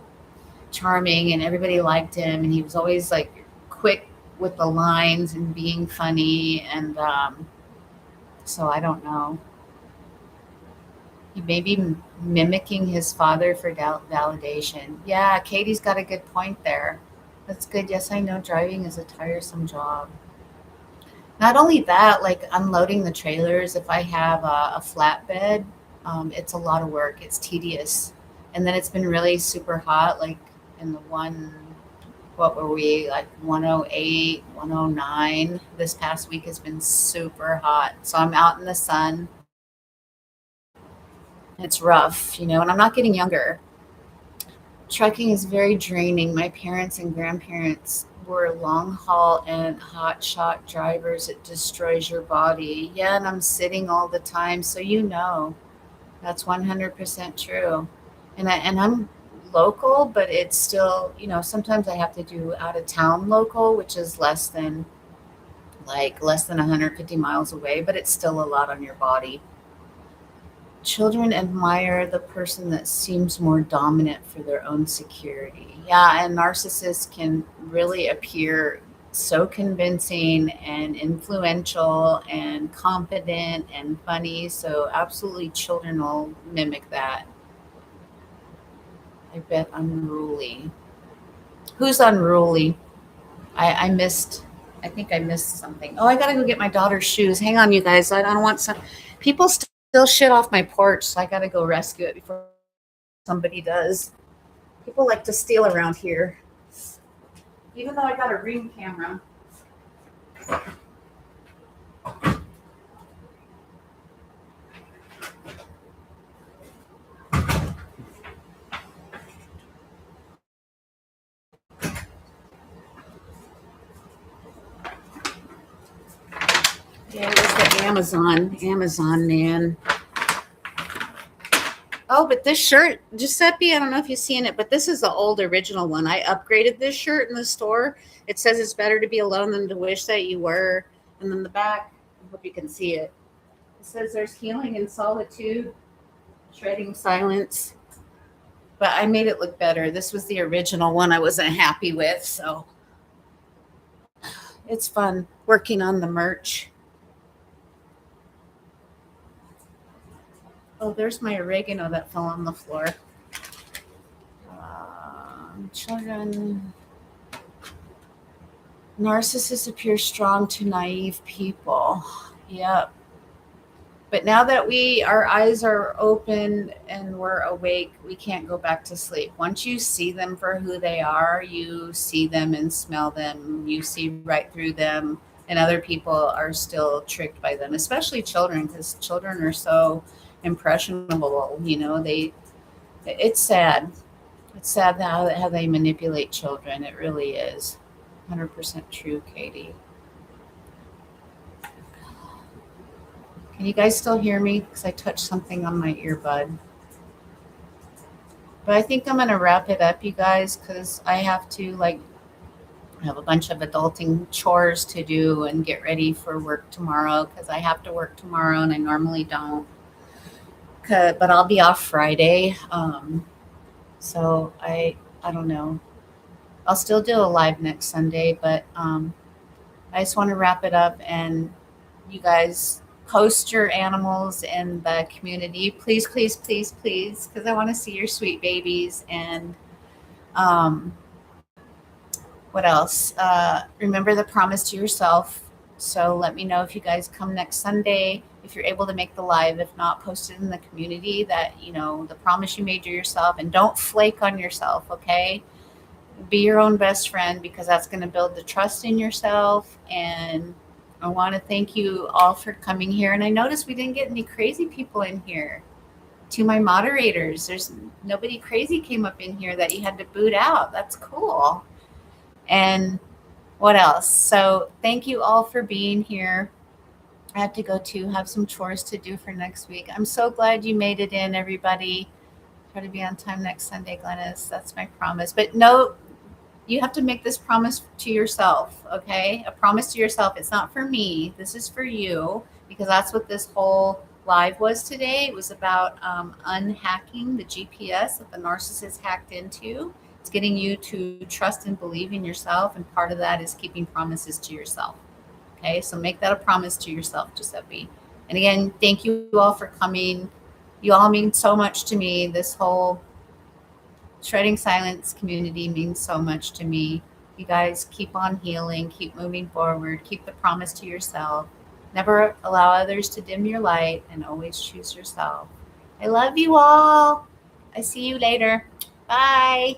charming and everybody liked him, and he was always like quick with the lines and being funny. And so I don't know. He may be mimicking his father for validation. Yeah, Katie's got a good point there. That's good. Yes, I know driving is a tiresome job. Not only that, like unloading the trailers, if I have a flatbed, It's a lot of work. It's tedious. And then it's been really super hot, like in the what were we, like 108, 109. This past week has been super hot. So I'm out in the sun. It's rough, and I'm not getting younger. Trucking is very draining. My parents and grandparents were long haul and hot shot drivers. It destroys your body. Yeah, and I'm sitting all the time. So that's 100% true. And I'm local, but it's still, sometimes I have to do out of town local, which is less than 150 miles away, but it's still a lot on your body. Children admire the person that seems more dominant for their own security. Yeah, and narcissists can really appear so convincing and influential and confident and funny. So, absolutely, children will mimic that. I bet unruly. Who's unruly? I missed. I think I missed something. Oh, I gotta go get my daughter's shoes. Hang on, you guys. I don't want some people still shit off my porch, so I gotta go rescue it before somebody does. People like to steal around here, even though I got a ring camera. Yeah, it was the Amazon man. Oh, but this shirt, Giuseppe, I don't know if you've seen it, but this is the old original one. I upgraded this shirt in the store. It says it's better to be alone than to wish that you were. And then the back, I hope you can see it. It says there's healing in solitude, shredding silence. But I made it look better. This was the original one I wasn't happy with. So it's fun working on the merch. Oh, there's my oregano that fell on the floor. Children. Narcissists appear strong to naive people. Yep. But now that our eyes are open and we're awake, we can't go back to sleep. Once you see them for who they are, you see them and smell them. You see right through them, and other people are still tricked by them, especially children, because children are so impressionable. It's sad. It's sad how they manipulate children. It really is. 100% true, Katie. Can you guys still hear me? Because I touched something on my earbud. But I think I'm going to wrap it up, you guys, because I have to have a bunch of adulting chores to do and get ready for work tomorrow, because I have to work tomorrow and I normally don't. But I'll be off Friday. So I don't know. I'll still do a live next Sunday, but I just want to wrap it up, and you guys post your animals in the community, please, please, please, please, because I want to see your sweet babies. And um, what else? Remember the promise to yourself. So let me know if you guys come next Sunday, if you're able to make the live. If not, post it in the community that, the promise you made to yourself, and don't flake on yourself, okay? Be your own best friend, because that's going to build the trust in yourself. And I want to thank you all for coming here. And I noticed we didn't get any crazy people in here. To my moderators, there's nobody crazy came up in here that you had to boot out. That's cool. And what else? So thank you all for being here. I have to go to have some chores to do for next week. I'm so glad you made it in, everybody. Try to be on time next Sunday, Glennis. That's my promise. But no, you have to make this promise to yourself, okay? A promise to yourself. It's not for me. This is for you, because that's what this whole live was today. It was about unhacking the GPS that the narcissist hacked into. It's getting you to trust and believe in yourself, and part of that is keeping promises to yourself. Okay, so make that a promise to yourself, Giuseppe. And again, thank you all for coming. You all mean so much to me. This whole Shredding Silence community means so much to me. You guys keep on healing, keep moving forward, keep the promise to yourself. Never allow others to dim your light, and always choose yourself. I love you all. I see you later. Bye.